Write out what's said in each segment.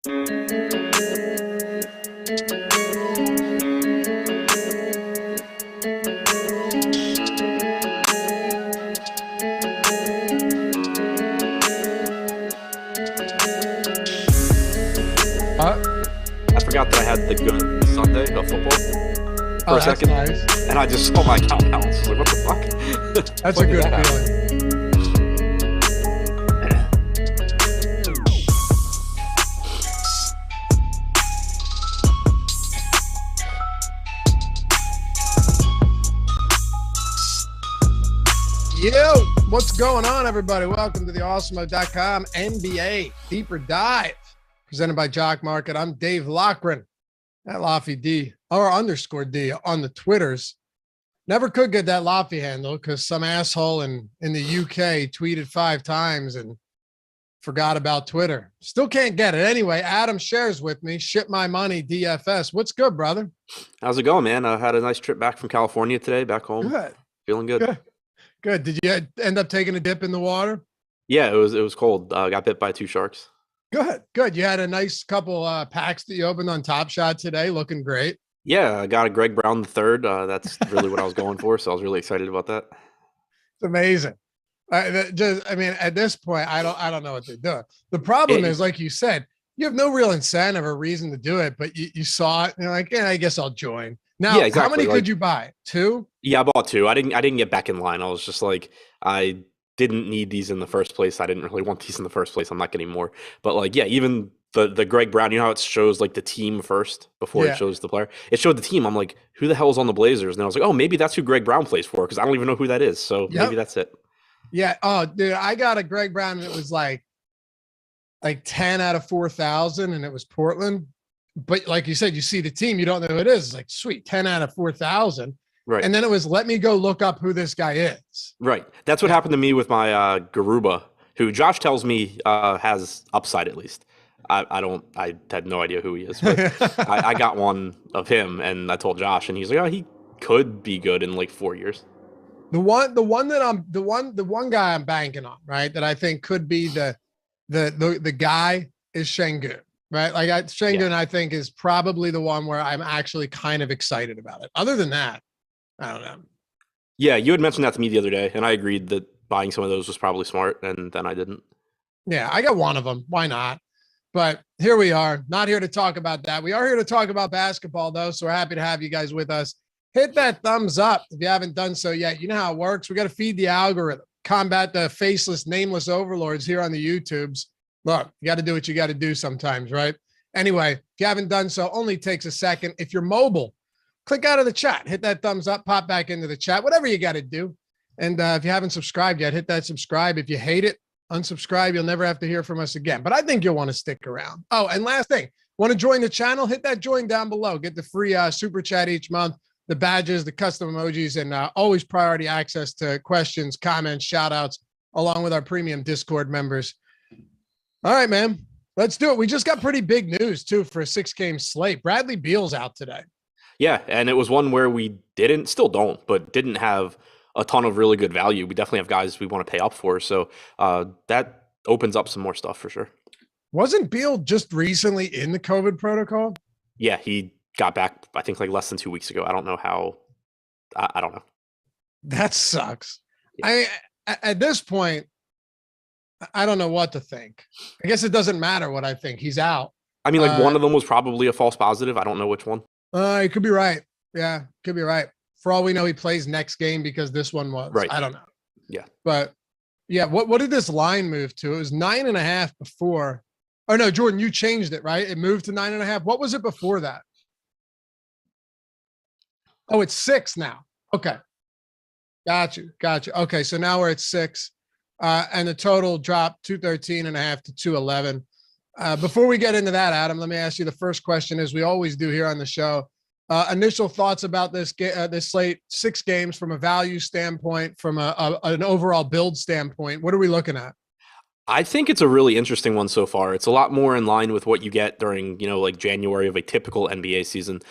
I forgot that I had the good Sunday of football for a second, nice. And I just saw my account balance. I was like, what the fuck? That's a good feeling. Yo, what's going on, everybody? Welcome to the Awesemo.com NBA Deeper Dive, presented by Jock Market. I'm Dave Loughran at Laffy D, or _D on the Twitters. Never could get that Laffy handle because some asshole in the UK tweeted 5 times and forgot about Twitter. Still can't get it. Anyway, Adam Scherer's with me. Ship my money, DFS. What's good, brother? How's it going, man? I had a nice trip back from California today, back home. Good. Feeling good. Good. Did you end up taking a dip in the water? Yeah, it was cold. Got bit by 2 sharks. Good. You had a nice couple packs that you opened on Top Shot today, looking great. Yeah, I got a Greg Brown the third. That's really what I was going for, so I was really excited about that. It's amazing. At this point, I don't know what they're doing. The problem is, like you said, you have no real incentive or reason to do it, but you saw it and you're like, yeah, I guess I'll join. Now, yeah, exactly. How many could you buy? 2? Yeah, I bought 2. I didn't get back in line. I was just like, I didn't need these in the first place. I didn't really want these in the first place. I'm not getting more. But yeah, even the Greg Brown, you know how it shows the team first before it shows the player? It showed the team. I'm like, who the hell is on the Blazers? And I was like, oh, maybe that's who Greg Brown plays for, because I don't even know who that is. So maybe that's it. Yeah. Oh, dude, I got a Greg Brown and it was like 10 out of 4,000 and it was Portland. But like you said, you see the team, you don't know who it is. It's like, sweet, 10 out of 4,000. Right. And then it was, let me go look up who this guy is. Right. That's what happened to me with my Garuba, who Josh tells me has upside at least. I had no idea who he is, but I got one of him and I told Josh and he's like, oh, he could be good in 4 years. The one guy I'm banking on, right, that I think could be the guy is Şengün. Right. Şengün, I think, is probably the one where I'm actually kind of excited about it. Other than that, I don't know. Yeah, you had mentioned that to me the other day, and I agreed that buying some of those was probably smart, and then I didn't. Yeah, I got one of them. Why not? But here we are, not here to talk about that. We are here to talk about basketball, though, so we're happy to have you guys with us. Hit that thumbs up if you haven't done so yet. You know how it works. We got to feed the algorithm, combat the faceless, nameless overlords here on the YouTubes. Look, you got to do what you got to do sometimes, right? Anyway, if you haven't done so, only takes a second. If you're mobile, click out of the chat, hit that thumbs up, pop back into the chat, whatever you got to do. And if you haven't subscribed yet, hit that subscribe. If you hate it, unsubscribe. You'll never have to hear from us again. But I think you'll want to stick around. Oh, and last thing, want to join the channel? Hit that join down below. Get the free super chat each month, the badges, the custom emojis, and always priority access to questions, comments, shout outs, along with our premium Discord members. All right, man, let's do it. We just got pretty big news, too, for a 6-game slate. Bradley Beal's out today. Yeah, and it was one where we still don't have a ton of really good value. We definitely have guys we want to pay up for. So that opens up some more stuff for sure. Wasn't Beal just recently in the COVID protocol? Yeah, he got back, I think, less than 2 weeks ago. I don't know how. I don't know. That sucks. Yeah. At this point, I don't know what to think. I guess it doesn't matter what I think. He's out. I mean, one of them was probably a false positive. I don't know which one. You could be right. Yeah, could be right. For all we know, he plays next game because this one was. Right. I don't know. Yeah. But, yeah, what did this line move to? It was 9.5 before. Oh, no, Jordan, you changed it, right? It moved to 9.5. What was it before that? Oh, it's 6 now. Okay. Got you. Okay, so now we're at 6. And the total dropped 213.5 to 211. Before we get into that, Adam, let me ask you the first question, as we always do here on the show. Initial thoughts about this slate, 6 games from a value standpoint, from an overall build standpoint. What are we looking at? I think it's a really interesting one so far. It's a lot more in line with what you get during, January of a typical NBA season.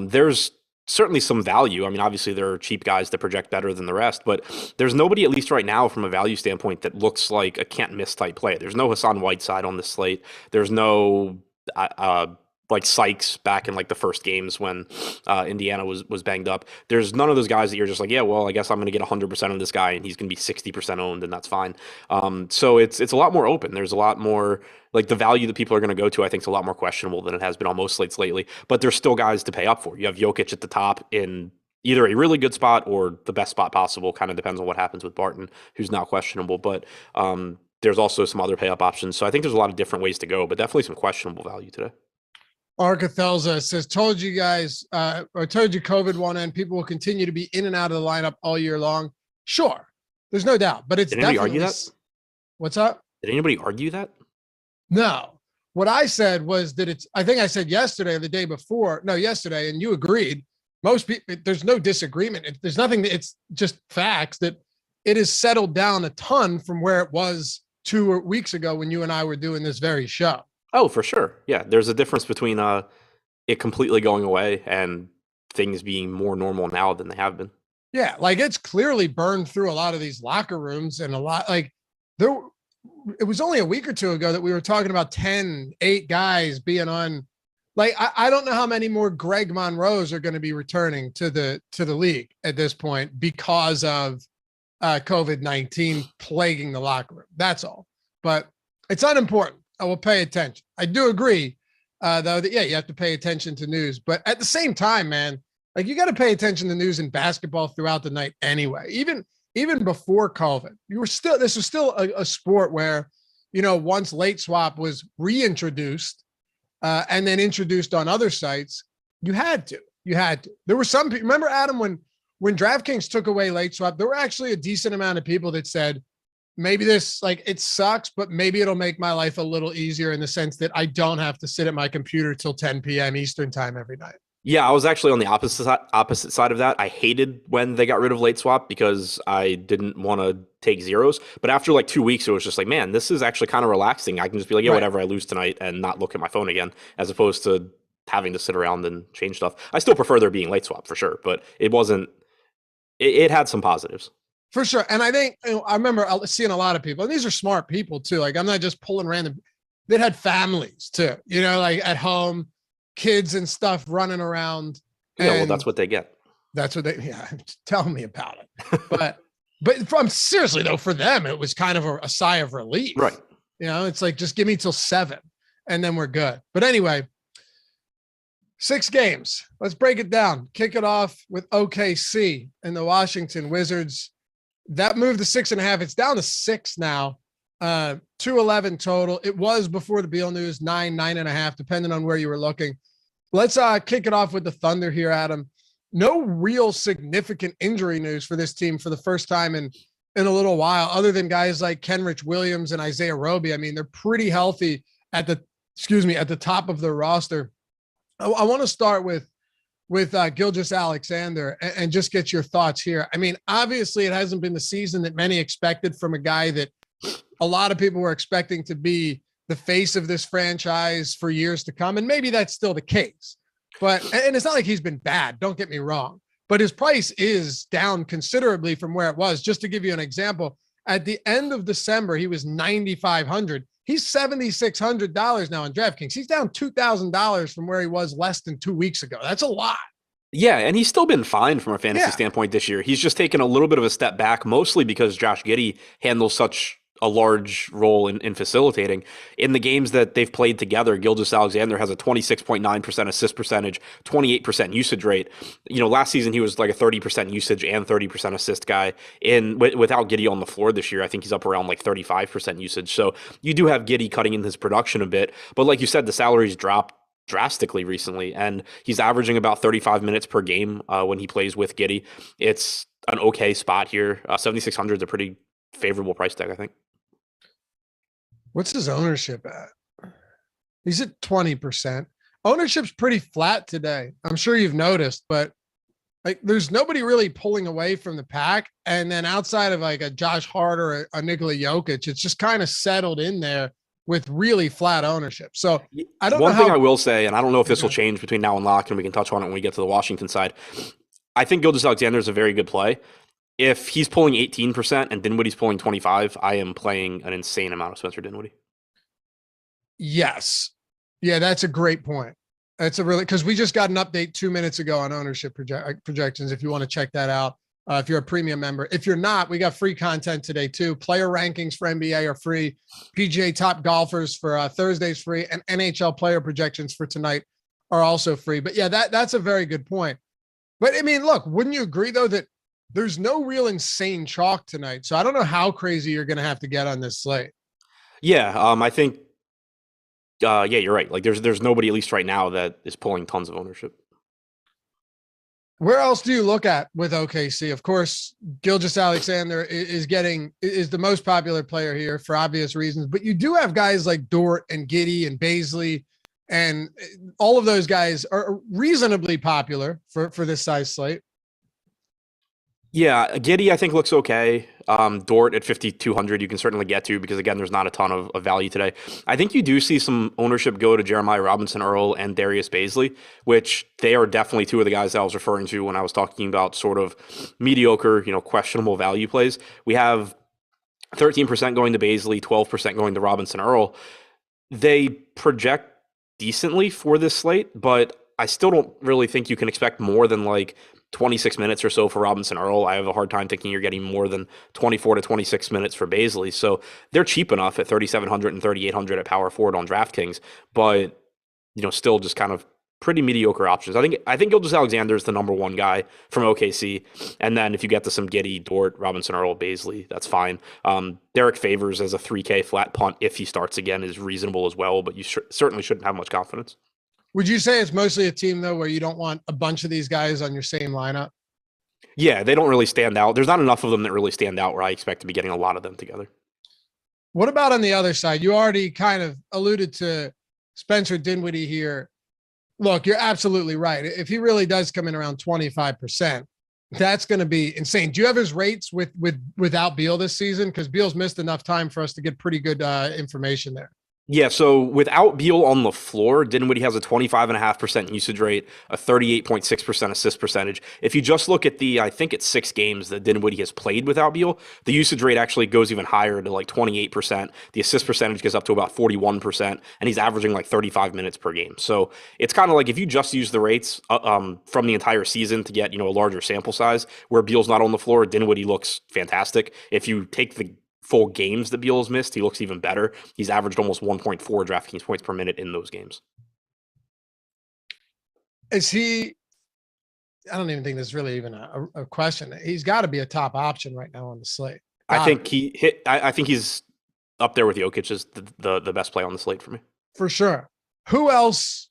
There's certainly some value. I mean, obviously there are cheap guys that project better than the rest, but there's nobody, at least right now, from a value standpoint that looks like a can't miss type play. There's no Hassan Whiteside on the slate. There's no like Sykes back in like the first games when Indiana was banged up. There's none of those guys that you're just like, yeah, well, I guess I'm going to get 100% of this guy and he's going to be 60% owned and that's fine. So it's a lot more open. There's a lot more like the value that people are going to go to. I think is a lot more questionable than it has been on most slates lately. But there's still guys to pay up for. You have Jokic at the top in either a really good spot or the best spot possible. Kind of depends on what happens with Barton, who's now questionable. But there's also some other pay up options. So I think there's a lot of different ways to go, but definitely some questionable value today. Arcathelza says, told you guys, or told you COVID won't end. People will continue to be in and out of the lineup all year long. Sure. There's no doubt, but it's Did anybody definitely. argue that? What's up? Did anybody argue that? No. What I said was that I think I said yesterday or the day before, no, yesterday, and you agreed. Most people, there's no disagreement. There's nothing, it's just facts that it has settled down a ton from where it was 2 weeks ago when you and I were doing this very show. Oh, for sure. Yeah, there's a difference between it completely going away and things being more normal now than they have been. Yeah, like it's clearly burned through a lot of these locker rooms and a lot like there. It was only a week or two ago that we were talking about 8 guys being on. Like I don't know how many more Greg Monroes are going to be returning to the league at this point because of COVID-19 plaguing the locker room. That's all. But it's unimportant. I will pay attention. I do agree, though, that, yeah, you have to pay attention to news. But at the same time, man, like you got to pay attention to news in basketball throughout the night anyway. Even before COVID, this was still a sport where, once late swap was reintroduced and then introduced on other sites, you had to. There were some people, remember, Adam, when DraftKings took away late swap, there were actually a decent amount of people that said, maybe this, like, it sucks, but maybe it'll make my life a little easier in the sense that I don't have to sit at my computer till 10 p.m. Eastern time every night. Yeah, I was actually on the opposite side of that. I hated when they got rid of late swap because I didn't want to take zeros. But after like 2 weeks, it was just like, man, this is actually kind of relaxing. I can just be like, yeah, whatever, I lose tonight and not look at my phone again, as opposed to having to sit around and change stuff. I still prefer there being late swap for sure, but it wasn't, it had some positives. For sure. And I think, I remember seeing a lot of people, and these are smart people too. Like, I'm not just pulling random, that had families too, like at home, kids and stuff running around. Yeah, well, that's what they get. That's what tell me about it. But from seriously though, for them, it was kind of a sigh of relief. Right. It's like, just give me till 7 and then we're good. But anyway, 6 games. Let's break it down. Kick it off with OKC and the Washington Wizards. That moved to 6.5. It's down to 6 now. 211 total. It was before the Beal news, 9.5, depending on where you were looking. Let's kick it off with the Thunder here, Adam. No real significant injury news for this team for the first time in a little while, other than guys like Kenrich Williams and Isaiah Roby. I mean, they're pretty healthy at the top of their roster. I want to start with Gilgeous-Alexander and just get your thoughts here. I mean, obviously it hasn't been the season that many expected from a guy that a lot of people were expecting to be the face of this franchise for years to come. And maybe that's still the case, and it's not like he's been bad, don't get me wrong, but his price is down considerably from where it was. Just to give you an example, at the end of December, he was $9,500. He's $7,600 now on DraftKings. He's down $2,000 from where he was less than 2 weeks ago. That's a lot. Yeah, and he's still been fine from a fantasy standpoint this year. He's just taken a little bit of a step back, mostly because Josh Giddey handles such a large role in facilitating. In the games that they've played together, Gilgeous-Alexander has a 26.9% assist percentage, 28% usage rate. Last season he was like a 30% usage and 30% assist guy. Without Giddey on the floor this year, I think he's up around like 35% usage. So you do have Giddey cutting in his production a bit, but like you said, the salaries dropped drastically recently, and he's averaging about 35 minutes per game when he plays with Giddey. It's an okay spot here. 7,600 is a pretty favorable price tag, I think. What's his ownership at? He's at 20%. Ownership's pretty flat today. I'm sure you've noticed, but like there's nobody really pulling away from the pack. And then outside of like a Josh Hart or a Nikola Jokic, it's just kind of settled in there with really flat ownership. So I don't know. One thing I will say, and I don't know if this will change between now and lock, and we can touch on it when we get to the Washington side. I think Gilgeous-Alexander is a very good play. If he's pulling 18% and Dinwiddie's pulling 25%, I am playing an insane amount of Spencer Dinwiddie. Yes. Yeah, that's a great point. That's a really, because we just got an update 2 minutes ago on ownership projections. If you want to check that out, if you're a premium member. If you're not, we got free content today too. Player rankings for NBA are free. PGA top golfers for Thursday's free, and NHL player projections for tonight are also free. But yeah, that's a very good point. But I mean, look, wouldn't you agree though that there's no real insane chalk tonight? So I don't know how crazy you're going to have to get on this slate. Yeah, I think. Yeah, you're right. Like, there's nobody, at least right now, that is pulling tons of ownership. Where else do you look at with OKC? Of course, Gilgeous-Alexander is the most popular player here for obvious reasons, but you do have guys like Dort and Giddey and Bazley, and all of those guys are reasonably popular for this size slate. Yeah, Giddey I think looks okay. Dort at 5,200 you can certainly get to, because again, there's not a ton of value today. I think you do see some ownership go to Jeremiah Robinson-Earl and Darius Bazley, which they are definitely two of the guys that I was referring to when I was talking about sort of mediocre, questionable value plays. We have 13% going to Bazley, 12% going to Robinson-Earl. They project decently for this slate, but I still don't really think you can expect more than like 26 minutes or so for Robinson-Earl. I have a hard time thinking you're getting more than 24 to 26 minutes for Bazley. So they're cheap enough at 3,700 and 3,800 at power forward on DraftKings, but still just kind of pretty mediocre options. I think Gilgeous-Alexander is the number one guy from OKC, and then if you get to some Giddey, Dort, Robinson-Earl, Bazley, that's fine. Derek Favors as a 3K flat punt if he starts again is reasonable as well, but you certainly shouldn't have much confidence. Would you say it's mostly a team, though, where you don't want a bunch of these guys on your same lineup? Yeah, they don't really stand out. There's not enough of them that really stand out where I expect to be getting a lot of them together. What about on the other side? You already kind of alluded to Spencer Dinwiddie here. Look, you're absolutely right. If he really does come in around 25%, that's going to be insane. Do you have his rates without Beal this season? Because Beal's missed enough time for us to get pretty good information there. Yeah, so without Beal on the floor, Dinwiddie has a 25.5% usage rate, a 38.6% assist percentage. If you just look at I think it's 6 games that Dinwiddie has played without Beal, the usage rate actually goes even higher to like 28%. The assist percentage goes up to about 41%, and he's averaging like 35 minutes per game. So it's kind of like if you just use the rates from the entire season to get, a larger sample size, where Beal's not on the floor, Dinwiddie looks fantastic. If you take the full games that Beal has missed, he looks even better. He's averaged almost 1.4 DraftKings points per minute in those games. Is he? I don't even think there's really even a question. He's got to be a top option right now on the slate. I think I think he's up there with Jokic as the best play on the slate for me. For sure. Who else?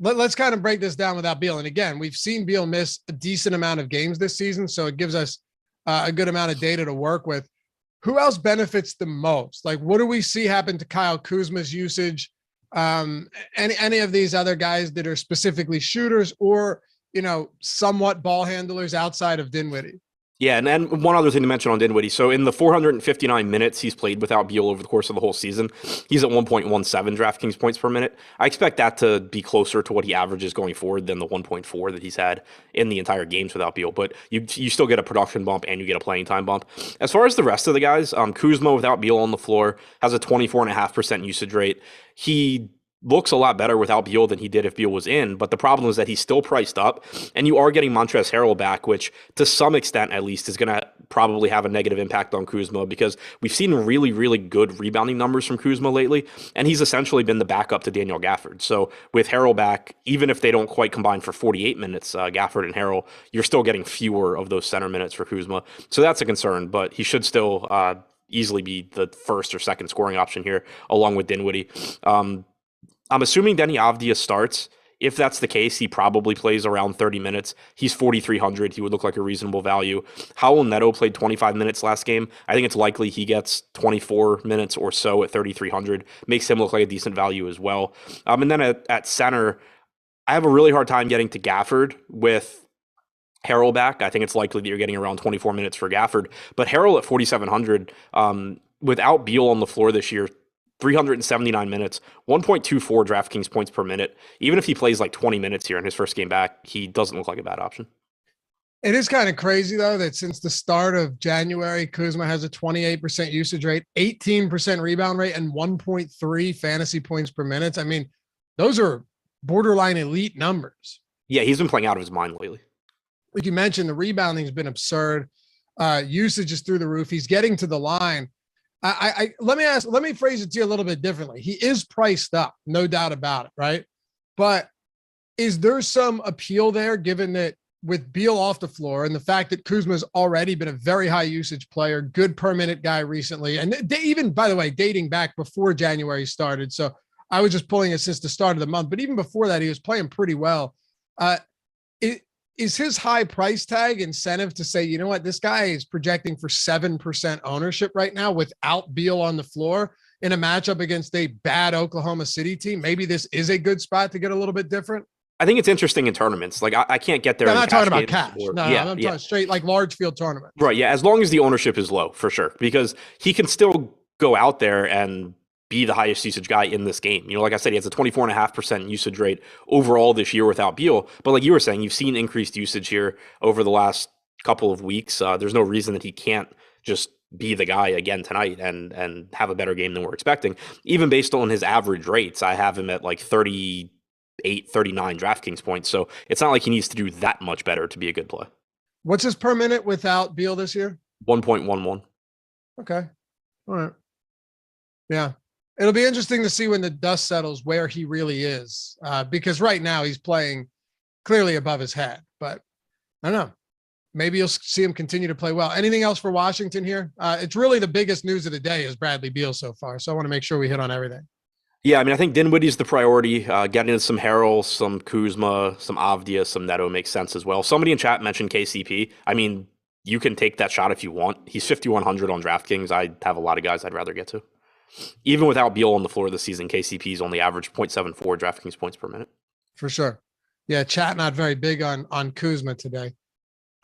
Let's kind of break this down without Beal. And again, we've seen Beal miss a decent amount of games this season, so it gives us a good amount of data to work with. Who else benefits the most? Like, what do we see happen to Kyle Kuzma's usage? Any of these other guys that are specifically shooters or, somewhat ball handlers outside of Dinwiddie? Yeah, and then one other thing to mention on Dinwiddie. So in the 459 minutes he's played without Beal over the course of the whole season, he's at 1.17 DraftKings points per minute. I expect that to be closer to what he averages going forward than the 1.4 that he's had in the entire games without Beal. But you still get a production bump and you get a playing time bump. As far as the rest of the guys, Kuzma without Beal on the floor has a 24.5% usage rate. He looks a lot better without Beal than he did if Beal was in, but the problem is that he's still priced up, and you are getting Montrezl Harrell back, which to some extent at least is going to probably have a negative impact on Kuzma, because we've seen really, really good rebounding numbers from Kuzma lately, and he's essentially been the backup to Daniel Gafford. So with Harrell back, even if they don't quite combine for 48 minutes, Gafford and Harrell, you're still getting fewer of those center minutes for Kuzma. So that's a concern, but he should still easily be the first or second scoring option here, along with Dinwiddie. I'm assuming Denny Avdia starts. If that's the case, he probably plays around 30 minutes. He's 4,300. He would look like a reasonable value. Howell Neto played 25 minutes last game. I think it's likely he gets 24 minutes or so at 3,300. Makes him look like a decent value as well. And then at center, I have a really hard time getting to Gafford with Harrell back. I think it's likely that you're getting around 24 minutes for Gafford. But Harrell at 4,700, without Beal on the floor this year, 379 minutes, 1.24 DraftKings points per minute. Even if he plays like 20 minutes here in his first game back, he doesn't look like a bad option. It is kind of crazy, though, that since the start of January, Kuzma has a 28% usage rate, 18% rebound rate, and 1.3 fantasy points per minute. I mean, Those are borderline elite numbers. Yeah, he's been playing out of his mind lately. Like you mentioned, the rebounding has been absurd. Usage is through the roof. He's getting to the line. Let me phrase it to you a little bit differently. He is priced up, no doubt about it, right? But is there some appeal there, given that with Beal off the floor and the fact that Kuzma's already been a very high usage player, good per minute guy recently, and they even, by the way, dating back before January started. So I was just pulling it since the start of the month, but even before that, he was playing pretty well. Is his high price tag incentive to say, you know what, this guy is projecting for 7% ownership right now without Beal on the floor in a matchup against a bad Oklahoma City team? Maybe this is a good spot to get a little bit different. I think it's interesting in tournaments. Like I can't get there. I'm not talking about cash. No, I'm talking straight like large field tournament. Right. Yeah. As long as the ownership is low, for sure, because he can still go out there and be the highest usage guy in this game. You know, like I said, he has a 24.5% usage rate overall this year without Beal. But like you were saying, you've seen increased usage here over the last couple of weeks. There's no reason that he can't just be the guy again tonight and have a better game than we're expecting. Even based on his average rates, I have him at like 38, 39 DraftKings points. So it's not like he needs to do that much better to be a good play. What's his per minute without Beal this year? 1.11. Okay. All right. Yeah. It'll be interesting to see when the dust settles where he really is, because right now he's playing clearly above his head. But I don't know. Maybe you'll see him continue to play well. Anything else for Washington here? It's really the biggest news of the day is Bradley Beal so far. So I want to make sure we hit on everything. Yeah, I mean, I think Dinwiddie's the priority. Getting into some Harrell, some Kuzma, some Avdia, some Neto makes sense as well. Somebody in chat mentioned KCP. I mean, you can take that shot if you want. He's 5,100 on DraftKings. I have a lot of guys I'd rather get to. Even without Beal on the floor this season, KCP's only averaged 0.74 DraftKings points per minute. For sure. Yeah, chat not very big on Kuzma today.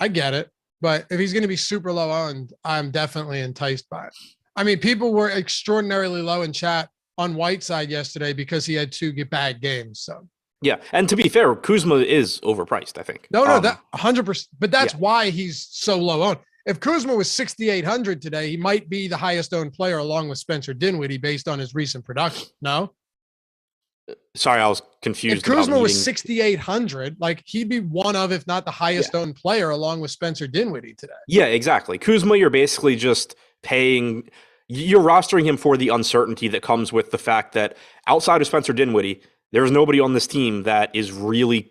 I get it. But if he's going to be super low owned, I'm definitely enticed by it. I mean, people were extraordinarily low in chat on Whiteside yesterday because he had two bad games. So yeah, and to be fair, Kuzma is overpriced, I think. No, that 100%. But that's why he's so low owned. If Kuzma was 6,800 today, he might be the highest owned player along with Spencer Dinwiddie based on his recent production. No? Sorry, I was confused. If Kuzma was 6,800, like he'd be one of, if not the highest owned player along with Spencer Dinwiddie today. Yeah, exactly. Kuzma, you're basically just paying, you're rostering him for the uncertainty that comes with the fact that outside of Spencer Dinwiddie, there's nobody on this team that is really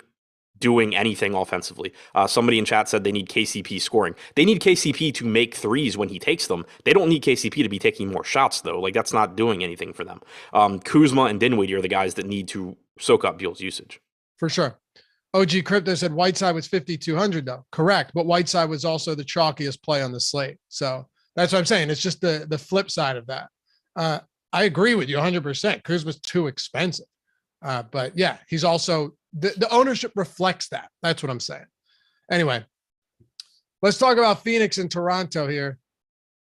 doing anything offensively. Somebody in chat said they need KCP scoring. They need KCP to make threes when he takes them. They don't need KCP to be taking more shots, though. Like, that's not doing anything for them. Kuzma and Dinwiddie are the guys that need to soak up Beal's usage. For sure. OG Crypto said Whiteside was 5,200, though. Correct. But Whiteside was also the chalkiest play on the slate. So that's what I'm saying. It's just the flip side of that. I agree with you 100%. Kuzma's too expensive. But yeah, he's also the ownership reflects that. That's what I'm saying. Anyway, let's talk about Phoenix and Toronto here.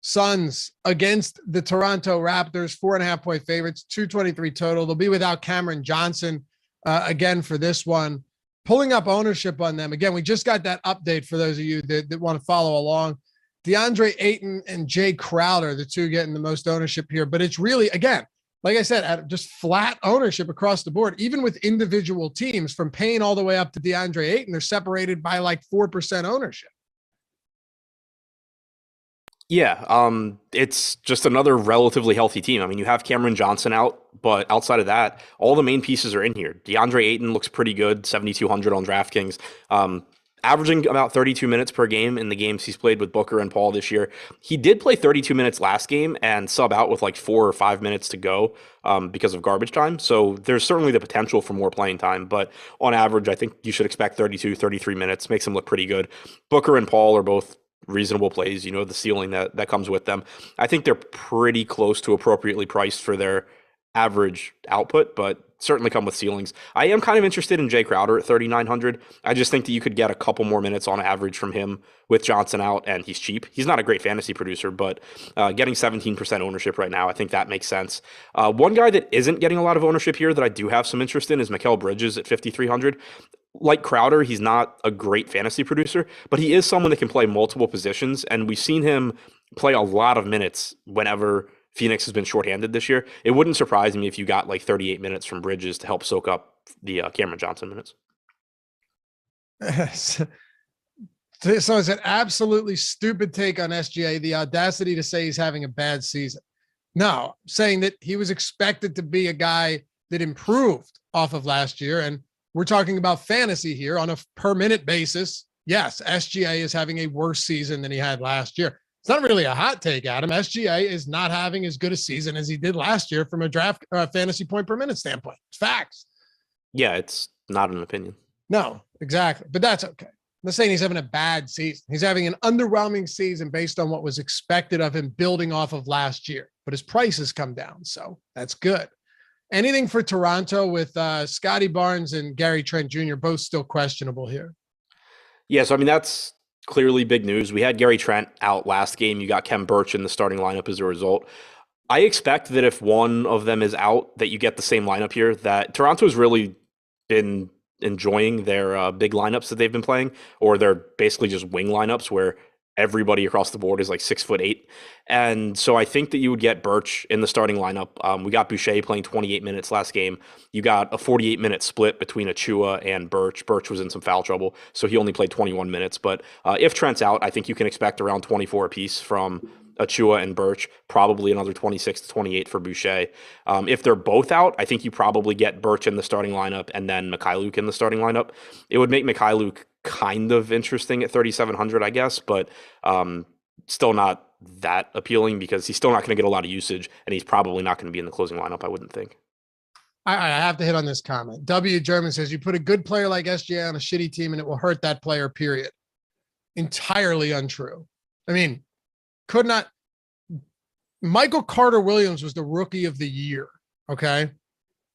Suns against the Toronto Raptors, 4.5 point favorites, 223 total. They'll be without Cameron Johnson again for this one. Pulling up ownership on them. Again, we just got that update for those of you that want to follow along. DeAndre Ayton and Jay Crowder, the two getting the most ownership here. But it's really, again, like I said, just flat ownership across the board, even with individual teams from Payne all the way up to DeAndre Ayton, they're separated by like 4% ownership. Yeah, it's just another relatively healthy team. I mean, you have Cameron Johnson out, but outside of that, all the main pieces are in here. DeAndre Ayton looks pretty good, 7,200 on DraftKings. Averaging about 32 minutes per game in the games he's played with Booker and Paul this year. He did play 32 minutes last game and sub out with like 4 or 5 minutes to go because of garbage time. So there's certainly the potential for more playing time. But on average, I think you should expect 32, 33 minutes. Makes him look pretty good. Booker and Paul are both reasonable plays. You know, the ceiling that comes with them. I think they're pretty close to appropriately priced for their average output, but certainly come with ceilings. I am kind of interested in Jay Crowder at 3,900. I just think that you could get a couple more minutes on average from him with Johnson out, and he's cheap. He's not a great fantasy producer, but getting 17% ownership right now, I think that makes sense. One guy that isn't getting a lot of ownership here that I do have some interest in is Mikal Bridges at 5,300. Like Crowder, he's not a great fantasy producer, but he is someone that can play multiple positions, and we've seen him play a lot of minutes whenever Phoenix has been shorthanded this year. It wouldn't surprise me if you got like 38 minutes from Bridges to help soak up the Cameron Johnson minutes. So it's an absolutely stupid take on SGA, the audacity to say he's having a bad season. No, saying that he was expected to be a guy that improved off of last year. And we're talking about fantasy here on a per minute basis. Yes, SGA is having a worse season than he had last year. It's not really a hot take, Adam. SGA is not having as good a season as he did last year from a draft fantasy point per minute standpoint. It's facts. Yeah, it's not an opinion. No, exactly. But that's okay. I'm not saying he's having a bad season. He's having an underwhelming season based on what was expected of him building off of last year. But his price has come down, so that's good. Anything for Toronto with Scotty Barnes and Gary Trent Jr. both still questionable here? Yeah, so I mean, that's clearly big news. We had Gary Trent out last game. You got Kem Birch in the starting lineup as a result. I expect that if one of them is out, that you get the same lineup here. That Toronto's really been enjoying their big lineups that they've been playing, or they're basically just wing lineups where everybody across the board is like 6'8". And so I think that you would get Birch in the starting lineup. We got Boucher playing 28 minutes last game. You got a 48-minute split between Achua and Birch. Birch was in some foul trouble, so he only played 21 minutes. But if Trent's out, I think you can expect around 24 apiece from Achua and Birch, probably another 26 to 28 for Boucher. If they're both out, I think you probably get Birch in the starting lineup and then Mikhailuk in the starting lineup. It would make Mikhailuk kind of interesting at 3,700, I guess, but still not that appealing because he's still not going to get a lot of usage and he's probably not going to be in the closing lineup, I wouldn't think. I have to hit on this comment. W. German says, you put a good player like SGA on a shitty team and it will hurt that player, period. Entirely untrue. I mean, could not. Michael Carter-Williams was the rookie of the year, okay?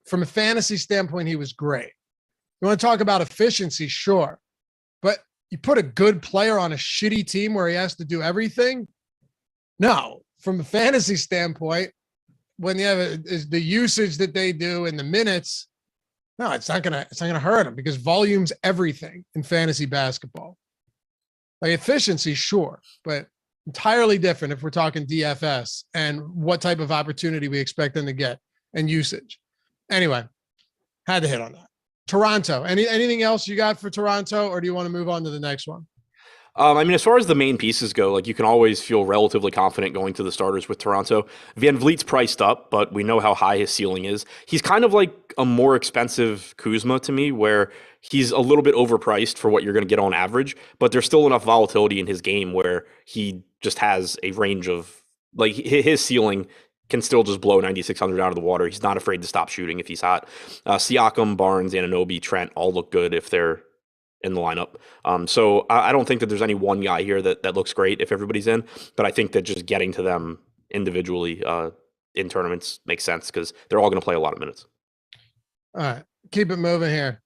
From a fantasy standpoint, he was great. You want to talk about efficiency? Sure. But you put a good player on a shitty team where he has to do everything? No. From a fantasy standpoint, when you have the usage that they do in the minutes, no, it's not gonna hurt him because volume's everything in fantasy basketball. Like efficiency, sure, but entirely different if we're talking DFS and what type of opportunity we expect them to get and usage. Anyway, had to hit on that. Toronto, anything else you got for Toronto, or do you want to move on to the next one? I mean, as far as the main pieces go, like you can always feel relatively confident going to the starters with Toronto. Van Vliet's priced up, but we know how high his ceiling is. He's kind of like a more expensive Kuzma to me, where he's a little bit overpriced for what you're going to get on average, but there's still enough volatility in his game where he just has a range of, like, his ceiling can still just blow 9,600 out of the water. He's not afraid to stop shooting if he's hot. Siakam, Barnes, Anunoby, Trent all look good if they're in the lineup. So I don't think that there's any one guy here that looks great if everybody's in, but I think that just getting to them individually in tournaments makes sense because they're all going to play a lot of minutes. All right, keep it moving here.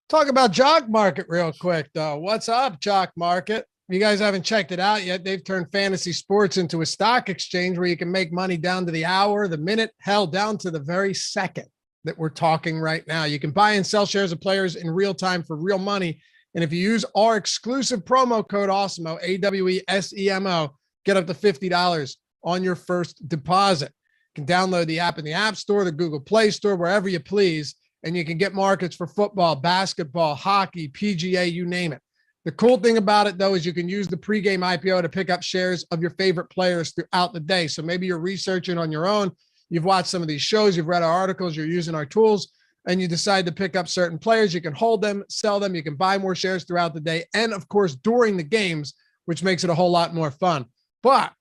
Talk about Jock Market real quick, though. What's up, Jock Market? If you guys haven't checked it out yet, they've turned fantasy sports into a stock exchange where you can make money down to the hour, the minute, hell, down to the very second that we're talking right now. You can buy and sell shares of players in real time for real money. And if you use our exclusive promo code Awesemo, AWESEMO, get up to $50 on your first deposit. You can download the app in the App Store, the Google Play Store, wherever you please, and you can get markets for football, basketball, hockey, PGA, you name it. The cool thing about it, though, is you can use the pregame IPO to pick up shares of your favorite players throughout the day. So maybe you're researching on your own. You've watched some of these shows, you've read our articles, you're using our tools, and you decide to pick up certain players. You can hold them, sell them, you can buy more shares throughout the day, and of course, during the games, which makes it a whole lot more fun. But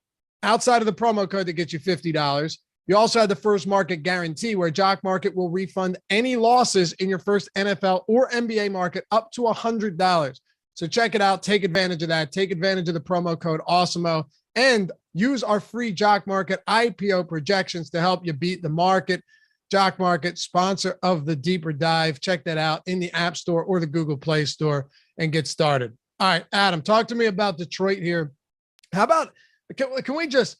outside of the promo code that gets you $50, you also have the first market guarantee where Jock Market will refund any losses in your first NFL or NBA market up to $100. So check it out. Take advantage of that. Take advantage of the promo code Awesemo and use our free Jock Market IPO projections to help you beat the market. Jock Market, sponsor of the Deeper Dive. Check that out in the App Store or the Google Play Store and get started. All right, Adam, talk to me about Detroit here. How about can we just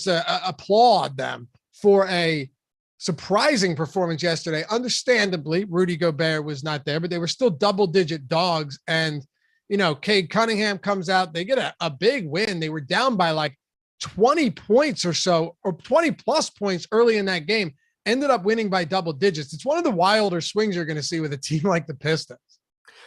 applaud them for a surprising performance yesterday? Understandably, Rudy Gobert was not there, but they were still double-digit dogs. And, you know, Cade Cunningham comes out. They get a big win. They were down by like 20 points or so, or 20 plus points early in that game, ended up winning by double digits. It's one of the wilder swings you're going to see with a team like the Pistons.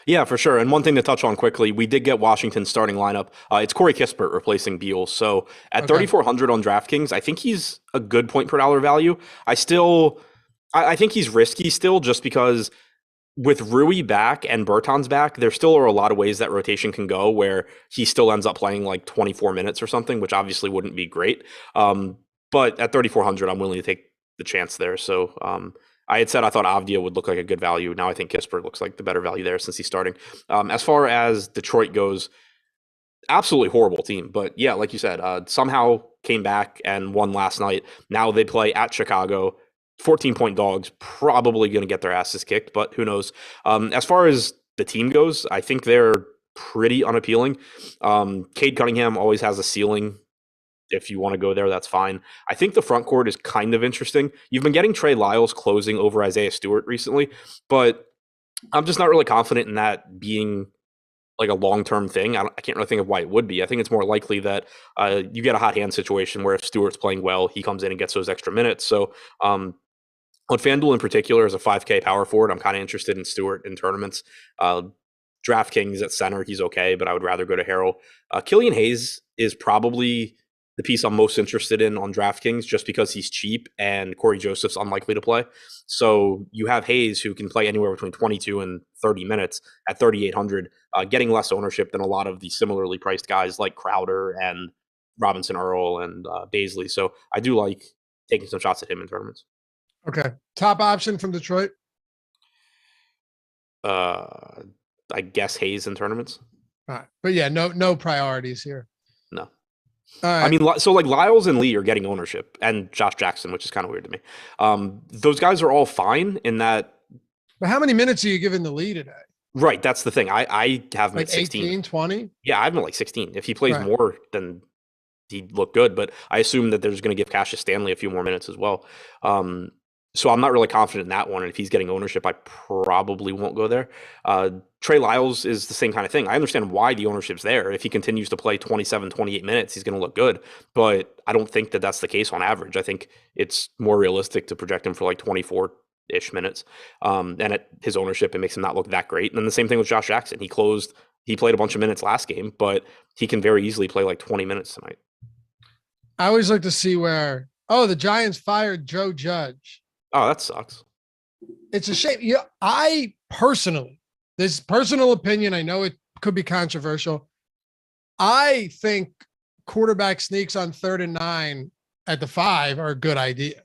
Yeah, for sure. And one thing to touch on quickly, we did get Washington's starting lineup. It's Corey Kispert replacing Beal. So at 3,400 on DraftKings, I think he's a good point per dollar value. I think he's risky still, just because with Rui back and Bertans back, there still are a lot of ways that rotation can go where he still ends up playing like 24 minutes or something, which obviously wouldn't be great. But at 3,400, I'm willing to take the chance there. So I had said I thought Avdia would look like a good value. Now I think Kispert looks like the better value there since he's starting. As far as Detroit goes, absolutely horrible team. But yeah, like you said, somehow came back and won last night. Now they play at Chicago. 14-point dogs, probably going to get their asses kicked, but who knows? As far as the team goes, I think they're pretty unappealing. Cade Cunningham always has a ceiling. If you want to go there, that's fine. I think the front court is kind of interesting. You've been getting Trey Lyles closing over Isaiah Stewart recently, but I'm just not really confident in that being like a long-term thing. I can't really think of why it would be. I think it's more likely that you get a hot hand situation where if Stewart's playing well, he comes in and gets those extra minutes. So on FanDuel in particular, as a 5K power forward, I'm kind of interested in Stewart in tournaments. DraftKings at center, he's okay, but I would rather go to Harrell. Killian Hayes is probably the piece I'm most interested in on DraftKings, just because he's cheap and Corey Joseph's unlikely to play. So you have Hayes, who can play anywhere between 22 and 30 minutes at 3,800, getting less ownership than a lot of the similarly priced guys like Crowder and Robinson Earl and Baisley. So I do like taking some shots at him in tournaments. Okay. Top option from Detroit? I guess Hayes in tournaments. All right. But yeah, no priorities here. No. Right. I mean, so like Lyles and Lee are getting ownership, and Josh Jackson, which is kind of weird to me. Those guys are all fine in that. But how many minutes are you giving the Lee today? Right. That's the thing. I have him like at 16. 18, 20? Yeah, I have him at like 16. If he plays more, then he'd look good. But I assume that there's going to give Cassius Stanley a few more minutes as well. So I'm not really confident in that one. And if he's getting ownership, I probably won't go there. Trey Lyles is the same kind of thing. I understand why the ownership's there. If he continues to play 27, 28 minutes, he's going to look good. But I don't think that that's the case on average. I think it's more realistic to project him for like 24-ish minutes. And at his ownership, it makes him not look that great. And then the same thing with Josh Jackson. He played a bunch of minutes last game, but he can very easily play like 20 minutes tonight. I always like to see where, the Giants fired Joe Judge. Oh, that sucks. It's a shame. Yeah, I personally, this personal opinion, I know it could be controversial. I think quarterback sneaks on 3rd and 9 at the 5 are a good idea.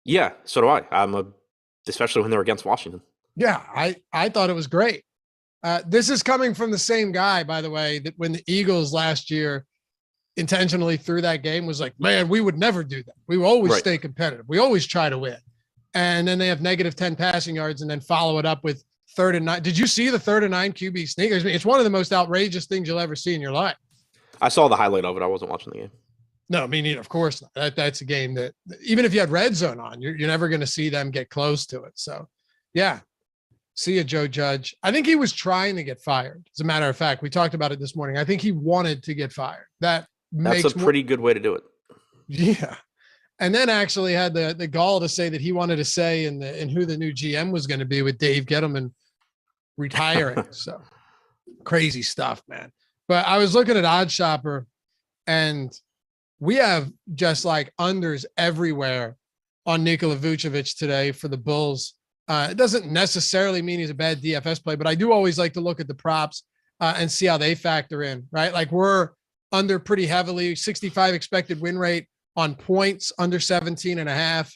Yeah, so do I. Especially when they're against Washington. Yeah, I thought it was great. This is coming from the same guy, by the way, that when the Eagles last year intentionally threw that game was like, man, we would never do that. We will always stay competitive. We always try to win. And then they have -10 passing yards and then follow it up with 3rd and 9. Did you see the 3rd and 9 QB sneakers? I mean, it's one of the most outrageous things you'll ever see in your life. I saw the highlight of it. I wasn't watching the game. No, me neither. Of course not. That's a game that even if you had red zone on, you're never going to see them get close to it. So yeah. See you, Joe Judge. I think he was trying to get fired. As a matter of fact, we talked about it this morning. I think he wanted to get fired. That's a pretty good way to do it. Yeah. And then actually had the gall to say that he wanted to say in who the new GM was going to be with Dave Gettleman retiring. So crazy stuff, man. But I was looking at OddsShopper and we have just like unders everywhere on Nikola Vucevic today for the Bulls. It doesn't necessarily mean he's a bad DFS play, but I do always like to look at the props and see how they factor in, right? Like we're under pretty heavily, 65 expected win rate on points, under 17.5.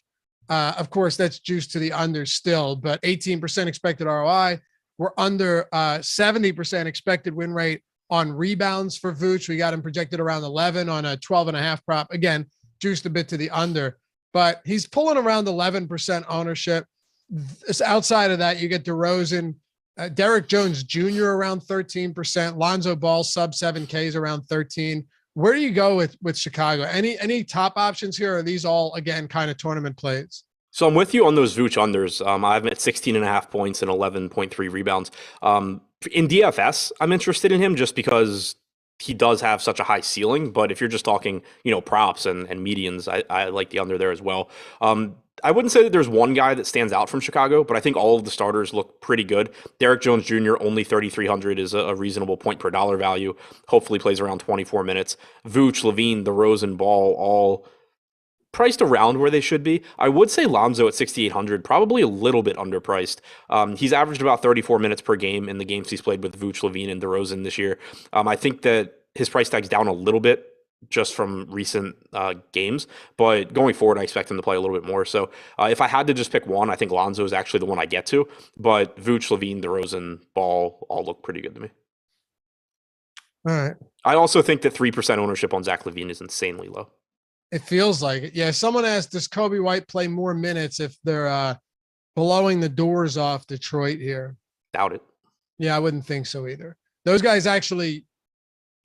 Of course, that's juiced to the under still, but 18% expected ROI. We're under 70% expected win rate on rebounds for Vooch. We got him projected around 11 on a 12.5 prop. Again, juiced a bit to the under, but he's pulling around 11% ownership. Outside of that, you get DeRozan, Derek Jones Jr. around 13%, Lonzo Ball sub 7Ks around 13. Where do you go with Chicago? Any top options here? Or are these all again kind of tournament plays? So I'm with you on those Vooch unders. I have him at 16.5 points and 11.3 rebounds. In DFS, I'm interested in him just because he does have such a high ceiling. But if you're just talking, props and medians, I like the under there as well. I wouldn't say that there's one guy that stands out from Chicago, but I think all of the starters look pretty good. Derrick Jones Jr., only 3,300 is a reasonable point per dollar value. Hopefully plays around 24 minutes. Vooch, Levine, DeRozan, Ball, all priced around where they should be. I would say Lonzo at 6,800, probably a little bit underpriced. He's averaged about 34 minutes per game in the games he's played with Vooch, Levine, and DeRozan this year. I think that his price tag's down a little bit just from recent games, but going forward, I expect him to play a little bit more. So if I had to just pick one, I think Lonzo is actually the one I get to, but Vooch, Levine, DeRozan, Ball all look pretty good to me. All right. I also think that 3% ownership on Zach LaVine is insanely low. It feels like it. Yeah. Someone asked, does Kobe White play more minutes if they're blowing the doors off Detroit here? Doubt it. Yeah, I wouldn't think so either. Those guys actually,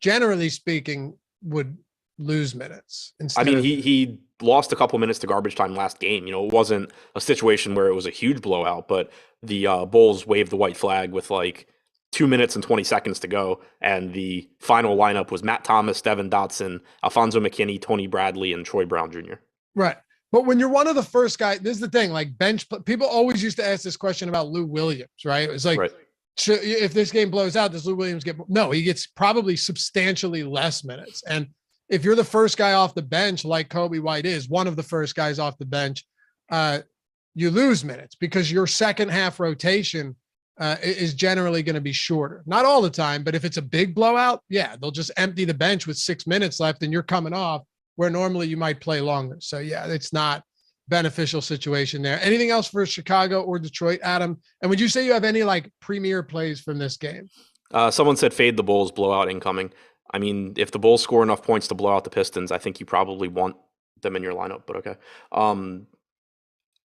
generally speaking, would lose minutes. I mean, he lost a couple minutes to garbage time last game. It wasn't a situation where it was a huge blowout, but the Bulls waved the white flag with like 2 minutes and 20 seconds to go, and the final lineup was Matt Thomas, Devin Dotson, Alfonso McKinney, Tony Bradley, and Troy Brown Jr. Right. But when you're one of the first guys, this is the thing, like bench, people always used to ask this question about Lou Williams, right? It was like, right. If this game blows out, does Lou Williams get? No, he gets probably substantially less minutes. And if you're the first guy off the bench, like Kobe White is, one of the first guys off the bench, you lose minutes because your second half rotation is generally going to be shorter. Not all the time, but if it's a big blowout, yeah, they'll just empty the bench with 6 minutes left and you're coming off where normally you might play longer. So yeah, it's not beneficial situation there. Anything else for Chicago or Detroit, Adam? And would you say you have any like premier plays from this game? Someone said fade the Bulls, blowout incoming. I mean, if the Bulls score enough points to blow out the Pistons, I think you probably want them in your lineup, but okay.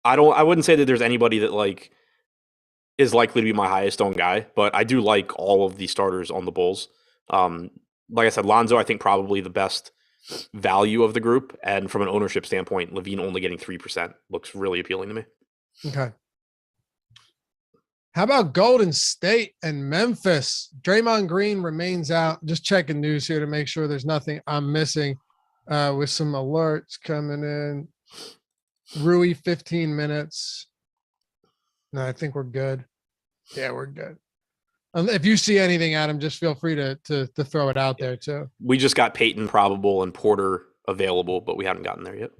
I wouldn't say that there's anybody that like is likely to be my highest owned guy, but I do like all of the starters on the Bulls. Like I said, Lonzo, I think probably the best value of the group. And from an ownership standpoint, Levine only getting 3% looks really appealing to me. Okay. How about Golden State and Memphis? Draymond Green remains out. Just checking news here to make sure there's nothing I'm missing with some alerts coming in. Rui, 15 minutes. No, I think we're good. Yeah, we're good. If you see anything, Adam, just feel free to throw it out there too. We just got Peyton probable and Porter available, but we haven't gotten there yet.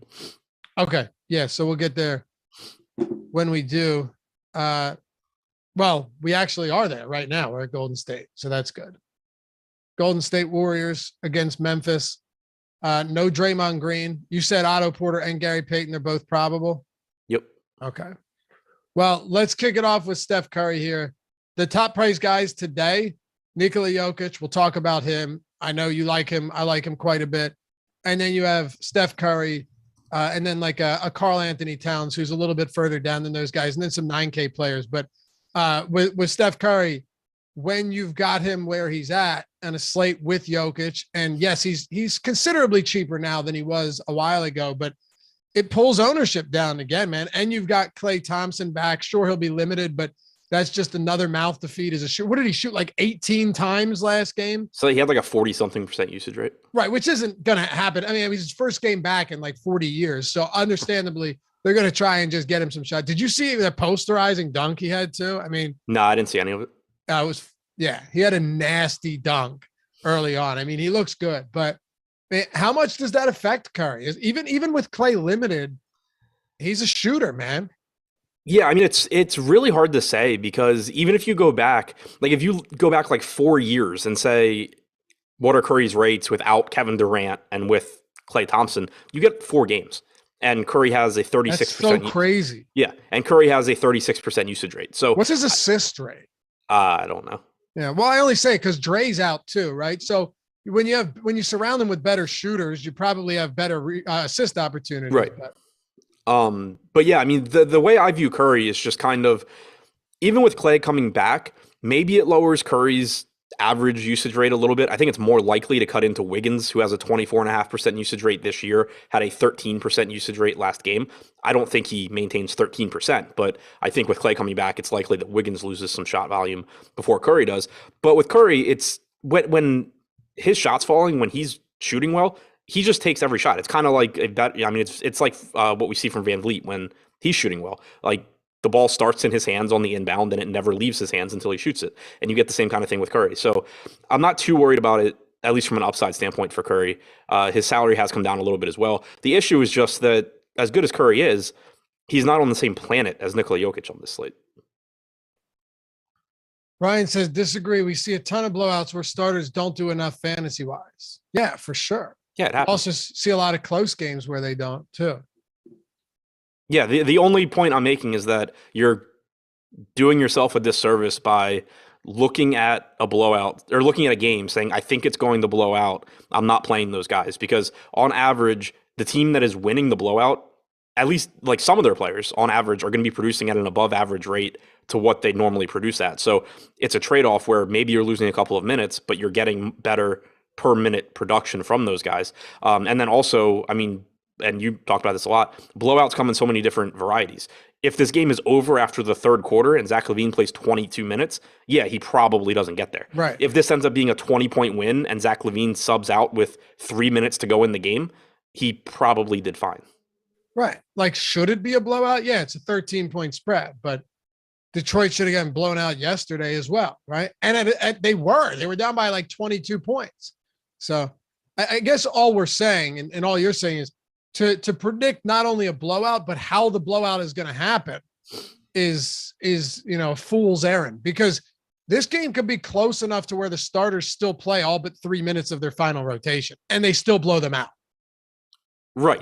Okay. Yeah. So we'll get there when we do. Well, we actually are there right now. We're at Golden State. So that's good. Golden State Warriors against Memphis. No Draymond Green. You said Otto Porter and Gary Payton. They're both probable. Yep. Okay. Well, let's kick it off with Steph Curry here. The top price guys today, Nikola Jokic. We'll talk about him. I know you like him. I like him quite a bit. And then you have Steph Curry, and then like a Karl Anthony Towns, who's a little bit further down than those guys, and then some 9K players. But with Steph Curry, when you've got him where he's at on a slate with Jokic, and yes, he's considerably cheaper now than he was a while ago, but it pulls ownership down again, man. And you've got Klay Thompson back. Sure, he'll be limited, but that's just another mouth to feed as a shoot. What did he shoot, like 18 times last game? So he had like a 40-something% usage rate. Right, which isn't going to happen. I mean, it was his first game back in like 40 years. So understandably, they're going to try and just get him some shots. Did you see the posterizing dunk he had too? I mean, no, I didn't see any of it. He had a nasty dunk early on. I mean, he looks good, but man, how much does that affect Curry? Even with Klay limited, he's a shooter, man. Yeah, I mean, it's really hard to say because even if you go back, like if you go back like 4 years and say, what are Curry's rates without Kevin Durant and with Klay Thompson, you get 4 games. And Curry has a 36%. That's so crazy. Yeah, and Curry has a 36% usage rate. So what's his assist rate? I don't know. Yeah, well, I only say because Dre's out too, right? So when you surround them with better shooters, you probably have better assist opportunities. Right. But yeah, I mean, the way I view Curry is just kind of, even with Klay coming back, maybe it lowers Curry's average usage rate a little bit. I think it's more likely to cut into Wiggins, who has a 24.5% usage rate this year, had a 13% usage rate last game. I don't think he maintains 13%, but I think with Klay coming back, it's likely that Wiggins loses some shot volume before Curry does. But with Curry, it's when his shots falling when he's shooting well, he just takes every shot. It's kind of like it's like what we see from Van Vliet when he's shooting well. Like the ball starts in his hands on the inbound and it never leaves his hands until he shoots it. And you get the same kind of thing with Curry. So I'm not too worried about it, at least from an upside standpoint for Curry. His salary has come down a little bit as well. The issue is just that as good as Curry is, he's not on the same planet as Nikola Jokic on this slate. Ryan says, disagree. We see a ton of blowouts where starters don't do enough fantasy wise. Yeah, for sure. Yeah, it happens. Also see a lot of close games where they don't too. Yeah, the only point I'm making is that you're doing yourself a disservice by looking at a blowout or looking at a game saying, I think it's going to blow out. I'm not playing those guys because on average, the team that is winning the blowout, at least like some of their players on average are going to be producing at an above average rate to what they normally produce at. So it's a trade-off where maybe you're losing a couple of minutes, but you're getting better per minute production from those guys. And then also, I mean, and you talked about this a lot, blowouts come in so many different varieties. If this game is over after the third quarter and Zach LaVine plays 22 minutes, yeah, he probably doesn't get there. Right. If this ends up being a 20-point win and Zach LaVine subs out with 3 minutes to go in the game, he probably did fine. Right. Like, should it be a blowout? Yeah, it's a 13-point spread, but Detroit should have gotten blown out yesterday as well, right? And they were down by like 22 points. So I guess all we're saying and all you're saying is to predict not only a blowout, but how the blowout is going to happen is a fool's errand, because this game could be close enough to where the starters still play all but 3 minutes of their final rotation and they still blow them out. Right.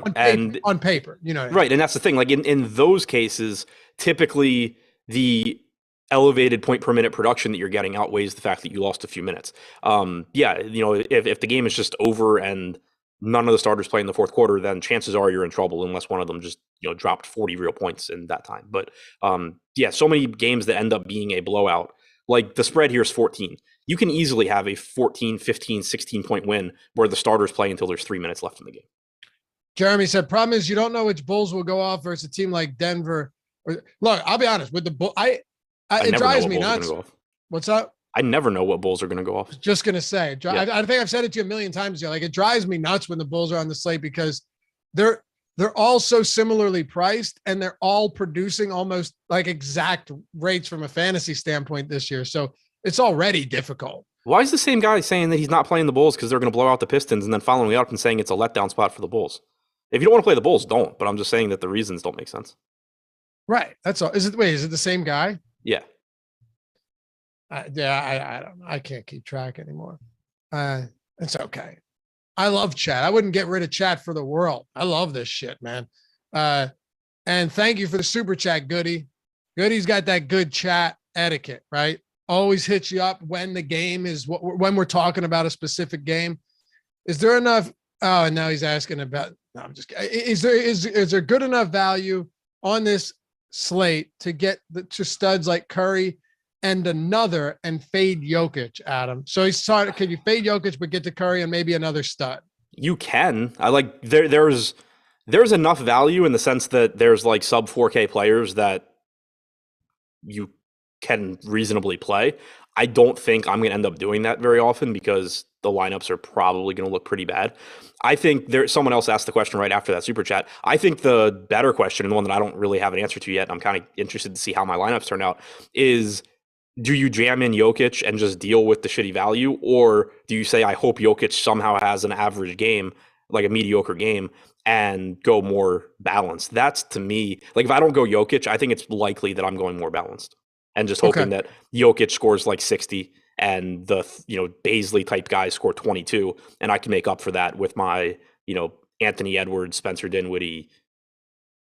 On paper, you know. Right. And that's the thing. Like in those cases, typically the elevated point per minute production that you're getting outweighs the fact that you lost a few minutes. If the game is just over and none of the starters play in the fourth quarter, then chances are you're in trouble unless one of them just, dropped 40 real points in that time. But so many games that end up being a blowout, like the spread here is 14. You can easily have a 14, 15, 16 point win where the starters play until there's 3 minutes left in the game. Jeremy said, problem is you don't know which Bulls will go off versus a team like Denver. Look, I'll be honest with the Bull. It drives me nuts. What's up? I never know what Bulls are going to go off. Just going to say, I think I've said it to you a million times. Like, it drives me nuts when the Bulls are on the slate because they're all so similarly priced and they're all producing almost like exact rates from a fantasy standpoint this year. So it's already difficult. Why is the same guy saying that he's not playing the Bulls because they're going to blow out the Pistons and then following it up and saying it's a letdown spot for the Bulls? If you don't want to play the Bulls, don't. But I'm just saying that the reasons don't make sense. Right. That's all. Is it the same guy? Yeah. I don't know. I can't keep track anymore. It's okay. I love chat. I wouldn't get rid of chat for the world. I love this shit, man. And thank you for the super chat, Goody. Goody's got that good chat etiquette, right? Always hits you up when the game is when we're talking about a specific game. Is there enough? Oh, and now he's asking about. No, I'm just. Is there good enough value on this slate to get to studs like Curry and another and fade Jokic, Adam? So he's sorry. Can you fade Jokic but get to Curry and maybe another stud? You can. I like there's enough value in the sense that there's like sub 4K players that you can reasonably play. I don't think I'm going to end up doing that very often because the lineups are probably going to look pretty bad. I think someone else asked the question right after that super chat. I think the better question, and the one that I don't really have an answer to yet, and I'm kind of interested to see how my lineups turn out, is do you jam in Jokic and just deal with the shitty value? Or do you say, I hope Jokic somehow has an average game, like a mediocre game, and go more balanced? That's, to me, like if I don't go Jokic, I think it's likely that I'm going more balanced. And just hoping that Jokic scores like 60 and the, Baisley type guys score 22. And I can make up for that with my, Anthony Edwards, Spencer Dinwiddie,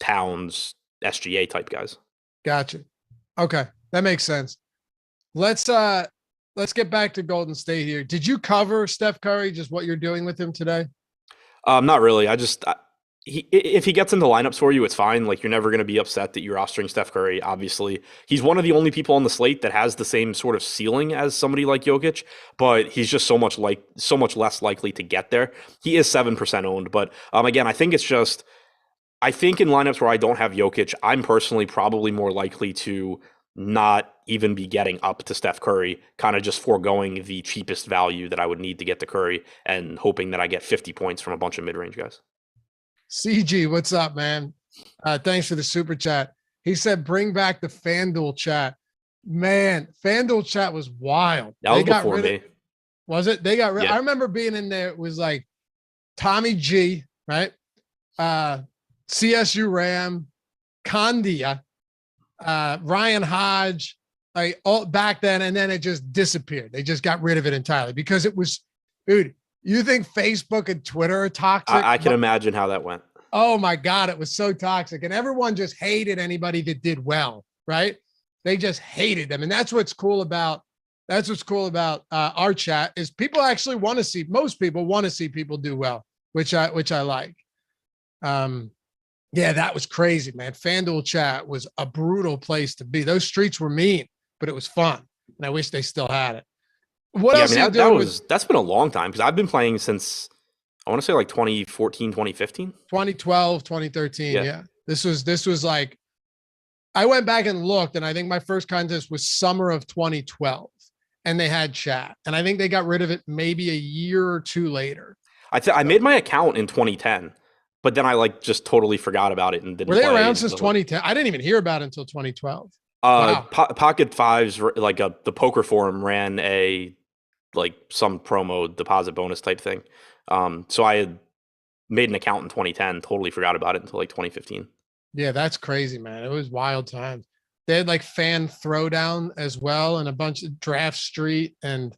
Towns, SGA type guys. Gotcha. Okay. That makes sense. Let's get back to Golden State here. Did you cover Steph Curry, just what you're doing with him today? Not really. If he gets into lineups for you, it's fine. Like, you're never going to be upset that you're rostering Steph Curry. Obviously, he's one of the only people on the slate that has the same sort of ceiling as somebody like Jokic, but he's just so much less likely to get there. He is 7% owned, but again, I think in lineups where I don't have Jokic, I'm personally probably more likely to not even be getting up to Steph Curry, kind of just foregoing the cheapest value that I would need to get to Curry and hoping that I get 50 points from a bunch of mid-range guys. CG, what's up, man? Thanks for the super chat. He said, bring back the FanDuel chat. Man, FanDuel chat was wild. That was before me. Was it? They got rid. Yeah. I remember being in there. It was like Tommy G, right? CSU Ram, Condia, Ryan Hodge, like all back then, and then it just disappeared. They just got rid of it entirely because it was, dude. You think Facebook and Twitter are toxic? I can imagine how that went. Oh my God, it was so toxic, and everyone just hated anybody that did well, right? They just hated them, and that's what's cool about our chat is people actually want to see. Most people want to see people do well, which I like. Yeah, that was crazy, man. FanDuel chat was a brutal place to be. Those streets were mean, but it was fun, and I wish they still had it. What else are you doing? That's been a long time because I've been playing since I want to say like 2014, 2015, 2012, 2013. Yeah. This was like, I went back and looked, and I think my first contest was summer of 2012, and they had chat, and I think they got rid of it maybe a year or two later. I made my account in 2010, but then I like just totally forgot about it and didn't. Were they around since 2010? I didn't even hear about it until 2012. Wow. Pocket Fives, like the poker forum, ran some promo deposit bonus type thing. So I had made an account in 2010, totally forgot about it until like 2015. Yeah, that's crazy, man. It was wild times. They had like Fan Throwdown as well, and a bunch of Draft Street and a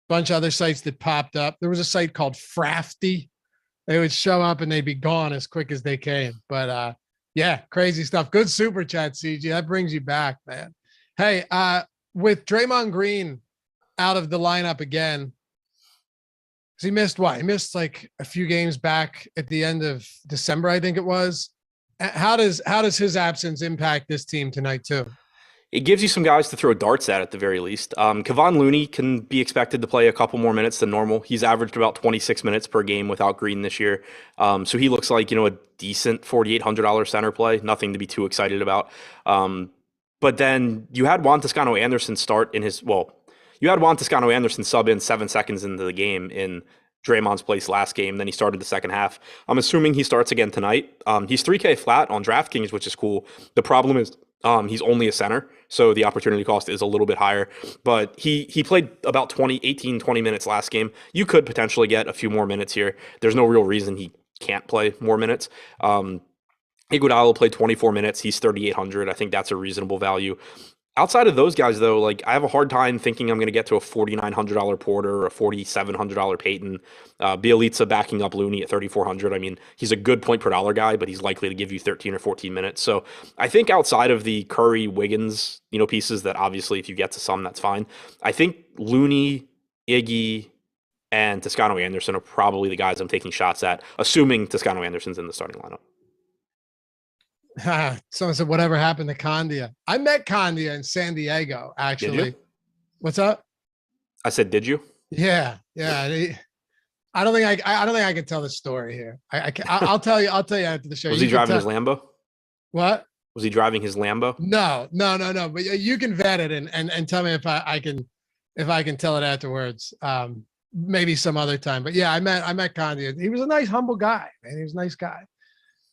bunch of other sites that popped up. There was a site called Frafty. They would show up and they'd be gone as quick as they came. But yeah, crazy stuff. Good super chat, CG. That brings you back, man. Hey, with Draymond Green out of the lineup again, because he missed what? He missed like a few games back at the end of December, I think it was. How does his absence impact this team tonight too? It gives you some guys to throw darts at the very least. Kevon Looney can be expected to play a couple more minutes than normal. He's averaged about 26 minutes per game without Green this year. So he looks like, a decent $4,800 center play. Nothing to be too excited about. But then you had Juan Toscano-Anderson sub in 7 seconds into the game in Draymond's place last game. Then he started the second half. I'm assuming he starts again tonight. He's 3K flat on DraftKings, which is cool. The problem is he's only a center, so the opportunity cost is a little bit higher. But he played about 20 minutes last game. You could potentially get a few more minutes here. There's no real reason he can't play more minutes. Iguodala played 24 minutes. He's 3,800. I think that's a reasonable value. Outside of those guys, though, like I have a hard time thinking I'm going to get to a $4,900 Porter or a $4,700 Payton. Bielitsa backing up Looney at 3,400. I mean, he's a good point per dollar guy, but he's likely to give you 13 or 14 minutes. So I think outside of the Curry, Wiggins, pieces that obviously if you get to some, that's fine. I think Looney, Iggy, and Toscano-Anderson are probably the guys I'm taking shots at, assuming Toscano-Anderson's in the starting lineup. Someone said, whatever happened to Condia? I met Condia in San Diego, actually. Did you? What's up? I said, did you? Yeah. I don't think I can tell the story here. I'll tell you after the show. Was he driving his Lambo? What? Was he driving his Lambo? No. But you can vet it and tell me if I can tell it afterwards. Maybe some other time. But yeah, I met Condia. He was a nice, humble guy, man. He was a nice guy.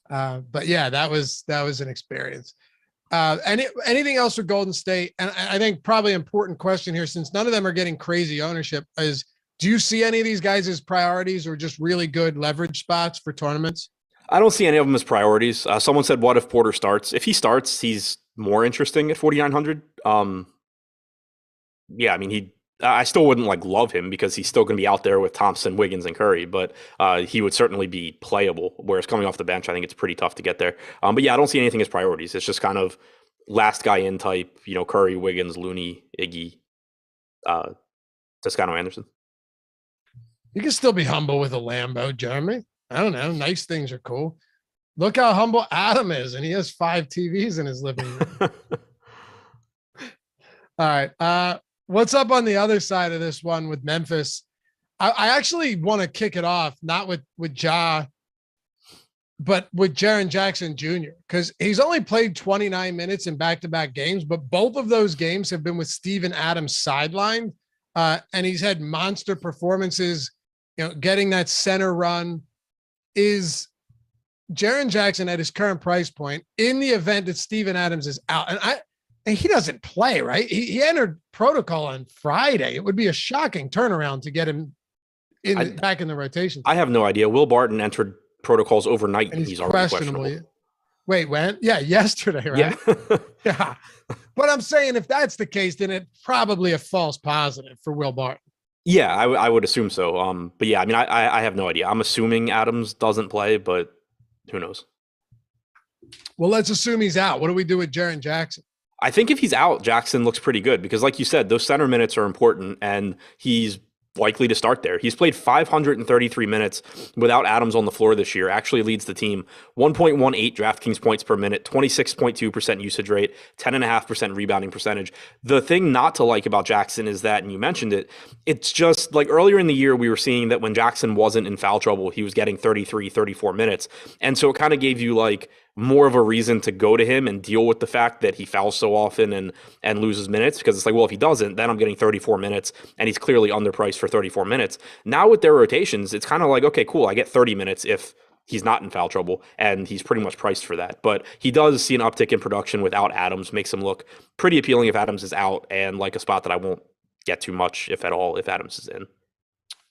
But yeah, that was an experience. Anything else for Golden State? And I think probably important question here, since none of them are getting crazy ownership, is do you see any of these guys as priorities or just really good leverage spots for tournaments? I don't see any of them as priorities. Someone said, what if Porter starts? If he starts, he's more interesting at 4,900. Yeah, I mean, I still wouldn't love him because he's still going to be out there with Thompson, Wiggins, and Curry, but he would certainly be playable. Whereas coming off the bench, I think it's pretty tough to get there. But yeah, I don't see anything as priorities. It's just kind of last guy in type, Curry, Wiggins, Looney, Iggy, Toscano-Anderson. You can still be humble with a Lambo, Jeremy. I don't know. Nice things are cool. Look how humble Adam is, and he has 5 TVs in his living room. All right. What's up on the other side of this one with Memphis? I actually want to kick it off, not with Ja but with Jaren Jackson Jr., because he's only played 29 minutes in back-to-back games, but both of those games have been with Steven Adams sidelined, and he's had monster performances, getting that center run. Is Jaren Jackson at his current price point in the event that Steven Adams is out? And he doesn't play, right? He entered protocol on Friday. It would be a shocking turnaround to get him back in the rotation. I have no idea. Will Barton entered protocols overnight, and he's already questionable. Wait, when? Yeah, yesterday, right? Yeah. Yeah. But I'm saying if that's the case, then it's probably a false positive for Will Barton. Yeah, I would assume so. But yeah, I mean, I have no idea. I'm assuming Adams doesn't play, but who knows? Well, let's assume he's out. What do we do with Jaren Jackson? I think if he's out, Jackson looks pretty good because, like you said, those center minutes are important, and he's likely to start there. He's played 533 minutes without Adams on the floor this year, actually leads the team. 1.18 DraftKings points per minute, 26.2% usage rate, 10.5% rebounding percentage. The thing not to like about Jackson is that, and you mentioned it, it's just like earlier in the year, we were seeing that when Jackson wasn't in foul trouble, he was getting 33, 34 minutes. And so it kind of gave you like more of a reason to go to him and deal with the fact that he fouls so often and loses minutes, because it's like, well, if he doesn't, then I'm getting 34 minutes and he's clearly underpriced for 34 minutes. Now with their rotations, it's kind of like, okay, cool, I get 30 minutes if he's not in foul trouble, and he's pretty much priced for that. But he does see an uptick in production without Adams, makes him look pretty appealing if Adams is out, and like a spot that I won't get too much, if at all, if Adams is in.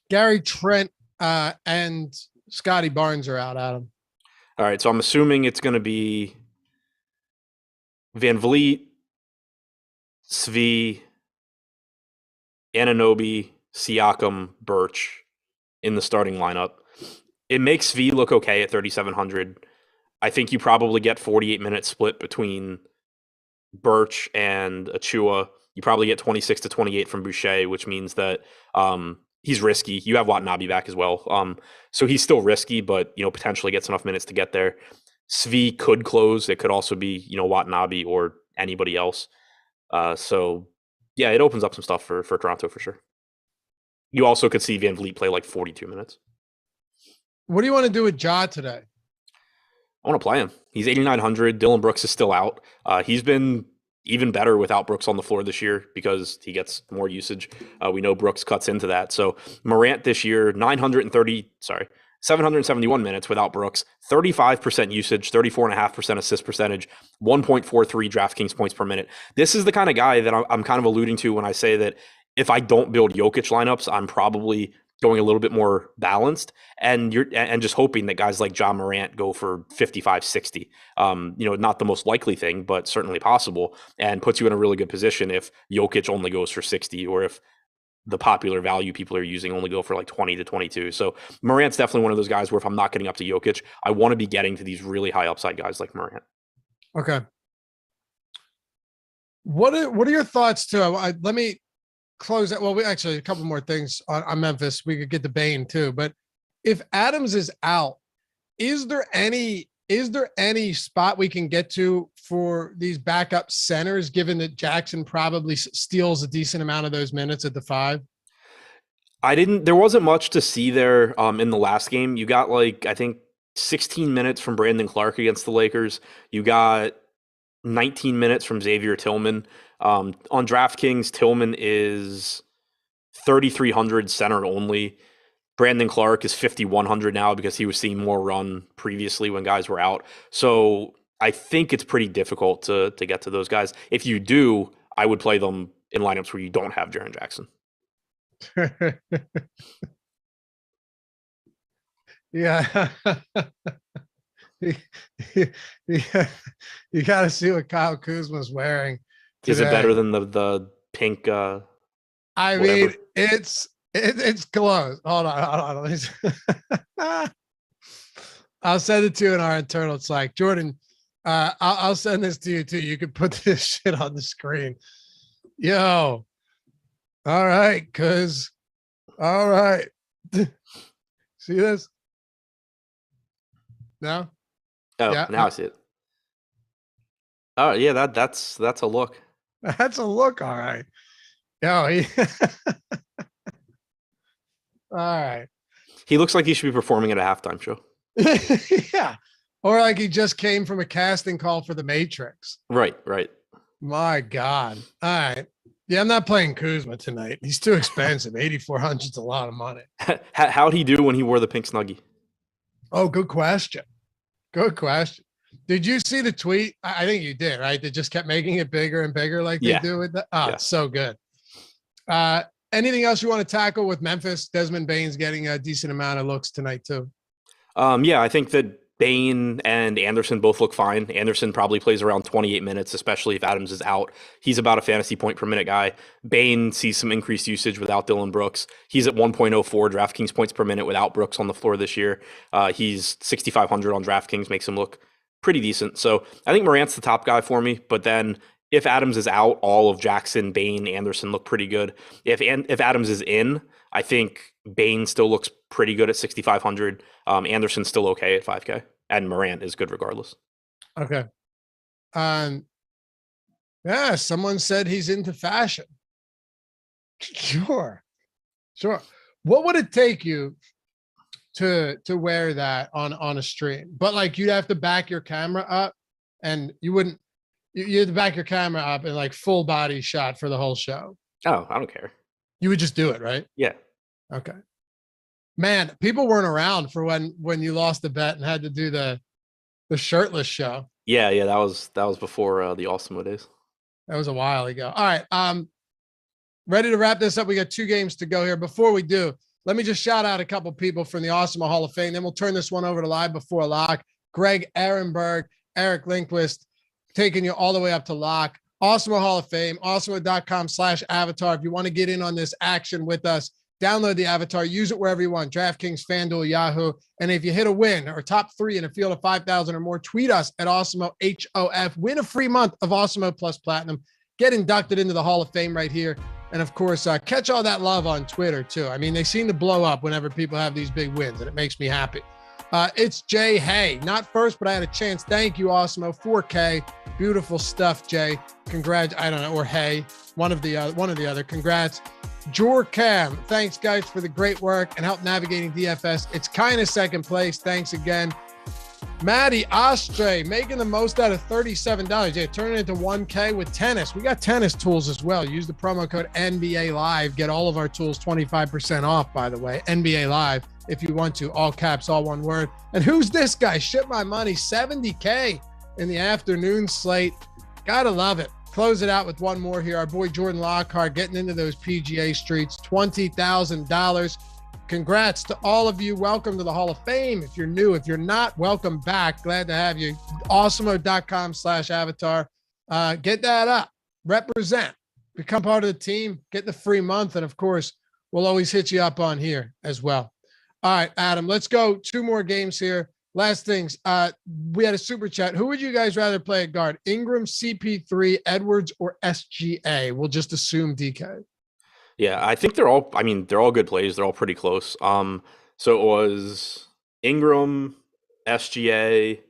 Gary Trent and Scotty Barnes are out, Adam. All right, so I'm assuming it's going to be Van Vliet, Svi, Anunoby, Siakam, Birch in the starting lineup. It makes Svi look okay at 3,700. I think you probably get 48 minutes split between Birch and Achua. You probably get 26 to 28 from Boucher, which means that he's risky. You have Watanabe back as well. So he's still risky, but, potentially gets enough minutes to get there. Svi could close. It could also be, Watanabe or anybody else. So yeah, it opens up some stuff for Toronto for sure. You also could see Van Vliet play like 42 minutes. What do you want to do with Ja today? I want to play him. He's 8,900. Dylan Brooks is still out. He's been even better without Brooks on the floor this year because he gets more usage. We know Brooks cuts into that. So Morant this year, 771 minutes without Brooks, 35% usage, 34.5% assist percentage, 1.43 DraftKings points per minute. This is the kind of guy that I'm kind of alluding to when I say that if I don't build Jokic lineups, I'm probably going a little bit more balanced, and just hoping that guys like Ja Morant go for 55, 60. Not the most likely thing, but certainly possible, and puts you in a really good position if Jokic only goes for 60, or if the popular value people are using only go for like 20 to 22. So Morant's definitely one of those guys where if I'm not getting up to Jokic, I want to be getting to these really high upside guys like Morant. Okay. What are your thoughts too? Let me close that. Well, we actually a couple more things on Memphis. We could get to Bane too, but if Adams is out, is there any spot we can get to for these backup centers, given that Jackson probably steals a decent amount of those minutes at the 5? There wasn't much to see there in the last game. You got I think 16 minutes from Brandon Clark against the Lakers. You got 19 minutes from Xavier Tillman. On DraftKings, Tillman is 3,300 center only. Brandon Clark is 5,100 now because he was seeing more run previously when guys were out. So I think it's pretty difficult to get to those guys. If you do, I would play them in lineups where you don't have Jaren Jackson. Yeah. You got to see what Kyle Kuzma's wearing today. Is it better than the pink? I mean, it's close. Hold on. I'll send it to you in our internal Slack. Jordan, I'll send this to you too. You could put this shit on the screen. Yo. All right, cuz. All right. See this? No? Oh, yeah. Now I see it. Oh, yeah, that's a look. That's a look, all right. Yo, all right. He looks like he should be performing at a halftime show. Yeah. Or like he just came from a casting call for The Matrix. Right. My God. All right. Yeah, I'm not playing Kuzma tonight. He's too expensive. 8,400 is a lot of money. How'd he do when he wore the pink Snuggie? Oh, good question. Good question. Did you see the tweet? I think you did, right? They just kept making it bigger and bigger like they do with that. Oh, It's so good. Anything else you want to tackle with Memphis? Desmond Bane's getting a decent amount of looks tonight too. Yeah, I think that Bane and Anderson both look fine. Anderson probably plays around 28 minutes, especially if Adams is out. He's about a fantasy point per minute guy. Bane sees some increased usage without Dylan Brooks. He's at 1.04 DraftKings points per minute without Brooks on the floor this year. He's 6,500 on DraftKings, makes him look pretty decent. So I think Morant's the top guy for me, but then if Adams is out, all of Jackson, Bane, Anderson look pretty good. If Adams is in, I think Bane still looks pretty good at 6,500. Anderson's still okay at 5K, and Morant is good regardless. Okay. Yeah, someone said he's into fashion. Sure. What would it take you to wear that on a stream? But like you'd have to back your camera up, and you had to back your camera up and like full body shot for the whole show. Oh, I don't care. You would just do it, right? Yeah. Okay. Man, people weren't around for when you lost the bet and had to do the shirtless show. Yeah, that was before the Awesemo days. That was a while ago. All right. Ready to wrap this up. We got 2 games to go here. Before we do, let me just shout out a couple people from the Awesemo Hall of Fame. Then we'll turn this one over to Live Before Lock. Greg Ehrenberg, Eric Lindquist, taking you all the way up to Lock. Awesemo Hall of Fame, awesemo.com/avatar. If you want to get in on this action with us, download the avatar, use it wherever you want. DraftKings, FanDuel, Yahoo. And if you hit a win or top 3 in a field of 5,000 or more, tweet us at Awesemo HOF. Win a free month of Awesemo Plus Platinum. Get inducted into the Hall of Fame right here. And of course, catch all that love on Twitter too. I mean, they seem to blow up whenever people have these big wins, and it makes me happy. It's Jay Hay, not first, but I had a chance. Thank you, Awesemo. 4K, beautiful stuff, Jay. Congrats. I don't know, or Hay, one of the other. Congrats. Jor Cam, thanks guys for the great work and help navigating DFS. It's kind of second place. Thanks again. Maddie Astre, making the most out of $37. Yeah, turn it into 1K with tennis. We got tennis tools as well. Use the promo code NBA Live. Get all of our tools 25% off, by the way. NBA Live, if you want to. All caps, all one word. And who's this guy? Ship my money. 70K in the afternoon slate. Gotta love it. Close it out with one more here. Our boy Jordan Lockhart getting into those PGA streets. $20,000. Congrats to all of you. Welcome to the Hall of Fame. If you're new, if you're not, welcome back. Glad to have you. Awesemo.com/avatar. Get that up. Represent. Become part of the team. Get the free month. And of course, we'll always hit you up on here as well. All right, Adam, let's go. 2 more games here. Last things. We had a super chat. Who would you guys rather play at guard? Ingram, CP3, Edwards, or SGA? We'll just assume DK. Yeah, I think they're all good plays. They're all pretty close. So it was Ingram, SGA,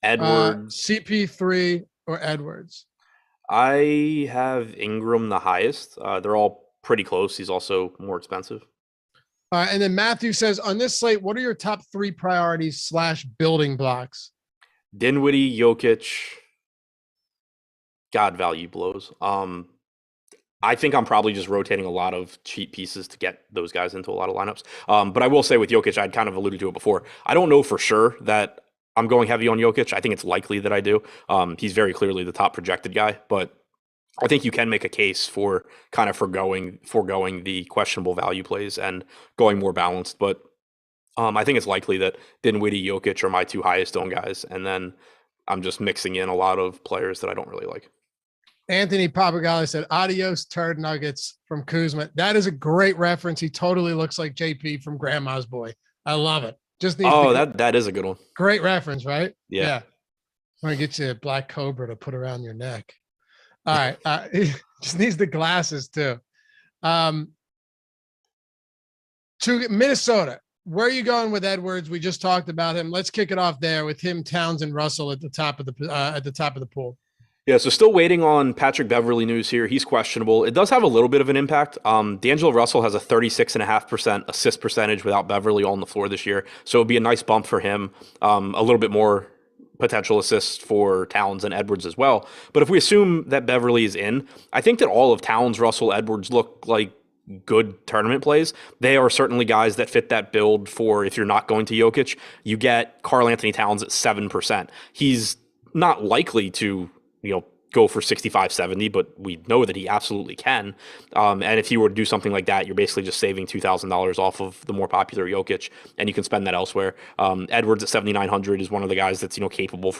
Edwards. CP3 or Edwards? I have Ingram the highest. They're all pretty close. He's also more expensive. And then Matthew says, on this slate, what are your top 3 priorities / building blocks? Dinwiddie, Jokic. God, value blows. I think I'm probably just rotating a lot of cheap pieces to get those guys into a lot of lineups. But I will say with Jokic, I'd kind of alluded to it before. I don't know for sure that I'm going heavy on Jokic. I think it's likely that I do. He's very clearly the top projected guy, but I think you can make a case for kind of foregoing the questionable value plays and going more balanced. But I think it's likely that Dinwiddie, Jokic are my 2 highest owned guys. And then I'm just mixing in a lot of players that I don't really like. Anthony Papagalli said, adios turd nuggets from Kuzma. That is a great reference. He totally looks like JP from Grandma's Boy. I love it. Just needs that is a good one. Great reference, right? Yeah. I'm going to get you a black cobra to put around your neck. All right. He just needs the glasses too. To Minnesota. Where are you going with Edwards? We just talked about him. Let's kick it off there with him, Towns, and Russell at the top of the pool. Yeah, so still waiting on Patrick Beverley news here. He's questionable. It does have a little bit of an impact. D'Angelo Russell has a 36.5% assist percentage without Beverley on the floor this year. So it'd be a nice bump for him. A little bit more potential assists for Towns and Edwards as well. But if we assume that Beverley is in, I think that all of Towns, Russell, Edwards look like good tournament plays. They are certainly guys that fit that build for if you're not going to Jokic. You get Karl Anthony Towns at 7%. He's not likely to go for 65, 70, but we know that he absolutely can. And if he were to do something like that, you're basically just saving $2,000 off of the more popular Jokic, and you can spend that elsewhere. Edwards at 7,900 is one of the guys that's capable of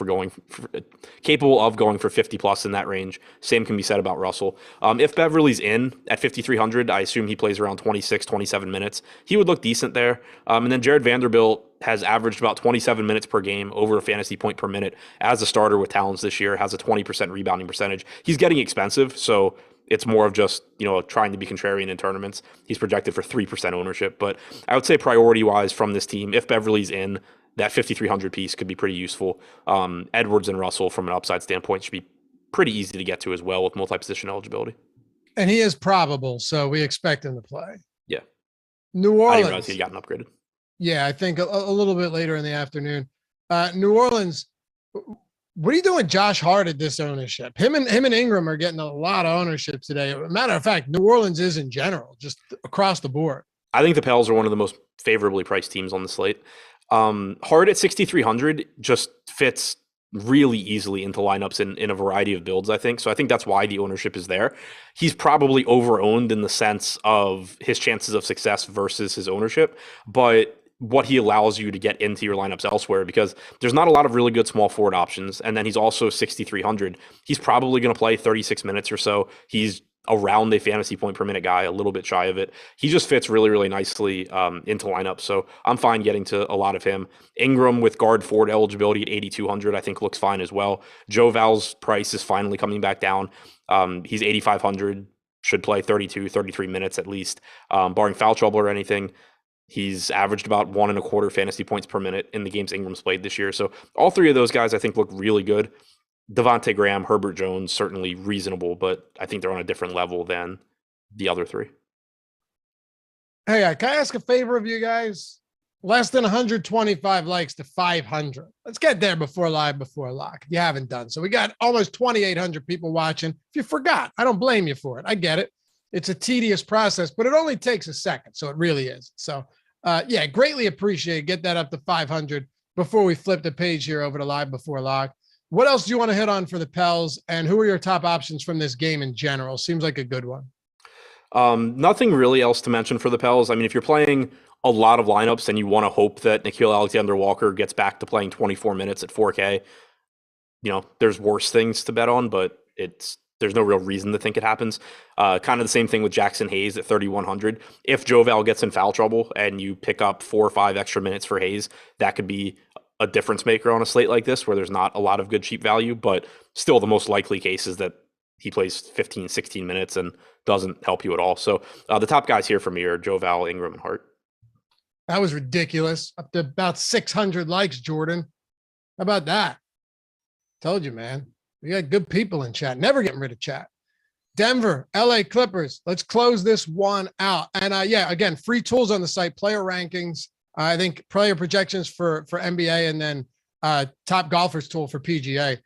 going for 50 plus in that range. Same can be said about Russell. If Beverly's in at 5,300, I assume he plays around 26, 27 minutes. He would look decent there. And then Jared Vanderbilt has averaged about 27 minutes per game, over a fantasy point per minute as a starter with Towns this year, has a 20% rebounding percentage. He's getting expensive, so it's more of just, trying to be contrarian in tournaments. He's projected for 3% ownership, but I would say priority-wise from this team, if Beverly's in, that 5,300 piece could be pretty useful. Edwards and Russell, from an upside standpoint, should be pretty easy to get to as well with multi-position eligibility. And he is probable, so we expect him to play. Yeah. New Orleans. I didn't realize he'd gotten upgraded. Yeah, I think a little bit later in the afternoon. New Orleans, what are you doing, Josh Hart, at this ownership? Him and Ingram are getting a lot of ownership today. Matter of fact, New Orleans is in general, just across the board. I think the Pels are one of the most favorably priced teams on the slate. Hart at 6,300 just fits really easily into lineups in a variety of builds, I think. So I think that's why the ownership is there. He's probably over-owned in the sense of his chances of success versus his ownership, but what he allows you to get into your lineups elsewhere, because there's not a lot of really good small forward options. And then he's also 6,300. He's probably going to play 36 minutes or so. He's around a fantasy point per minute guy, a little bit shy of it. He just fits really, really nicely into lineups. So I'm fine getting to a lot of him. Ingram with guard forward eligibility at 8,200, I think looks fine as well. Joe Val's price is finally coming back down. He's 8,500, should play 32, 33 minutes at least, barring foul trouble or anything. He's averaged about 1.25 fantasy points per minute in the games Ingram's played this year. So all three of those guys, I think, look really good. Devontae Graham, Herbert Jones, certainly reasonable, but I think they're on a different level than the other three. Hey, can I ask a favor of you guys? Less than 125 likes to 500. Let's get there before live, before lock. If you haven't done so. We got almost 2,800 people watching. If you forgot, I don't blame you for it. I get it. It's a tedious process, but it only takes a second. So it really is. So yeah, greatly appreciate it. Get that up to 500 before we flip the page here over to live before lock. What else do you want to hit on for the Pels, and who are your top options from this game in general? Seems like a good one. Nothing really else to mention for the Pels. I mean, if you're playing a lot of lineups and you want to hope that Nickeil Alexander-Walker gets back to playing 24 minutes at 4K, there's worse things to bet on, but there's no real reason to think it happens. Kind of the same thing with Jackson Hayes at 3,100. If Joe Val gets in foul trouble and you pick up 4 or 5 extra minutes for Hayes, that could be a difference maker on a slate like this where there's not a lot of good cheap value, but still the most likely case is that he plays 15, 16 minutes and doesn't help you at all. So the top guys here for me are Joe Val, Ingram, and Hart. That was ridiculous. Up to about 600 likes, Jordan. How about that? Told you, man. We got good people in chat. Never getting rid of chat. Denver, LA Clippers. Let's close this one out. And yeah, again, free tools on the site, player rankings. I think player projections for NBA, and then top golfers tool for PGA.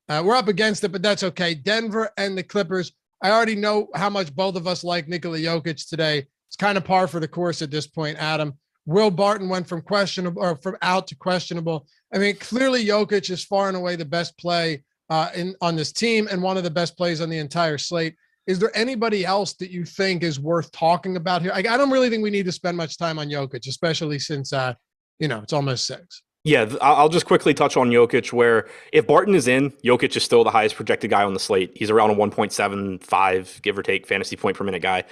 We're up against it, but that's okay. Denver and the Clippers. I already know how much both of us like Nikola Jokic today. It's kind of par for the course at this point, Adam. Will Barton went from questionable or from out to questionable. I mean, clearly Jokic is far and away the best play on this team and one of the best plays on the entire slate. Is there anybody else that you think is worth talking about here? I don't really think we need to spend much time on Jokic, especially since, it's almost 6. Yeah, I'll just quickly touch on Jokic, where if Barton is in, Jokic is still the highest projected guy on the slate. He's around a 1.75, give or take, fantasy point per minute guy.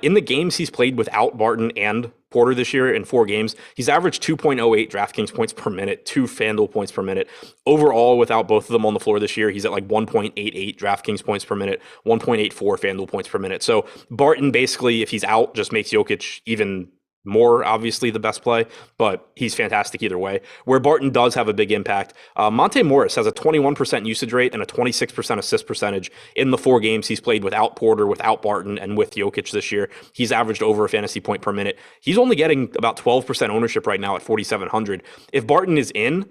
In the games he's played without Barton and Porter this year in 4 games, he's averaged 2.08 DraftKings points per minute, 2 FanDuel points per minute. Overall, without both of them on the floor this year, he's at like 1.88 DraftKings points per minute, 1.84 FanDuel points per minute. So Barton basically, if he's out, just makes Jokic even Moore, obviously the best play, but he's fantastic either way. Where Barton does have a big impact, Monte Morris has a 21% usage rate and a 26% assist percentage in the 4 games he's played without Porter, without Barton, and with Jokic this year. He's averaged over a fantasy point per minute. He's only getting about 12% ownership right now at 4,700. If Barton is in,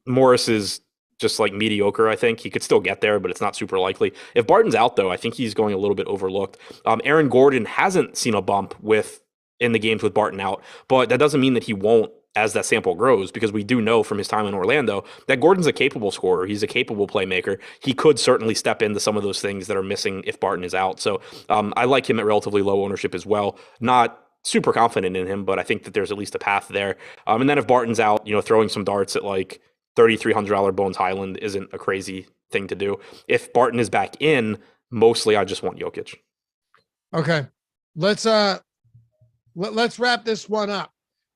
Morris is just like mediocre, I think. He could still get there, but it's not super likely. If Barton's out, though, I think he's going a little bit overlooked. Aaron Gordon hasn't seen a bump in the games with Barton out, but that doesn't mean that he won't as that sample grows, because we do know from his time in Orlando that Gordon's a capable scorer. He's a capable playmaker. He could certainly step into some of those things that are missing if Barton is out. So I like him at relatively low ownership as well. Not super confident in him, but I think that there's at least a path there. And then if Barton's out, throwing some darts at like $3,300 Bones Highland isn't a crazy thing to do. If Barton is back in, mostly I just want Jokic. Okay. Let's wrap this one up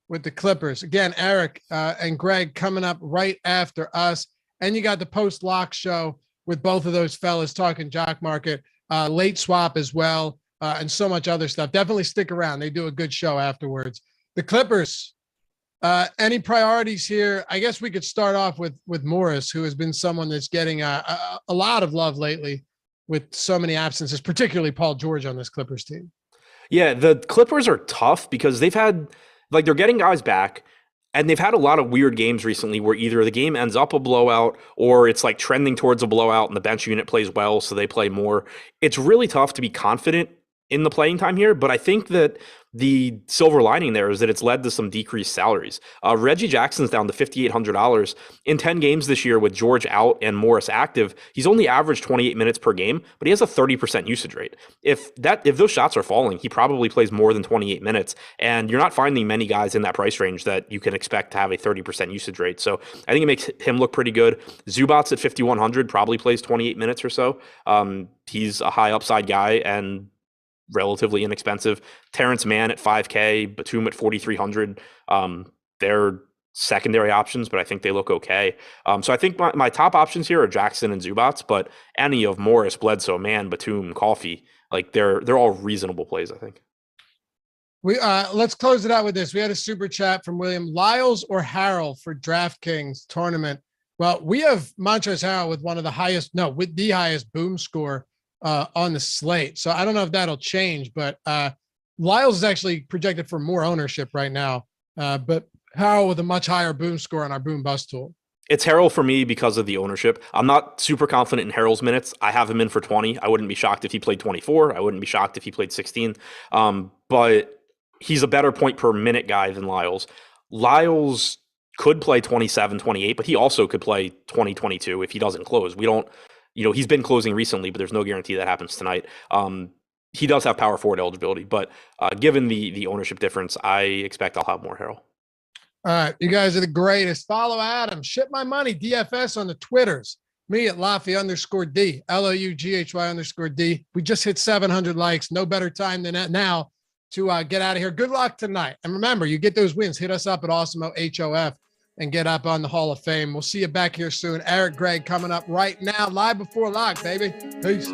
with the Clippers. Again, Eric and Greg coming up right after us. And you got the post-lock show with both of those fellas talking jock market, late swap as well, and so much other stuff. Definitely stick around. They do a good show afterwards. The Clippers, any priorities here? I guess we could start off with Morris, who has been someone that's getting a lot of love lately with so many absences, particularly Paul George on this Clippers team. Yeah, the Clippers are tough because they're getting guys back, and they've had a lot of weird games recently where either the game ends up a blowout or it's like trending towards a blowout and the bench unit plays well, so they play more. It's really tough to be confident in the playing time here, but I think that the silver lining there is that it's led to some decreased salaries. Reggie Jackson's down to $5,800 in 10 games this year with George out and Morris active. He's only averaged 28 minutes per game, but he has a 30% usage rate. If those shots are falling, he probably plays more than 28 minutes, and you're not finding many guys in that price range that you can expect to have a 30% usage rate. So I think it makes him look pretty good. Zubats at 5,100 probably plays 28 minutes or so. He's a high upside guy and relatively inexpensive. Terrence Mann at 5K, Batum at 4,300. They're secondary options, but I think they look okay. So I think my top options here are Jackson and Zubats, but any of Morris, Bledsoe, Mann, Batum, Coffee, like they're all reasonable plays, I think. Let's close it out with this. We had a super chat from William. Lyles or Harrell for DraftKings tournament? Well, we have Montrezl Harrell with the highest boom score on the slate. So I don't know if that'll change, but Lyles is actually projected for more ownership right now. But Harrell with a much higher boom score on our boom bust tool. It's Harrell for me because of the ownership. I'm not super confident in Harrell's minutes. I have him in for 20. I wouldn't be shocked if he played 24. I wouldn't be shocked if he played 16. But he's a better point per minute guy than Lyles. Lyles could play 27, 28, but he also could play 20, 22 if he doesn't close. We don't, he's been closing recently, but there's no guarantee that happens tonight. He does have power forward eligibility, but given the ownership difference, I expect I'll have more Harrell. All right, you guys are the greatest. Follow Adam. Ship my money, DFS on the Twitters. Me at Laffy_D, LOUGHY_D. We just hit 700 likes. No better time than that now to get out of here. Good luck tonight. And remember, you get those wins. Hit us up at Awesemo HOF and get up on the Hall of Fame. We'll see you back here soon. Eric, Greg coming up right now, live before lock, baby. Peace.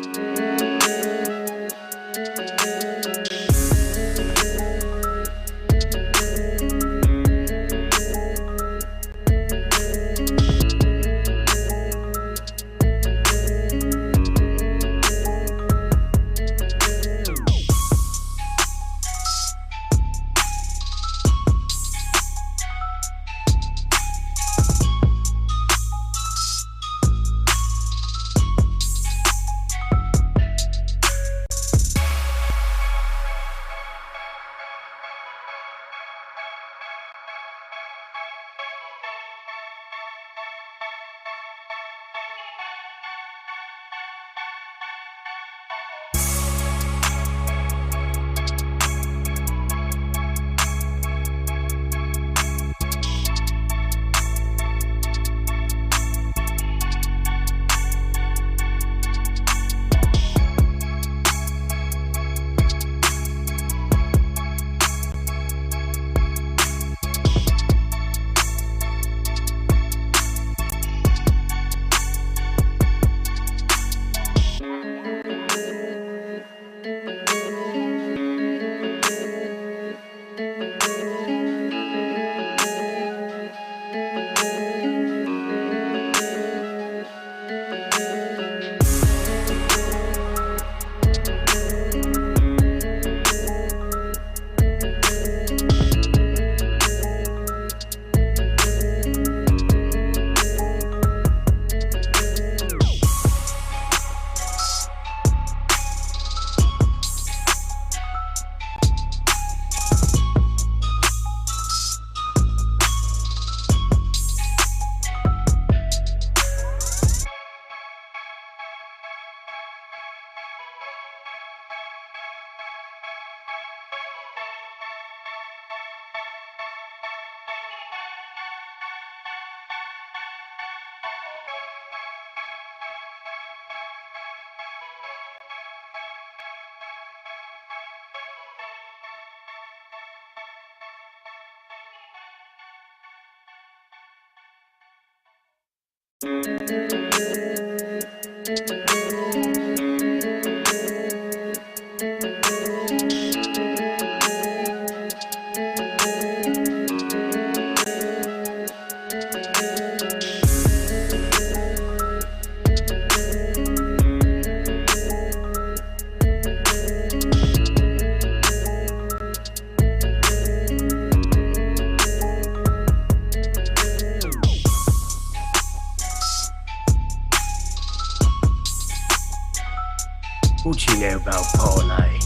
What you know about parlay?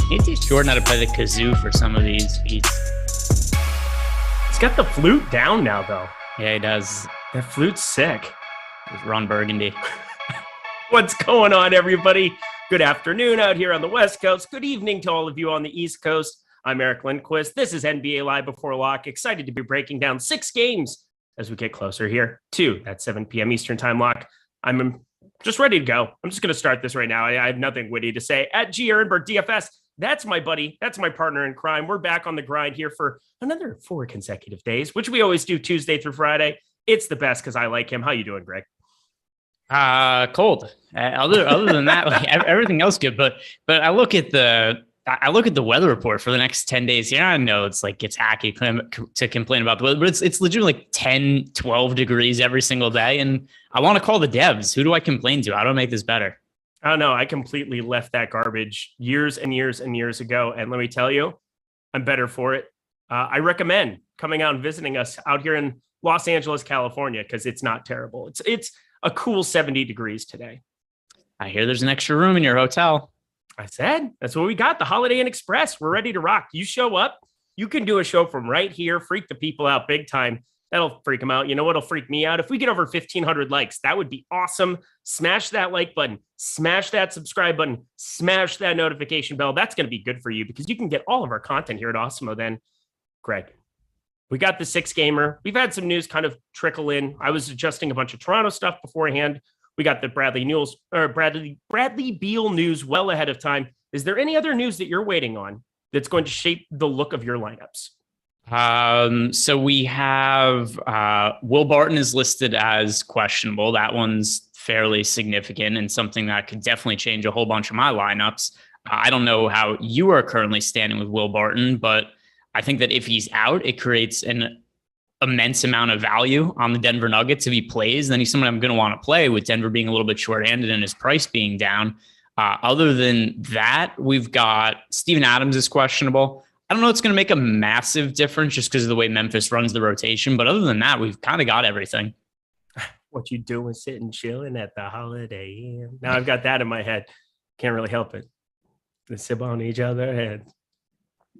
Need to teach Jordan how to play the kazoo for some of these beats. He's got the flute down now, though. Yeah, he does. That flute's sick. It's Ron Burgundy. What's going on, everybody? Good afternoon out here on the West Coast. Good evening to all of you on the East Coast. I'm Eric Lindquist. This is NBA Live Before Lock. Excited to be breaking down 6 games as we get closer here to that 7 p.m. Eastern Time lock. I'm just ready to go. I'm just going to start this right now. I have nothing witty to say. At G Ehrenberg DFS, that's my buddy. That's my partner in crime. We're back on the grind here for another 4 consecutive days, which we always do Tuesday through Friday. It's the best because I like him. How you doing, Greg? Cold. Other than that, like, everything else good. But I look at the weather report for the next 10 days here. I know it's hacky to complain about the weather, but it's legitimately like 10, 12 degrees every single day. And I want to call the devs. Who do I complain to? How do I make this better? I don't know. I completely left that garbage years and years and years ago. And let me tell you, I'm better for it. I recommend coming out and visiting us out here in Los Angeles, California, because it's not terrible. It's a cool 70 degrees today. I hear there's an extra room in your hotel. I said, that's what we got. The Holiday Inn Express. We're ready to rock. You show up, you can do a show from right here, freak the people out big time. That'll freak them out. You know what'll freak me out? If we get over 1,500 likes, that would be awesome. Smash that like button, smash that subscribe button, smash that notification bell. That's going to be good for you because you can get all of our content here at Awesemo. Then, Greg, we got the 6 gamer. We've had some news kind of trickle in. I was adjusting a bunch of Toronto stuff beforehand. We got the Bradley Beal news well ahead of time. Is there any other news that you're waiting on that's going to shape the look of your lineups? So we have Will Barton is listed as questionable. That one's fairly significant and something that could definitely change a whole bunch of my lineups. I don't know how you are currently standing with Will Barton, but I think that if he's out, it creates an immense amount of value on the Denver Nuggets. If he plays, then he's someone I'm going to want to play, with Denver being a little bit shorthanded and his price being down. Other than that, we've got Steven Adams is questionable. I don't know it's going to make a massive difference just because of the way Memphis runs the rotation. But other than that, we've kind of got everything. What you doing sitting chilling at the Holiday Inn? Now I've got that in my head. Can't really help it. They sip on each other's heads.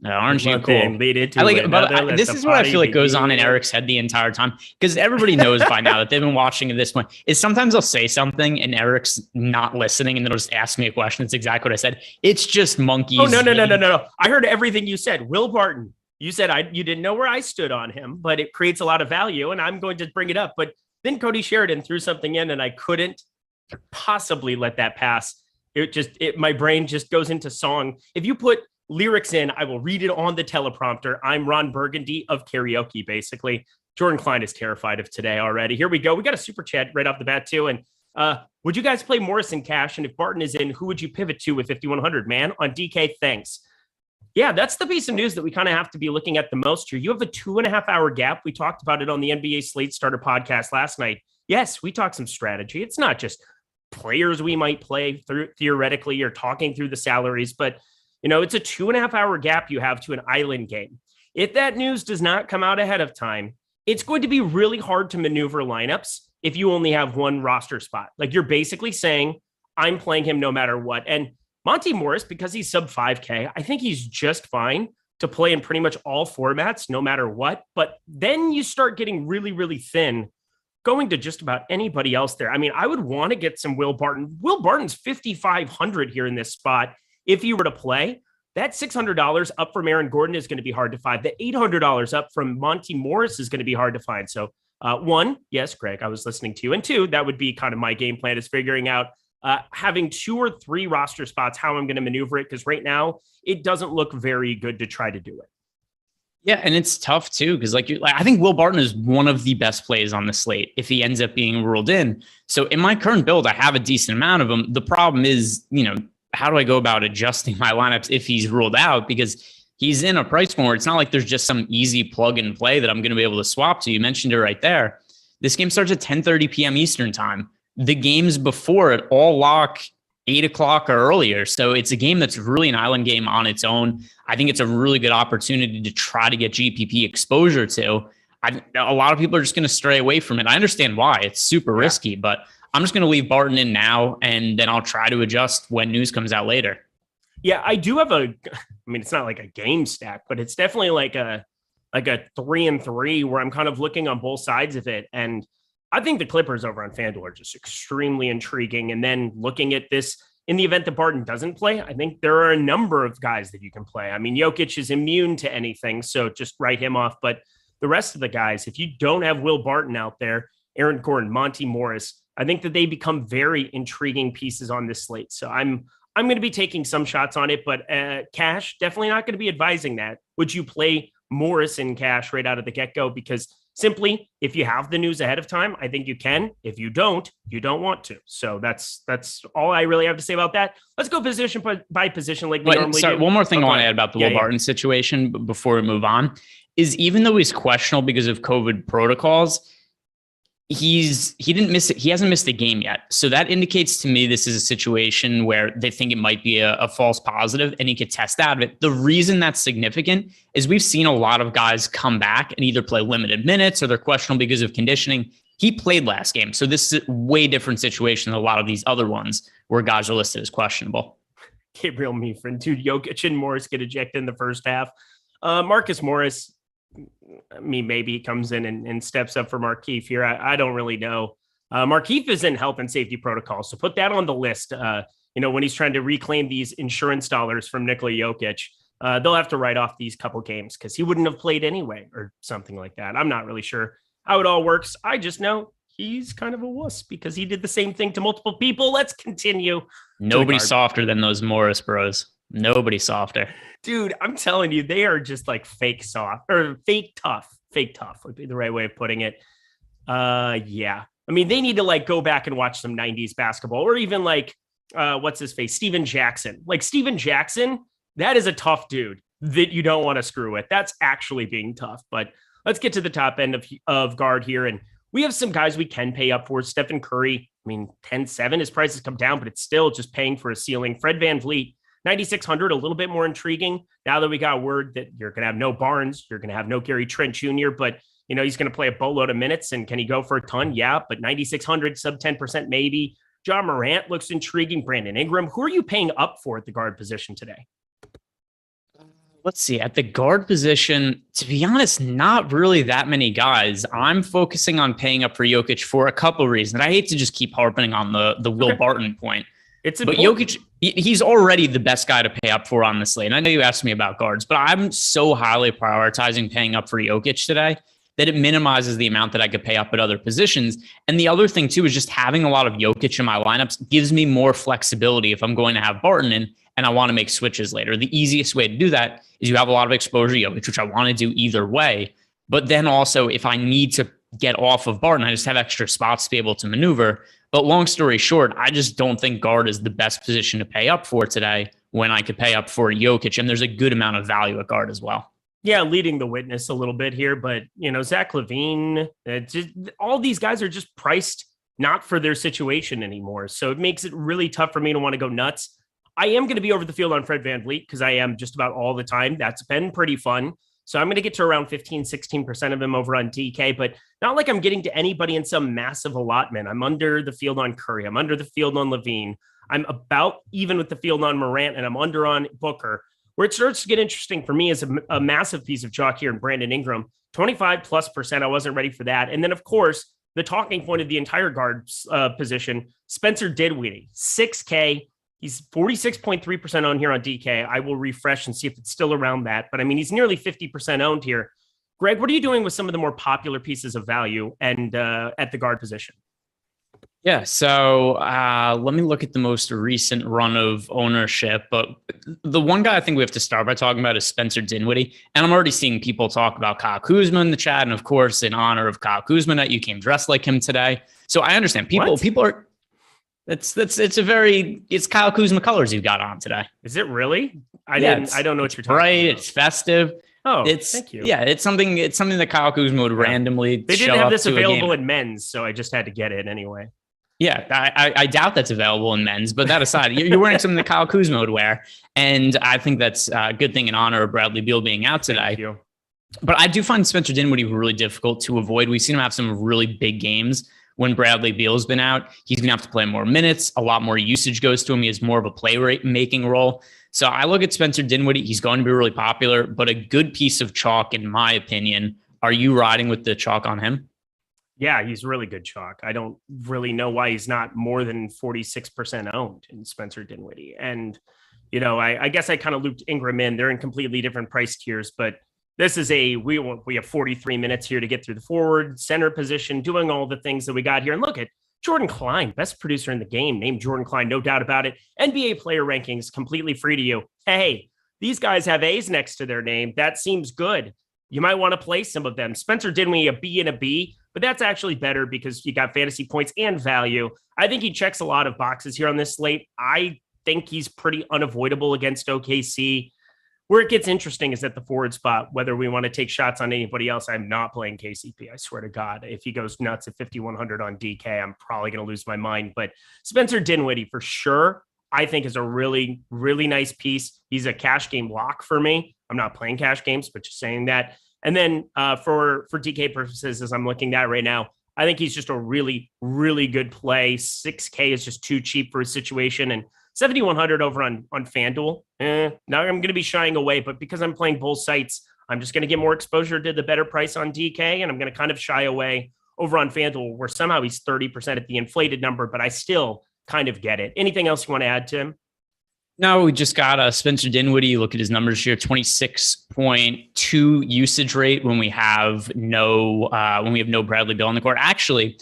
Aren't you cool? This is what I feel like goes on in Eric's head the entire time, because everybody knows by now that they've been watching at this point. Is sometimes I'll say something and Eric's not listening, and then he'll just ask me a question. It's exactly what I said. It's just monkeys. Oh no! I heard everything you said. Will Barton. You said you didn't know where I stood on him, but it creates a lot of value, and I'm going to bring it up. But then Cody Sheridan threw something in, and I couldn't possibly let that pass. My brain just goes into song. If you put lyrics in, I will read it on the teleprompter. I'm Ron Burgundy of karaoke, basically. Jordan Klein is terrified of today already. Here we go. We got a super chat right off the bat, too. And would you guys play Morrison cash? And if Barton is in, who would you pivot to with 5,100, man? On DK, thanks. Yeah, that's the piece of news that we kind of have to be looking at the most here. You have a 2.5-hour gap. We talked about it on the NBA Slate Starter podcast last night. Yes, we talked some strategy. It's not just players we might play through theoretically or talking through the salaries, but it's a 2.5-hour gap you have to an island game. If that news does not come out ahead of time, it's going to be really hard to maneuver lineups if you only have one roster spot. Like, you're basically saying, I'm playing him no matter what. And Monty Morris, because he's sub 5K, I think he's just fine to play in pretty much all formats, no matter what. But then you start getting really, really thin going to just about anybody else there. I mean, I would want to get some Will Barton. Will Barton's 5,500 here in this spot. If you were to play, that $600 up from Aaron Gordon is going to be hard to find. The $800 up from Monty Morris is going to be hard to find. So, one, yes, Greg, I was listening to you. And 2, that would be kind of my game plan, is figuring out having 2 or 3 roster spots, how I'm going to maneuver it. Because right now, it doesn't look very good to try to do it. Yeah, and it's tough too because I think Will Barton is one of the best plays on the slate if he ends up being ruled in. So in my current build, I have a decent amount of him. The problem is, how do I go about adjusting my lineups if he's ruled out? Because he's in a price point where it's not like there's just some easy plug and play that I'm going to be able to swap to. You mentioned it right there. This game starts at 10:30 p.m. Eastern time. The games before it all lock 8 o'clock or earlier. So it's a game that's really an island game on its own. I think it's a really good opportunity to try to get GPP exposure to. A lot of people are just going to stray away from it. I understand why. It's super risky, but I'm just going to leave Barton in now, and then I'll try to adjust when news comes out later. Yeah, I do have it's not like a game stack, but it's definitely like a 3-3 where I'm kind of looking on both sides of it. And I think the Clippers over on FanDuel are just extremely intriguing. And then looking at this, in the event that Barton doesn't play, I think there are a number of guys that you can play. I mean, Jokic is immune to anything, so just write him off. But the rest of the guys, if you don't have Will Barton out there, Aaron Gordon, Monty Morris, I think that they become very intriguing pieces on this slate. So I'm going to be taking some shots on it, but cash, definitely not going to be advising that. Would you play Morris in cash right out of the get-go? Because simply, if you have the news ahead of time, I think you can. If you don't, you don't want to. So that's all I really have to say about that. Let's go position by position like we normally do. One more thing I want to add about the Will Barton situation before we move on is even though he's questionable because of COVID protocols, he hasn't missed a game yet. So that indicates to me this is a situation where they think it might be a false positive and he could test out of it. The reason that's significant is we've seen a lot of guys come back and either play limited minutes or they're questionable because of conditioning. He played last game. So this is a way different situation than a lot of these other ones where guys are listed as questionable. Gabriel Meafrin, dude, Jokic and Morris get ejected in the first half. Marcus Morris, maybe he comes in and steps up for Markieff here. I don't really know. Markieff is in health and safety protocols, so put that on the list. When he's trying to reclaim these insurance dollars from Nikola Jokic, they'll have to write off these couple games because he wouldn't have played anyway or something like that. I'm not really sure how it all works. I just know he's kind of a wuss because he did the same thing to multiple people. Let's continue. Nobody softer than those Morris bros. Nobody softer. Dude, I'm telling you, they are just like fake soft or fake tough. Fake tough would be the right way of putting it. Yeah. I mean, they need to go back and watch some 90s basketball or even what's his face? Steven Jackson. Steven Jackson, that is a tough dude that you don't want to screw with. That's actually being tough. But let's get to the top end of guard here. And we have some guys we can pay up for. Stephen Curry, 10-7, his price has come down, but it's still just paying for a ceiling. Fred VanVleet, 9,600, a little bit more intriguing now that we got word that you're going to have no Barnes, you're going to have no Gary Trent Jr., but he's going to play a boatload of minutes. And can he go for a ton? Yeah, but 9,600, sub 10% maybe. John Morant looks intriguing. Brandon Ingram, who are you paying up for at the guard position today? Let's see. At the guard position, to be honest, not really that many guys. I'm focusing on paying up for Jokic for a couple of reasons. I hate to just keep harping on the Will Barton point. But Jokic, he's already the best guy to pay up for on the slate. And I know you asked me about guards, but I'm so highly prioritizing paying up for Jokic today that it minimizes the amount that I could pay up at other positions. And the other thing too is just having a lot of Jokic in my lineups gives me more flexibility if I'm going to have Barton in and I want to make switches later. The easiest way to do that is you have a lot of exposure to Jokic, which I want to do either way. But then also if I need to get off of Barton, I just have extra spots to be able to maneuver. But long story short, I just don't think guard is the best position to pay up for today when I could pay up for Jokic. And there's a good amount of value at guard as well. Yeah, leading the witness a little bit here. But, Zach LaVine, all these guys are just priced not for their situation anymore. So it makes it really tough for me to want to go nuts. I am going to be over the field on Fred VanVleet because I am just about all the time. That's been pretty fun. So I'm going to get to around 16% of him over on DK, but not like I'm getting to anybody in some massive allotment. I'm under the field on Curry. I'm under the field on LaVine. I'm about even with the field on Morant, and I'm under on Booker. Where it starts to get interesting for me is a massive piece of chalk here in Brandon Ingram, 25+%. I wasn't ready for that. And then, of course, the talking point of the entire guard position, Spencer Dinwiddie, 6K. He's 46.3% owned here on DK. I will refresh and see if it's still around that. But he's nearly 50% owned here. Greg, what are you doing with some of the more popular pieces of value and at the guard position? Yeah, so let me look at the most recent run of ownership. But the one guy I think we have to start by talking about is Spencer Dinwiddie. And I'm already seeing people talk about Kyle Kuzma in the chat. And of course, in honor of Kyle Kuzma, that you came dressed like him today. So I understand people are. It's Kyle Kuzma colors you've got on today. Is it really? I don't know what you're talking right, about. It's festive. Oh, thank you. Yeah, it's something that Kyle Kuzma would randomly. They didn't have this available in men's, so I just had to get it anyway. Yeah, I doubt that's available in men's, but that aside, you're wearing something that Kyle Kuzma would wear. And I think that's a good thing in honor of Bradley Beal being out today. Thank you. But I do find Spencer Dinwiddie really difficult to avoid. We've seen him have some really big games when Bradley Beal's been out. He's going to have to play more minutes. A lot more usage goes to him. He has more of a play-making role. So I look at Spencer Dinwiddie. He's going to be really popular, but a good piece of chalk, in my opinion. Are you riding with the chalk on him? Yeah, he's really good chalk. I don't really know why he's not more than 46% owned in Spencer Dinwiddie. And, I guess I kind of looped Ingram in. They're in completely different price tiers, but this is we have 43 minutes here to get through the forward center position, doing all the things that we got here. And look at Jordan Klein, best producer in the game, named Jordan Klein, no doubt about it. NBA player rankings completely free to you. Hey, these guys have A's next to their name. That seems good. You might want to play some of them. Spencer Dinwiddie, a B and a B, but that's actually better because you got fantasy points and value. I think he checks a lot of boxes here on this slate. I think he's pretty unavoidable against OKC. Where it gets interesting is at the forward spot, whether we want to take shots on anybody else. I'm not playing KCP. I swear to God, if he goes nuts at 5,100 on DK, I'm probably going to lose my mind. But Spencer Dinwiddie, for sure, I think is a really, really nice piece. He's a cash game lock for me. I'm not playing cash games, but just saying that. And then for DK purposes, as I'm looking at right now, I think he's just a really, really good play. 6K is just too cheap for his situation. And 7,100 over on FanDuel. Now I'm going to be shying away, but because I'm playing both sites, I'm just going to get more exposure to the better price on DK, and I'm going to kind of shy away over on FanDuel, where somehow he's 30% at the inflated number, but I still kind of get it. Anything else you want to add, Tim? No, we just got Spencer Dinwiddie. Look at his numbers here: 26.2 usage rate when we have no Bradley Beal on the court. Actually,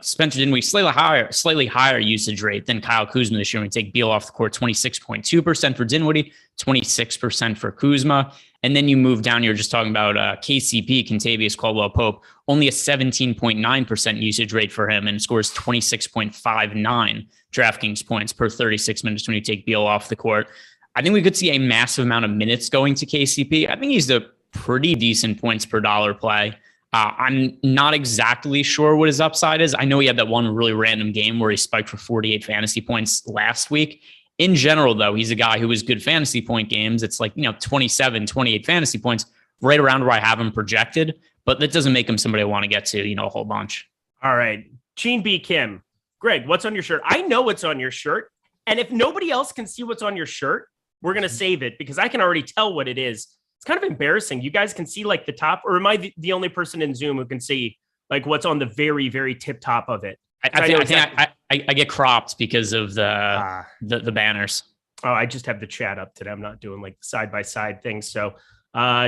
Spencer Dinwiddie slightly higher usage rate than Kyle Kuzma this year. When we take Beal off the court, 26.2% for Dinwiddie, 26% for Kuzma. And then you move down, you're just talking about KCP, Kentavious Caldwell-Pope, only a 17.9% usage rate for him and scores 26.59 DraftKings points per 36 minutes when you take Beal off the court. I think we could see a massive amount of minutes going to KCP. I think he's a pretty decent points per dollar play. I'm not exactly sure what his upside is. I know he had that one really random game where he spiked for 48 fantasy points last week. In general, though, he's a guy who is good fantasy point games. It's like, 27, 28 fantasy points, right around where I have him projected. But that doesn't make him somebody I want to get to, a whole bunch. All right. Gene B. Kim. Greg, what's on your shirt? I know what's on your shirt. And if nobody else can see what's on your shirt, we're going to save it because I can already tell what it is. It's kind of embarrassing. You guys can see like the top, or am I the only person in Zoom who can see like what's on the very, very tip top of it? I get cropped because of the banners. Oh, I just have the chat up today. I'm not doing like side by side things. So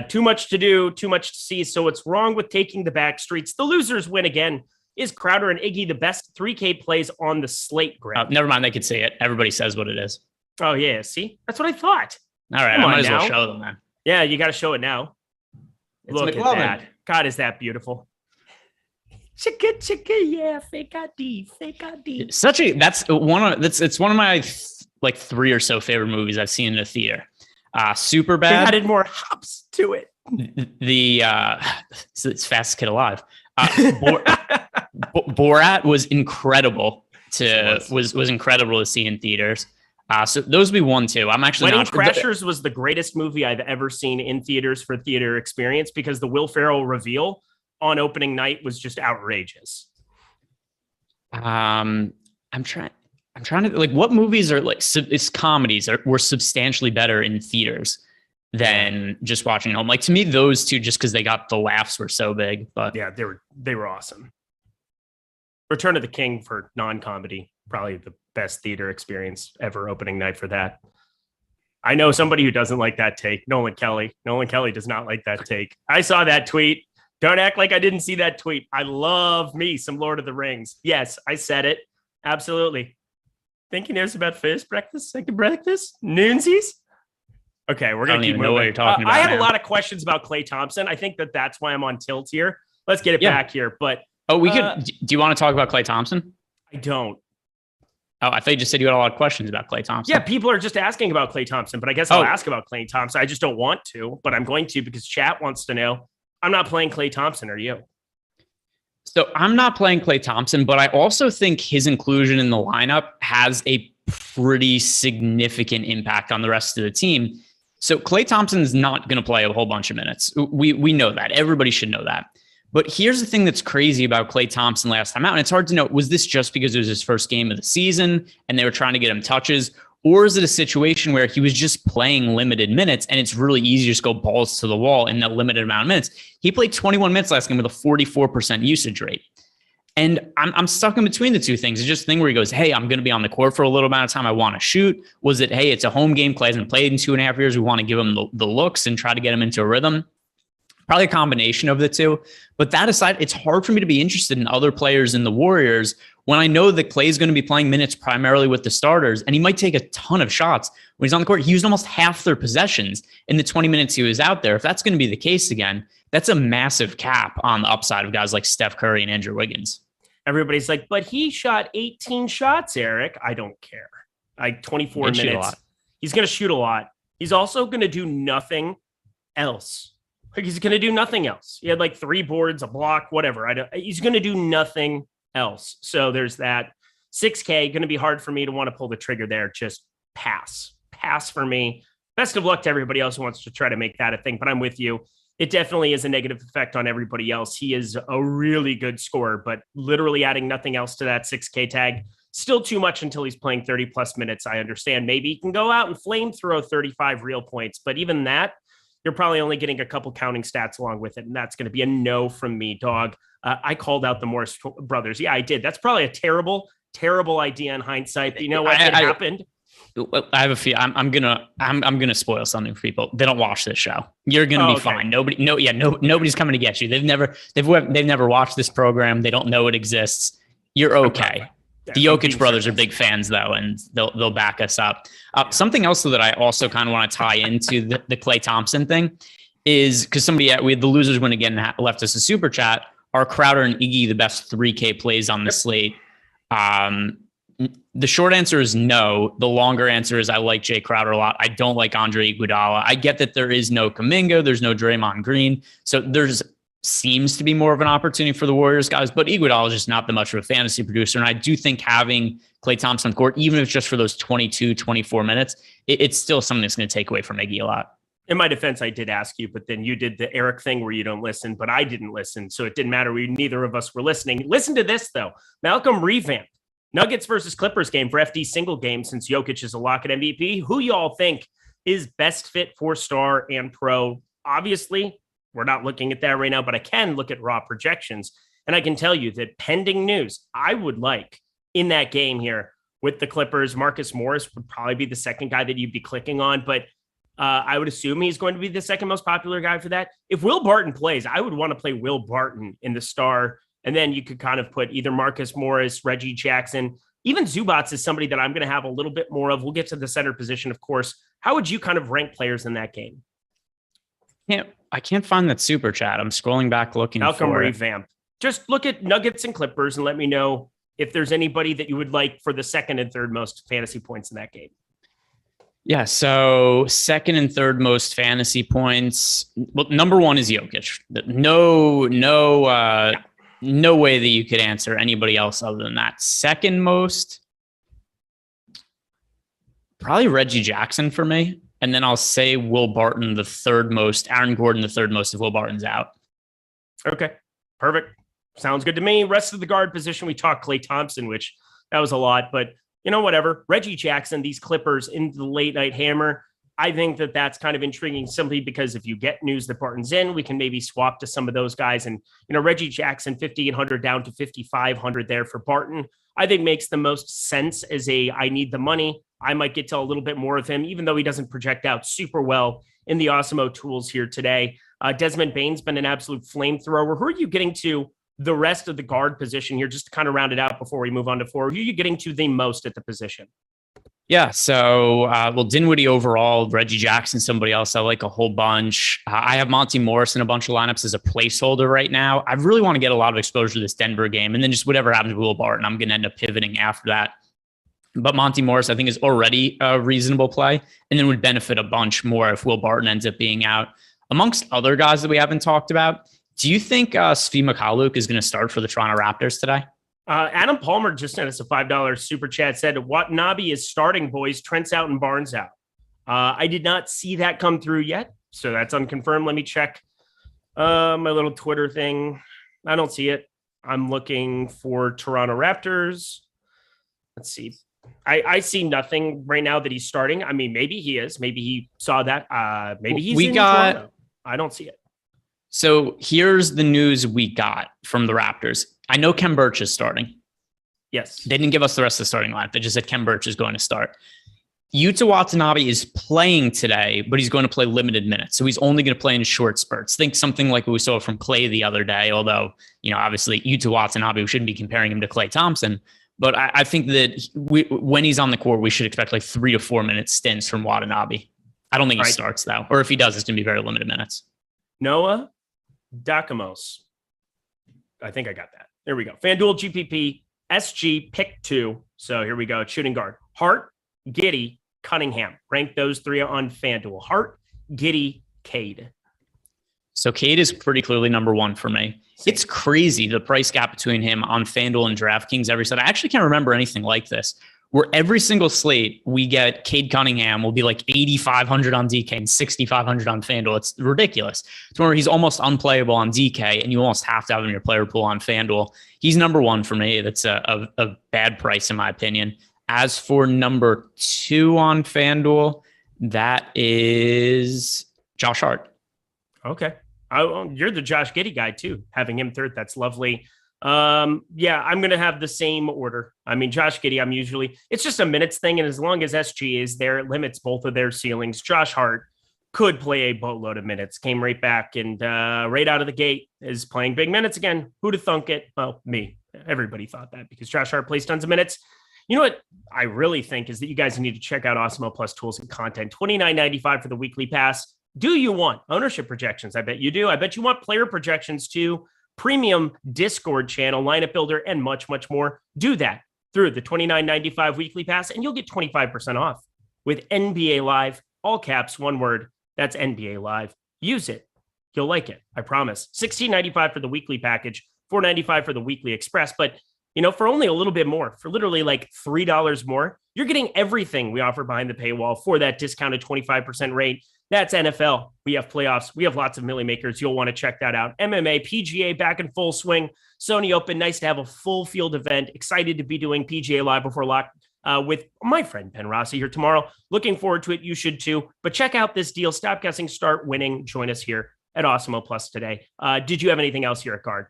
too much to do, too much to see. So what's wrong with taking the back streets? The losers win again. Is Crowder and Iggy the best 3K plays on the slate, Greg? Never mind. They could say it. Everybody says what it is. Oh, yeah. See, that's what I thought. All right. I might as well show them then. Yeah, you got to show it now. Look at that. God, is that beautiful? Chicka, yeah, fake ID. It's one of my like 3 or so favorite movies I've seen in a theater. Super bad. They added more hops to it. It's fastest kid alive. Borat was incredible was incredible to see in theaters. So those would be 1, 2. I'm actually Wedding Crashers was the greatest movie I've ever seen in theaters for theater experience because the Will Ferrell reveal on opening night was just outrageous. I'm trying to like what movies are like it's comedies were substantially better in theaters than just watching at home. Like to me, those two, just because they got the laughs, were so big. But yeah, they were awesome. Return of the King for non-comedy, probably the best theater experience ever. Opening night for that. I know somebody who doesn't like that take. Nolan Kelly. Nolan Kelly does not like that take. I saw that tweet. Don't act like I didn't see that tweet. I love me some Lord of the Rings. Yes, I said it. Absolutely. Think he knows about first breakfast, second breakfast, noonsies? Okay, we're going to keep moving. Know what you're talking about I have now. a lot of questions about Klay Thompson. I think that's why I'm on tilt here. Let's get it back here. But we could. Do you want to talk about Klay Thompson? I don't. Oh, I thought you just said you had a lot of questions about Klay Thompson. Yeah, people are just asking about Klay Thompson, but I guess I'll ask about Klay Thompson. I just don't want to, but I'm going to because chat wants to know. I'm not playing Klay Thompson. Are you? So I'm not playing Klay Thompson, but I also think his inclusion in the lineup has a pretty significant impact on the rest of the team. So Klay Thompson's not going to play a whole bunch of minutes. We know that. Everybody should know that. But here's the thing that's crazy about Klay Thompson last time out, and it's hard to know, was this just because it was his first game of the season and they were trying to get him touches, or is it a situation where he was just playing limited minutes and it's really easy to just go balls to the wall in that limited amount of minutes? He played 21 minutes last game with a 44% usage rate. And I'm stuck in between the two things. It's just a thing where he goes, hey, I'm going to be on the court for a little amount of time. I want to shoot. Was it, hey, it's a home game. Klay hasn't played in 2.5 years. We want to give him the looks and try to get him into a rhythm. Probably a combination of the two. But that aside, it's hard for me to be interested in other players in the Warriors when I know that Klay is going to be playing minutes primarily with the starters, and he might take a ton of shots. When he's on the court, he used almost half their possessions in the 20 minutes he was out there. If that's going to be the case again, that's a massive cap on the upside of guys like Steph Curry and Andrew Wiggins. Everybody's like, but he shot 18 shots, Eric. I don't care. 24 minutes. He's going to shoot a lot. He's also going to do nothing else. He's going to do nothing else. He had 3 boards, a block, whatever. He's going to do nothing else. So there's that. 6K, going to be hard for me to want to pull the trigger there. Just pass for me. Best of luck to everybody else who wants to try to make that a thing, but I'm with you. It definitely is a negative effect on everybody else. He is a really good scorer, but literally adding nothing else to that 6K tag, still too much until he's playing 30 plus minutes. I understand. Maybe he can go out and flamethrow 35 real points, but even that, you're probably only getting a couple counting stats along with it. And that's going to be a no from me, dog. I called out the Morris brothers. Yeah, I did. That's probably a terrible, terrible idea in hindsight. But you know what? It happened. I have a few. I'm gonna spoil something for people. They don't watch this show. You're gonna be fine. Nobody's coming to get you. They've never watched this program. They don't know it exists. You're okay. The Jokic brothers are big fans though, and they'll back us up. Something else that I also kind of want to tie into the Klay Thompson thing is because we had the losers win again left us a super chat. Are Crowder and Iggy the best 3K plays on the slate? The short answer is no. The longer answer is I like Jay Crowder a lot. I don't like Andre Iguodala. I get that there is no Kuminga, there's no Draymond Green, so there's seems to be more of an opportunity for the Warriors guys, but Iguodala is just not that much of a fantasy producer. And I do think having Klay Thompson on court, even if it's just for those 22, 24 minutes, it's still something that's going to take away from Iggy a lot. In my defense, I did ask you, but then you did the Eric thing where you don't listen, but I didn't listen. So it didn't matter. Neither of us were listening. Listen to this though. Malcolm revamped Nuggets versus Clippers game for FD single game since Jokic is a lock at MVP. Who y'all think is best fit for star and pro? Obviously, we're not looking at that right now, but I can look at raw projections. And I can tell you that pending news, I would like in that game here with the Clippers, Marcus Morris would probably be the second guy that you'd be clicking on, but I would assume he's going to be the second most popular guy for that. If Will Barton plays, I would want to play Will Barton in the star. And then you could kind of put either Marcus Morris, Reggie Jackson, even Zubats is somebody that I'm going to have a little bit more of. We'll get to the center position, of course. How would you kind of rank players in that game? I can't find that super chat. I'm scrolling back looking Malcolm for revamp. Just look at Nuggets and Clippers and let me know if there's anybody that you would like for the second and third most fantasy points in that game. Yeah, so second and third most fantasy points. Well, number one is Jokic. No way that you could answer anybody else other than that. Second most, probably Reggie Jackson for me. And then I'll say Will Barton the third most, Aaron Gordon the third most if Will Barton's out. Okay, perfect. Sounds good to me. Rest of the guard position, we talked Klay Thompson, which that was a lot, but whatever. Reggie Jackson, these Clippers into the late night hammer. I think that that's kind of intriguing simply because if you get news that Barton's in, we can maybe swap to some of those guys. And, Reggie Jackson, 5,800 down to 5,500 there for Barton, I think makes the most sense as I need the money. I might get to a little bit more of him, even though he doesn't project out super well in the Awesemo tools here today. Desmond Bane's been an absolute flamethrower. Who are you getting to the rest of the guard position here, just to kind of round it out before we move on to forward. Who are you getting to the most at the position? Yeah. So, Dinwiddie overall, Reggie Jackson, somebody else I like a whole bunch. I have Monty Morris in a bunch of lineups as a placeholder right now. I really want to get a lot of exposure to this Denver game, and then just whatever happens with Will Barton, I'm going to end up pivoting after that. But Monty Morris, I think, is already a reasonable play, and then would benefit a bunch more if Will Barton ends up being out. Amongst other guys that we haven't talked about, do you think Svi Mykhailiuk is going to start for the Toronto Raptors today? Adam Palmer just sent us a $5 super chat, said Watanabe is starting, boys. Trent's out and Barnes out. I did not see that come through yet, so that's unconfirmed. Let me check my little Twitter thing. I don't see it. I'm looking for Toronto Raptors. Let's see. I see nothing right now that he's starting. I mean, maybe he is. Maybe he saw that. Maybe he's in Toronto. I don't see it. So here's the news we got from the Raptors. I know Kem Birch is starting. Yes. They didn't give us the rest of the starting lineup. They just said Kem Birch is going to start. Yuta Watanabe is playing today, but he's going to play limited minutes. So he's only going to play in short spurts. Think something like what we saw from Klay the other day, although, obviously Yuta Watanabe, we shouldn't be comparing him to Klay Thompson. But I think that when he's on the court, we should expect like 3 to 4 minute stints from Watanabe. I don't think he starts, though. Or if he does, it's going to be very limited minutes. Noah Dakamos. I think I got that. There we go. FanDuel GPP, SG, pick 2. So here we go. Shooting guard. Hart, Giddey, Cunningham. Rank those 3 on FanDuel. Hart, Giddey, Cade. So Cade is pretty clearly number 1 for me. It's crazy, the price gap between him on FanDuel and DraftKings every set. I actually can't remember anything like this, where every single slate we get Cade Cunningham will be like 8,500 on DK and 6,500 on FanDuel. It's ridiculous. It's where he's almost unplayable on DK, and you almost have to have him in your player pool on FanDuel. He's number 1 for me. That's a bad price in my opinion. As for number 2 on FanDuel, that is Josh Hart. Okay. You're the Josh Giddey guy too. Having him third, that's lovely. I'm going to have the same order. I mean, Josh Giddey, it's just a minutes thing. And as long as SG is there, it limits both of their ceilings. Josh Hart could play a boatload of minutes, came right back and right out of the gate is playing big minutes again. Who'd have thunk it? Well, me. Everybody thought that because Josh Hart plays tons of minutes. You know what I really think is that you guys need to check out Awesemo Plus tools and content. $29.95 for the weekly pass. Do you want ownership projections? I bet you do. I bet you want player projections too. Premium Discord channel, lineup builder, and much, much more. Do that through the $29.95 weekly pass, and you'll get 25% off with NBA Live, all caps, one word. That's NBA Live. Use it. You'll like it. I promise. $16.95 for the weekly package, $4.95 for the weekly express. But, for only a little bit more, for literally like $3 more, you're getting everything we offer behind the paywall for that discounted 25% rate. That's NFL. We have playoffs. We have lots of milli makers. You'll want to check that out. MMA, PGA back in full swing. Sony Open. Nice to have a full field event. Excited to be doing PGA Live before lock with my friend Penn Rossi here tomorrow. Looking forward to it. You should too. But check out this deal. Stop guessing. Start winning. Join us here at Awesemo Plus today. Did you have anything else here at Guard?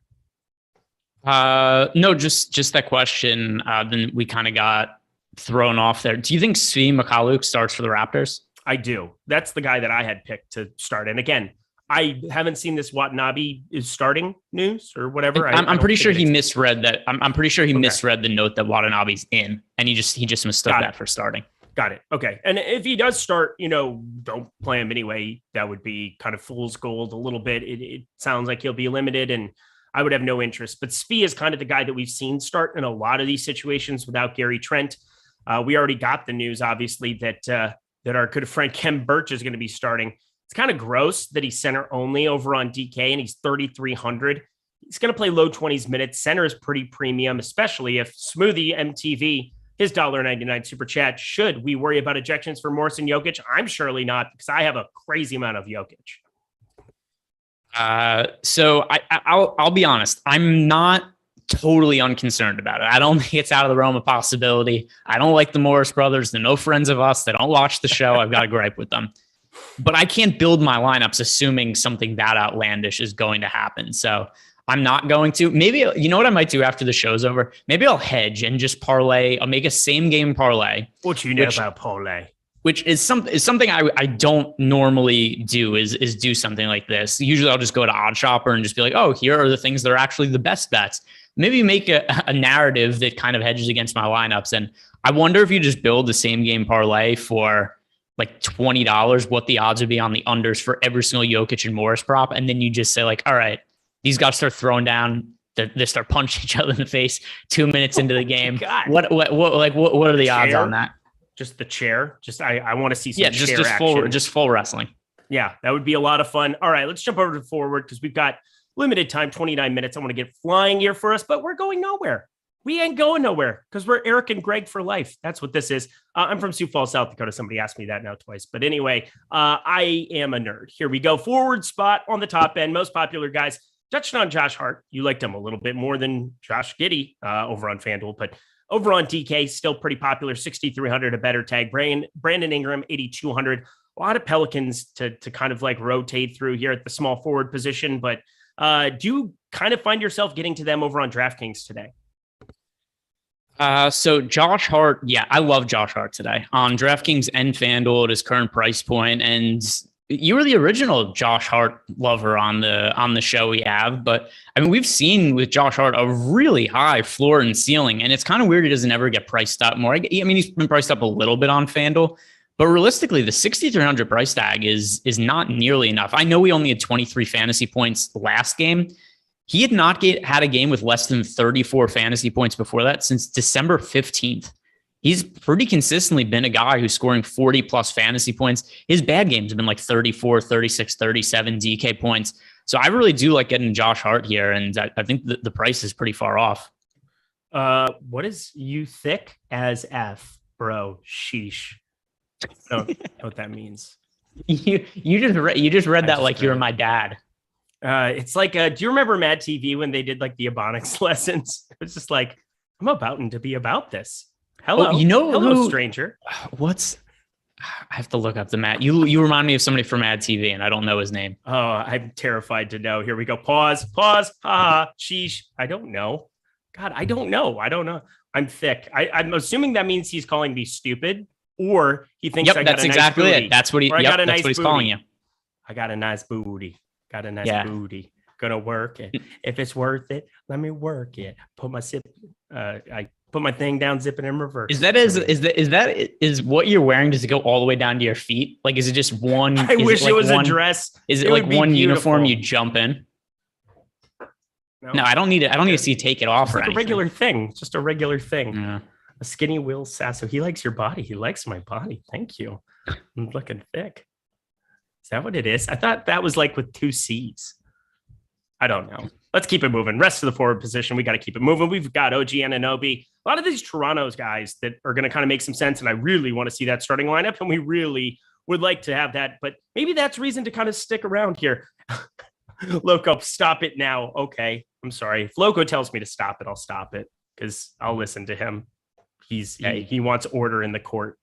No, just that question. Then we kind of got thrown off there. Do you think Svi Mykhailiuk starts for the Raptors? I do. That's the guy that I had picked to start. And again, I haven't seen this Watanabe is starting news or whatever. I'm pretty sure he misread that. I'm pretty sure he misread the note that Watanabe's in, and he just mistook that for starting. Got it. Okay. And if he does start, don't play him anyway. That would be kind of fool's gold a little bit. It sounds like he'll be limited, and I would have no interest. But Svi is kind of the guy that we've seen start in a lot of these situations without Gary Trent. We already got the news, obviously, that our good friend Kem Birch is going to be starting. It's kind of gross that he's center only over on DK, and he's 3,300. He's going to play low 20s minutes. Center is pretty premium, especially if Smoothie MTV, his $1.99 super chat. Should we worry about ejections for Morris and Jokic? I'm surely not, because I have a crazy amount of Jokic. So I'll be honest. I'm not totally unconcerned about it. I don't think it's out of the realm of possibility. I don't like the Morris brothers. They're no friends of us. They don't watch the show. I've got a gripe with them. But I can't build my lineups assuming something that outlandish is going to happen. So I'm not going to. Maybe, you know what I might do after the show's over? Maybe I'll hedge and just parlay. I'll make a same game parlay. What you know about parlay? which is something I don't normally do is do something like this. Usually I'll just go to Odd Shopper and just be like, oh, here are the things that are actually the best bets. Maybe make a narrative that kind of hedges against my lineups. And I wonder if you just build the same game parlay for like $20, what the odds would be on the unders for every single Jokic and Morris prop. And then you just say like, all right, these guys start throwing down, they start punching each other in the face 2 minutes into the game. What are the odds on that? Just the chair. I want to see some chair action. Just full wrestling. Yeah, that would be a lot of fun. All right, let's jump over to forward because we've got limited time, 29 minutes. I want to get flying here for us, but we're going nowhere. We ain't going nowhere because we're Eric and Greg for life. That's what this is. I'm from Sioux Falls, South Dakota. Somebody asked me that now twice. But anyway, I am a nerd. Here we go. Forward spot on the top end. Most popular guys. Touched on Josh Hart. You liked him a little bit more than Josh Giddey over on FanDuel, but over on DK, still pretty popular. 6,300, a better tag. Brandon Ingram, 8,200. A lot of Pelicans to kind of like rotate through here at the small forward position. But do you kind of find yourself getting to them over on DraftKings today? So Josh Hart, yeah, I love Josh Hart today on DraftKings and FanDuel at his current price point. And you were the original Josh Hart lover on the show we have, but I mean, we've seen with Josh Hart a really high floor and ceiling, and it's kind of weird he doesn't ever get priced up more. I mean, he's been priced up a little bit on FanDuel, but realistically, the 6,300 price tag is not nearly enough. I know he only had 23 fantasy points last game. He had not had a game with less than 34 fantasy points before that since December 15th. He's pretty consistently been a guy who's scoring 40 plus fantasy points. His bad games have been like 34, 36, 37 DK points. So I really do like getting Josh Hart here. And I think the price is pretty far off. What is you thick as F, bro? Sheesh. I don't know what that means. You just read that like you were my dad. It's like, do you remember Mad TV when they did like the Ebonics lessons? It was just like, I'm about to be about this. Hello, hello, stranger. I have to look up the Matt. You remind me of somebody from Mad TV, and I don't know his name. Oh, I'm terrified to know. Here we go. Pause. Sheesh. I don't know. God, I don't know. I'm thick. I'm assuming that means he's calling me stupid, or he thinks I got that's a nice exactly booty. it. That's what he's calling you. I got a nice booty. Booty. Gonna work it. If it's worth it, let me work it. I put my thing down, zip it in reverse. Is what you're wearing? Does it go all the way down to your feet? Like, is it just one? I wish it was a dress. Is it like one uniform you jump in? No, I don't need it. I don't need to see you take it off. It's like a regular thing. Just a regular thing. Yeah. A skinny Will Sasso. He likes your body. He likes my body. Thank you. I'm looking thick. Is that what it is? I thought that was like with 2 C's. I don't know. Let's keep it moving. Rest of the forward position, we got to keep it moving. We've got OG Anunoby. A lot of these Toronto's guys that are going to kind of make some sense, and I really want to see that starting lineup, and we really would like to have that, but maybe that's reason to kind of stick around here. Loco, stop it now. Okay, I'm sorry. If Loco tells me to stop it, I'll stop it because I'll listen to him. He wants order in the court.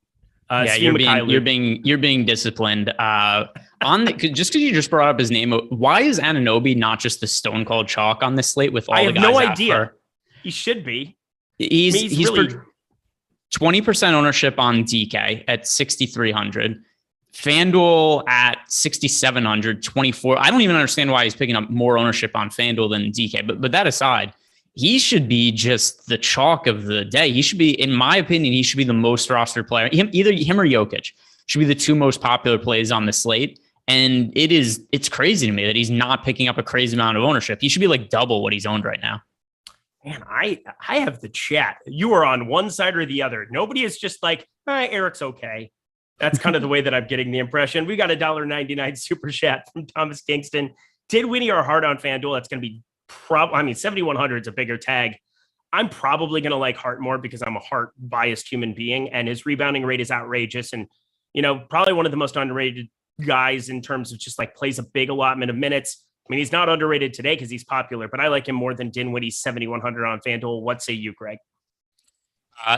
You're being disciplined. Just because you just brought up his name, why is Anunoby not just the stone cold chalk on this slate with all the guys? I have no idea. He should be. He's really 20% ownership on DK at 6,300. FanDuel at 6,700, 24. I don't even understand why he's picking up more ownership on FanDuel than DK. But that aside, he should be just the chalk of the day. He should be, in my opinion, he should be the most rostered player. Either him or Jokic should be the 2 most popular plays on the slate. And it's crazy to me that he's not picking up a crazy amount of ownership. He should be like double what he's owned right now. Man, I have the chat. You are on one side or the other. Nobody is just like, Eric's okay. That's kind of the way that I'm getting the impression. We got a $1.99 super chat from Thomas Kingston. Did Winnie or Hart on FanDuel? That's going to be 7,100 is a bigger tag. I'm probably going to like Hart more because I'm a Hart biased human being, and his rebounding rate is outrageous. And, probably one of the most underrated guys in terms of just like plays a big allotment of minutes. I mean, he's not underrated today because he's popular, but I like him more than Dinwiddie's 7,100 on FanDuel. What say you, Greg?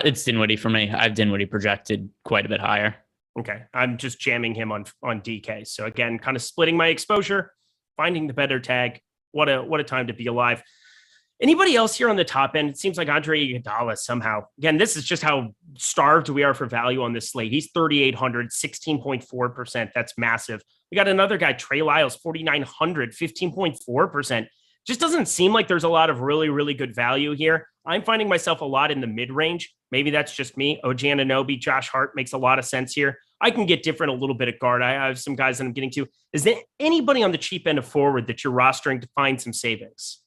It's Dinwiddie for me. I have Dinwiddie projected quite a bit higher. Okay. I'm just jamming him on DK. So again, kind of splitting my exposure, finding the better tag. What a time to be alive. Anybody else here on the top end? It seems like Andre Iguodala somehow. Again, this is just how starved we are for value on this slate. He's 3,800, 16.4%. That's massive. We got another guy, Trey Lyles, 4,900, 15.4%. Just doesn't seem like there's a lot of really, really good value here. I'm finding myself a lot in the mid-range. Maybe that's just me. OG Anunoby, Josh Hart makes a lot of sense here. I can get different a little bit at guard. I have some guys that I'm getting to. Is there anybody on the cheap end of forward that you're rostering to find some savings?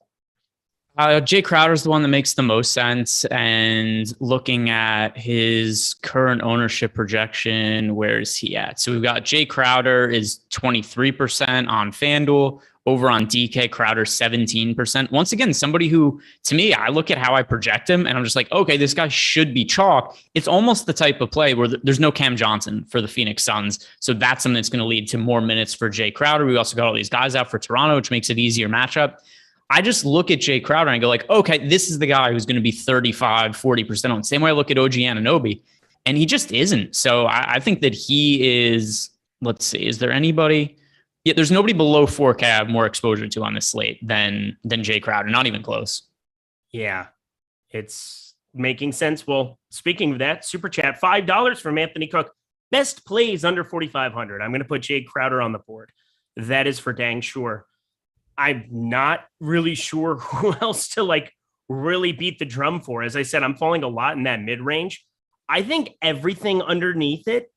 Jay Crowder is the one that makes the most sense. And looking at his current ownership projection, where is he at? So we've got Jay Crowder is 23% on FanDuel. Over on DK, Crowder 17%. Once again, somebody who, to me, I look at how I project him and I'm just like, okay, this guy should be chalk. It's almost the type of play where there's no Cam Johnson for the Phoenix Suns. So that's something that's going to lead to more minutes for Jay Crowder. We also got all these guys out for Toronto, which makes it easier matchup. I just look at Jay Crowder and I go like, okay, this is the guy who's going to be 35, 40% on. Same way I look at OG Anunoby, and he just isn't. So I think that he is, let's see, is there anybody? Yeah, there's nobody below 4K I have more exposure to on this slate than Jay Crowder. Not even close. Yeah, it's making sense. Well, speaking of that, super chat, $5 from Anthony Cook. Best plays under 4,500. I'm going to put Jay Crowder on the board. That is for dang sure. I'm not really sure who else to like really beat the drum for. As I said, I'm falling a lot in that mid-range. I think everything underneath it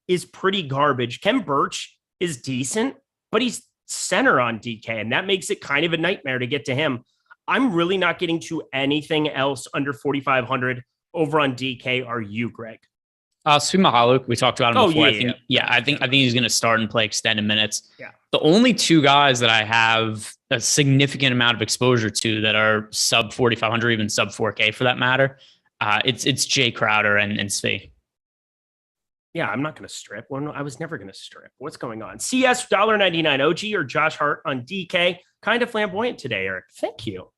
is pretty garbage. Kem Birch is decent, but he's center on DK, and that makes it kind of a nightmare to get to him. I'm really not getting to anything else under 4,500 over on DK. Are you, Greg? Svi Mykhailiuk, we talked about him before. I think he's going to start and play extended minutes. Yeah. The only two guys that I have a significant amount of exposure to that are sub 4,500, even sub 4K for that matter, it's Jay Crowder and Svi. Yeah, I'm not going to strip. Well, I was never going to strip. What's going on? CS $1.99 OG or Josh Hart on DK. Kind of flamboyant today, Eric. Thank you.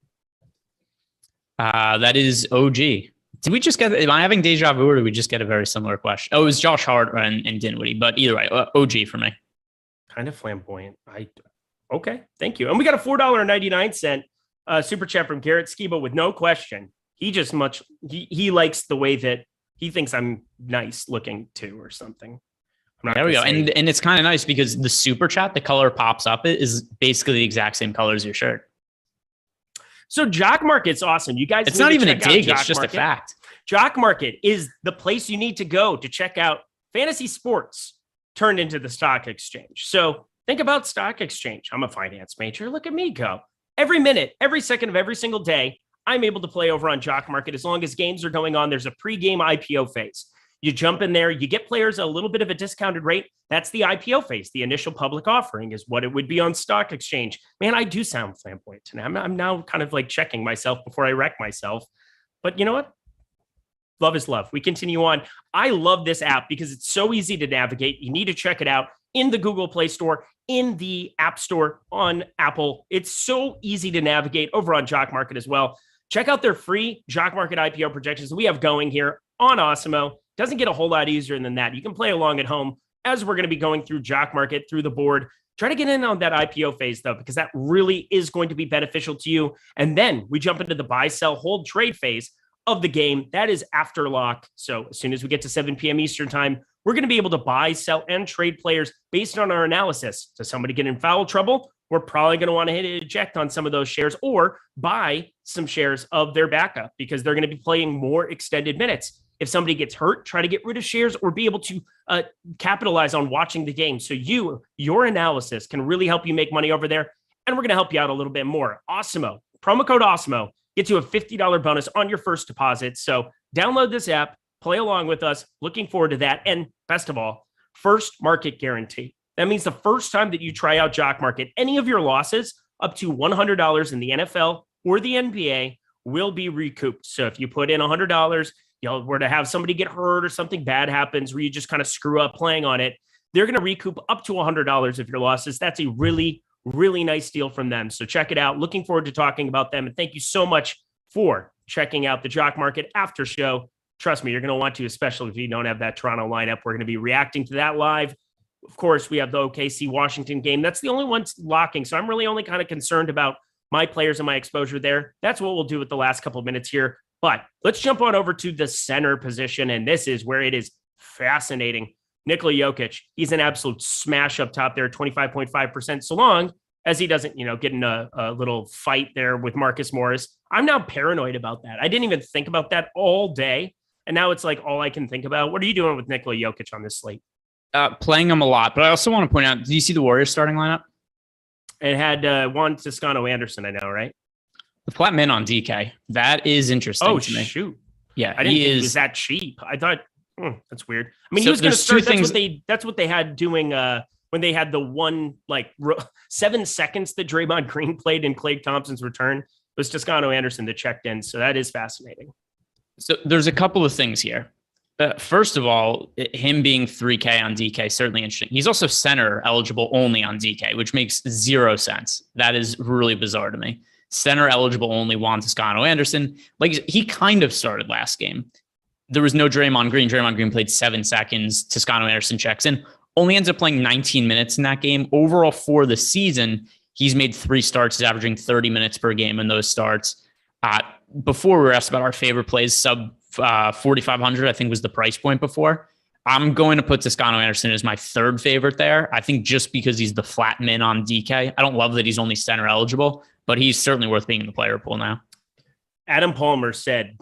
That is OG. Did we just get, am I having deja vu or did we just get a very similar question? Oh, it was Josh Hart and Dinwiddie, but either way, OG for me. Kind of flamboyant. Okay, thank you. And we got a $4.99 super chat from Garrett Skiba with no question. He just he likes the way that he thinks I'm nice looking too or something. There we go. And it's kind of nice because the super chat, the color pops up, it is basically the exact same color as your shirt. So Jock Market's awesome. You guys, it's not even a dig. It's just a fact. Jock Market is the place you need to go to check out fantasy sports turned into the stock exchange. So think about stock exchange. I'm a finance major. Look at me go. Every minute, every second of every single day, I'm able to play over on Jock Market. As long as games are going on, there's a pregame IPO phase. You jump in there, you get players a little bit of a discounted rate. That's the IPO phase. The initial public offering is what it would be on stock exchange. Man, I do sound flamboyant. And I'm now kind of like checking myself before I wreck myself. But you know what? Love is love. We continue on. I love this app because it's so easy to navigate. You need to check it out in the Google Play Store, in the App Store on Apple. It's so easy to navigate over on Jock Market as well. Check out their free Jock Market IPO projections we have going here on Awesemo. Doesn't get a whole lot easier than that. You can play along at home as we're going to be going through Jock Market, through the board. Try to get in on that IPO phase, though, because that really is going to be beneficial to you. And then we jump into the buy, sell, hold, trade phase of the game. That is after lock. So as soon as we get to 7 p.m. Eastern time, we're going to be able to buy, sell, and trade players based on our analysis. Does somebody get in foul trouble? We're probably going to want to hit eject on some of those shares or buy some shares of their backup because they're going to be playing more extended minutes. If somebody gets hurt, try to get rid of shares or be able to capitalize on watching the game. So your analysis can really help you make money over there. And we're going to help you out a little bit more. Awesemo, promo code Awesemo gets you a $50 bonus on your first deposit. So download this app, play along with us. Looking forward to that. And best of all, first market guarantee. That means the first time that you try out Jock Market, any of your losses up to $100 in the NFL or the NBA will be recouped. So if you put in $100, were to have somebody get hurt or something bad happens where you just kind of screw up playing on it, they're going to recoup up to $100 of your losses. That's a really, really nice deal from them. So check it out. Looking forward to talking about them. And thank you so much for checking out the Jock Market after show. Trust me, you're going to want to, especially if you don't have that Toronto lineup. We're going to be reacting to that live. Of course, we have the OKC Washington game. That's the only one locking. So I'm really only kind of concerned about my players and my exposure there. That's what we'll do with the last couple of minutes here. But let's jump on over to the center position. And this is where it is fascinating. Nikola Jokic, he's an absolute smash up top there, 25.5%. So long as he doesn't, get in a little fight there with Marcus Morris. I'm now paranoid about that. I didn't even think about that all day. And now it's like all I can think about. What are you doing with Nikola Jokic on this slate? Playing him a lot. But I also want to point out, did you see the Warriors starting lineup? It had Juan Toscano-Anderson, I know, right? The flat min on DK. That is interesting to me. Shoot. Yeah, I didn't think he was that cheap. I thought, that's weird. I mean, he was going to start. That's what they had doing when they had the one, 7 seconds that Draymond Green played in Klay Thompson's return. It was Toscano-Anderson that checked in. So that is fascinating. So there's a couple of things here. First of all, him being 3K on DK, certainly interesting. He's also center eligible only on DK, which makes 0 sense. That is really bizarre to me. Center eligible only, Juan Toscano-Anderson. He kind of started last game. There was no Draymond Green. Draymond Green played 7 seconds. Toscano-Anderson checks in. Only ends up playing 19 minutes in that game. Overall for the season, he's made 3 starts. He's averaging 30 minutes per game in those starts. Before we were asked about our favorite plays, sub 4,500, I think was the price point before. I'm going to put Toscano-Anderson as my 3rd favorite there. I think just because he's the flat min on DK. I don't love that he's only center eligible, but he's certainly worth being in the player pool now. Adam Palmer said,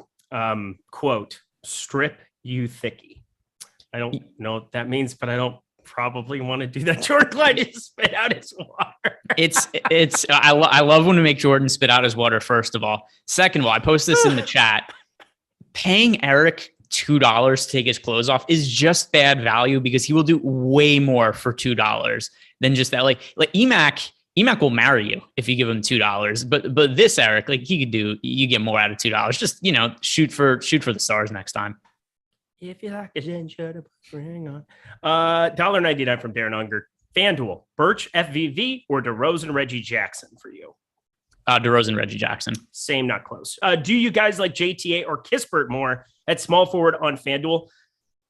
quote, strip you thicky. I don't know what that means, but I don't probably want to do that. Jordan Clyde is spit out his water. I love when we make Jordan spit out his water, first of all. Second of all, I post this in the chat. Paying Eric $2 to take his clothes off is just bad value because he will do way more for $2 than just that. Like Emac will marry you if you give him $2. But this Eric, you get more out of $2. Just, shoot for the stars next time. If you like it, then shut up. Hang on. $1.99 from Darren Unger. FanDuel, Birch, FVV, or DeRozan, Reggie Jackson for you? DeRozan, Reggie Jackson. Same, not close. Do you guys like JTA or Kispert more at small forward on FanDuel?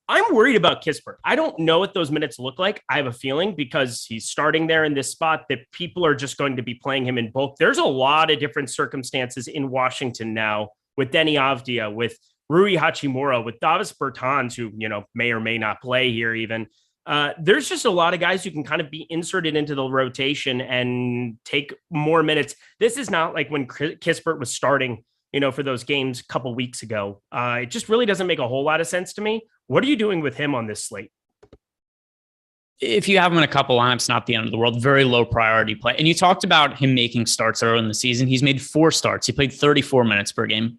I'm worried about Kispert. I don't know what those minutes look like. I have a feeling because he's starting there in this spot that people are just going to be playing him in bulk. There's a lot of different circumstances in Washington now with Denny Avdia, with Rui Hachimura, with Davis Bertans, who, may or may not play here even. There's just a lot of guys who can kind of be inserted into the rotation and take more minutes. This is not like when Kispert was starting, for those games a couple weeks ago. It just really doesn't make a whole lot of sense to me. What are you doing with him on this slate? If you have him in a couple lineups, not the end of the world. Very low priority play. And you talked about him making starts early in the season. He's made 4 starts. He played 34 minutes per game.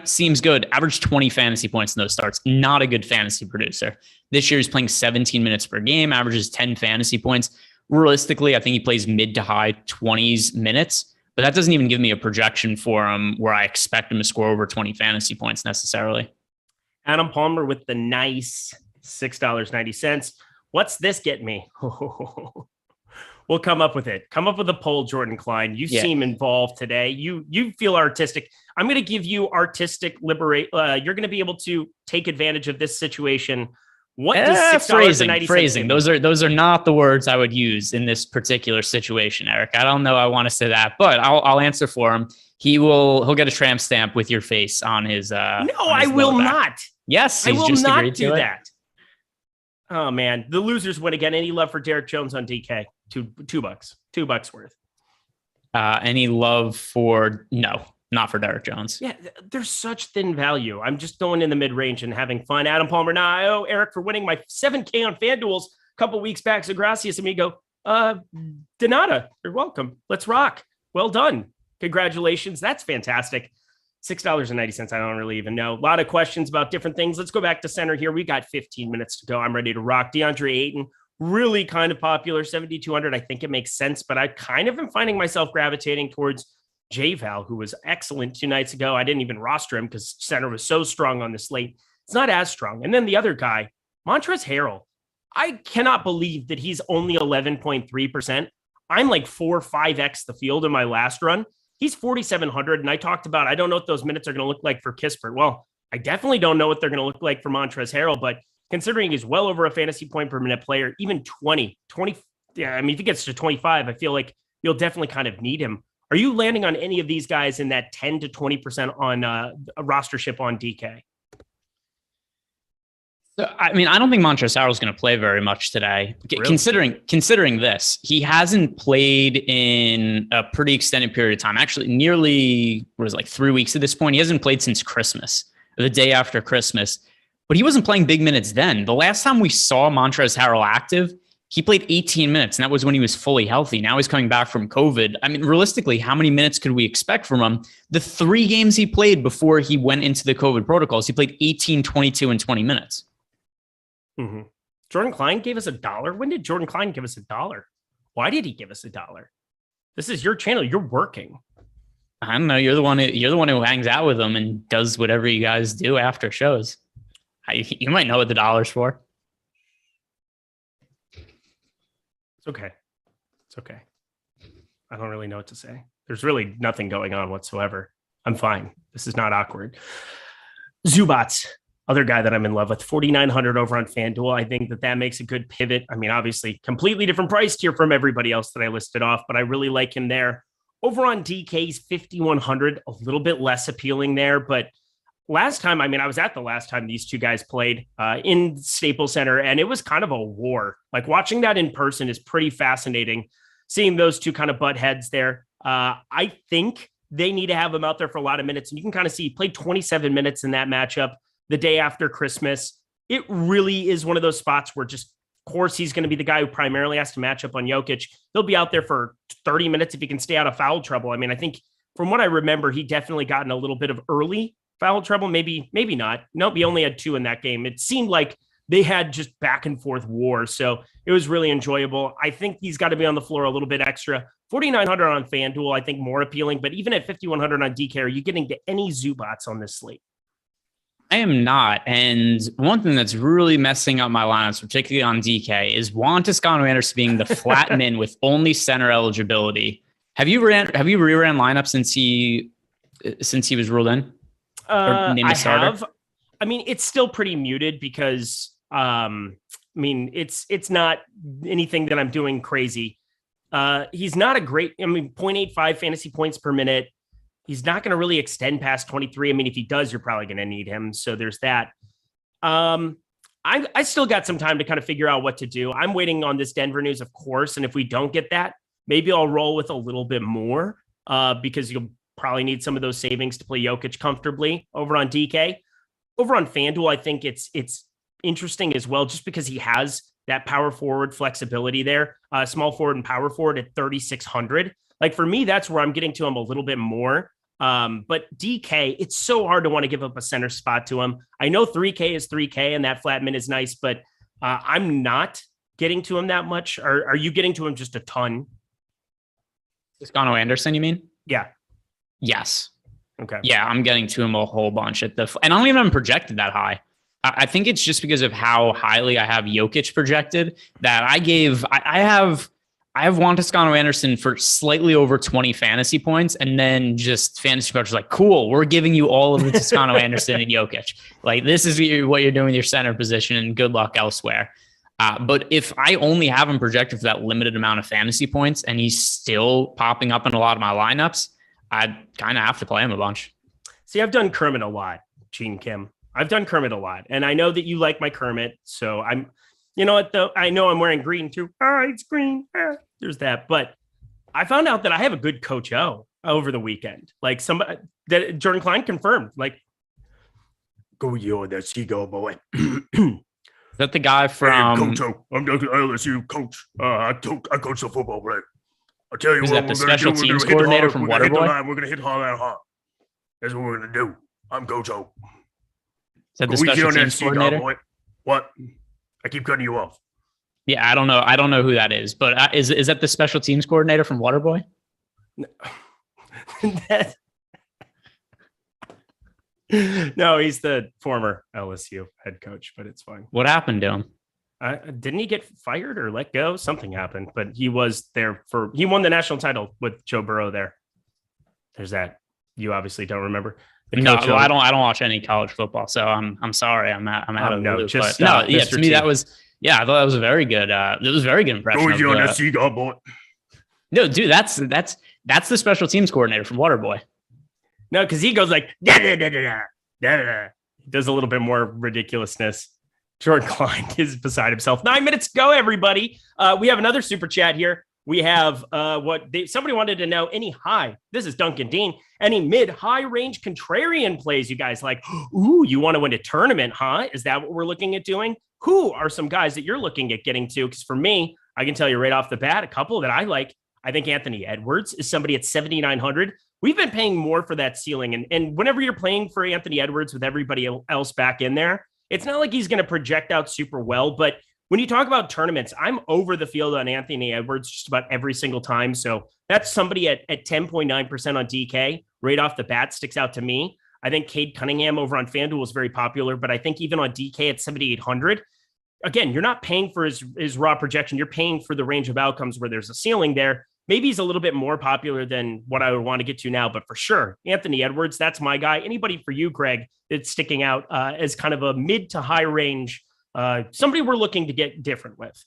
Seems good. Averaged 20 fantasy points in those starts. Not a good fantasy producer. This year he's playing 17 minutes per game, averages 10 fantasy points. Realistically, I think he plays mid to high 20s minutes, but that doesn't even give me a projection for him where I expect him to score over 20 fantasy points necessarily. Adam Palmer with the nice $6.90. What's this get me? We'll come up with it. Come up with a poll, Jordan Klein. You seem involved today. You feel artistic. I'm going to give you artistic liberate. You're going to be able to take advantage of this situation. What does phrasing? Those are not the words I would use in this particular situation, Eric. I don't know. I want to say that, but I'll answer for him. He'll get a tramp stamp with your face on his. No, I will not. Yes, I will not do that. Oh man, the losers win again. Any love for Derek Jones on DK? $2 worth. Any love for not for Derek Jones. Yeah, there's such thin value. I'm just going in the mid range and having fun. Adam Palmer. Now I owe Eric for winning my 7K on FanDuel's a couple weeks back. So gracias, amigo. Donata, you're welcome. Let's rock. Well done. Congratulations. That's fantastic. $6.90. I don't really even know. A lot of questions about different things. Let's go back to center here. We got 15 minutes to go. I'm ready to rock. DeAndre Ayton, really kind of popular, 7,200. I think it makes sense, but I kind of am finding myself gravitating towards J-Val, who was excellent 2 nights ago. I didn't even roster him because center was so strong on the slate. It's not as strong. And then the other guy, Montrezl Harrell. I cannot believe that he's only 11.3%. I'm like 4 or 5x the field in my last run. He's 4,700. And I talked about, I don't know what those minutes are going to look like for Kispert. Well, I definitely don't know what they're going to look like for Montrezl Harrell, but considering he's well over a fantasy point per minute player, even 20, yeah, I mean, if he gets to 25, I feel like you'll definitely kind of need him. Are you landing on any of these guys in that 10 to 20% on a rostership on DK? So, I mean, I don't think Montrezl Harrell is going to play very much today. Really? Considering this, he hasn't played in a pretty extended period of time. Actually, nearly 3 weeks at this point. He hasn't played since Christmas, the day after Christmas. But he wasn't playing big minutes then. The last time we saw Montrezl Harrell active, he played 18 minutes, and that was when he was fully healthy. Now he's coming back from COVID. I mean, realistically, how many minutes could we expect from him? The 3 games he played before he went into the COVID protocols, he played 18, 22, and 20 minutes. Mm-hmm. Jordan Klein gave us $1. When did Jordan Klein give us $1? Why did he give us $1? This is your channel. You're working. I don't know. You're the one who hangs out with them and does whatever you guys do after shows. You might know what the $1's for. It's okay. It's okay. I don't really know what to say. There's really nothing going on whatsoever. I'm fine. This is not awkward. Zubats. Other guy that I'm in love with, 4,900 over on FanDuel. I think that makes a good pivot. I mean, obviously, completely different price tier from everybody else that I listed off, but I really like him there. Over on DK's 5,100, a little bit less appealing there. But last time, I mean, I was at the last time these two guys played in Staples Center, and it was kind of a war. Like watching that in person is pretty fascinating. Seeing those two kind of butt heads there. I think they need to have him out there for a lot of minutes. And you can kind of see he played 27 minutes in that matchup the day after Christmas. It really is one of those spots where just, of course, he's going to be the guy who primarily has to match up on Jokic. He'll be out there for 30 minutes if he can stay out of foul trouble. I mean, I think from what I remember, he definitely got in a little bit of early foul trouble. Maybe not. Nope, he only had 2 in that game. It seemed like they had just back and forth war. So it was really enjoyable. I think he's got to be on the floor a little bit extra. 4,900 on FanDuel, I think more appealing, but even at 5,100 on DK, are you getting to any Zubats on this slate? I am not. And one thing that's really messing up my lineups, particularly on DK, is Juan Toscano-Anderson being the flat min with only center eligibility. Have you reran lineups since he was ruled in? I have. I mean, it's still pretty muted because it's not anything that I'm doing crazy. He's not a great, 0.85 fantasy points per minute. He's not going to really extend past 23. I mean, if he does, you're probably going to need him. So there's that. I still got some time to kind of figure out what to do. I'm waiting on this Denver news, of course. And if we don't get that, maybe I'll roll with a little bit more because you'll probably need some of those savings to play Jokic comfortably over on DK. Over on FanDuel, I think it's interesting as well, just because he has that power forward flexibility there, small forward and power forward at 3,600. Like for me, that's where I'm getting to him a little bit more. But DK, it's so hard to want to give up a center spot to him. I know 3K is 3K and that flat min is nice, but I'm not getting to him that much. Are you getting to him just a ton? Toscano-Anderson, you mean? Yeah. Yes. Okay. Yeah, I'm getting to him a whole bunch and I don't even have him projected that high. I think it's just because of how highly I have Jokic projected that I have Juan Toscano-Anderson for slightly over 20 fantasy points, and then just fantasy coach is like, cool, we're giving you all of the Toscano-Anderson and Jokic. Like, this is what you're doing with your center position, and good luck elsewhere. But if I only have him projected for that limited amount of fantasy points, and he's still popping up in a lot of my lineups, I kind of have to play him a bunch. See, I've done Kermit a lot, Gene Kim. I've done Kermit a lot, and I know that you like my Kermit, so I'm... You know what, though? I know I'm wearing green, too. It's green. There's that. But I found out that I have a good Coach O over the weekend. Like somebody that Jordan Klein confirmed. Like, go yo, that's he go, boy. Is that the guy from... Hey, Coach O. I'm the LSU coach. I coach the football player. I'll tell you Is what that the special teams coordinator from Waterboy? We're going to hit hard. That's what we're going to do. I'm Coach O. Is that the special teams coordinator? Boy. What? I keep cutting you off. Yeah, I don't know who that is, but is that the special teams coordinator from Waterboy? No, he's the former LSU head coach, but it's fine. What happened to him? Didn't he get fired or let go? Something happened, but he was there he won the national title with Joe Burrow there. There's that. You obviously don't remember. No, well, I don't watch any college football, so I'm sorry. I'm out of the loop. Just, to me that was I thought that was a very good. It was a very good impression. Go on that seagull, boy. No, dude, that's That's the special teams coordinator from Waterboy. No, because he goes like, da, da, da, da, da, da, da. He does a little bit more ridiculousness. Jordan Klein is beside himself. 9 minutes to go, everybody. We have another super chat here. We have somebody wanted to know this is Duncan Dean, any mid-high range contrarian plays you guys like? Ooh, you want to win a tournament, huh? Is that what we're looking at doing? Who are some guys that you're looking at getting to? Because for me, I can tell you right off the bat, a couple that I like. I think Anthony Edwards is somebody at 7,900. We've been paying more for that ceiling. And whenever you're playing for Anthony Edwards with everybody else back in there, it's not like he's going to project out super well, but when you talk about tournaments, I'm over the field on Anthony Edwards just about every single time. So that's somebody at 10.9% on DK right off the bat sticks out to me. I think Cade Cunningham over on FanDuel is very popular, but I think even on DK at 7,800, again, you're not paying for his raw projection. You're paying for the range of outcomes where there's a ceiling there. Maybe he's a little bit more popular than what I would want to get to now, but for sure, Anthony Edwards, that's my guy. Anybody for you, Greg, that's sticking out as kind of a mid to high range, somebody we're looking to get different with?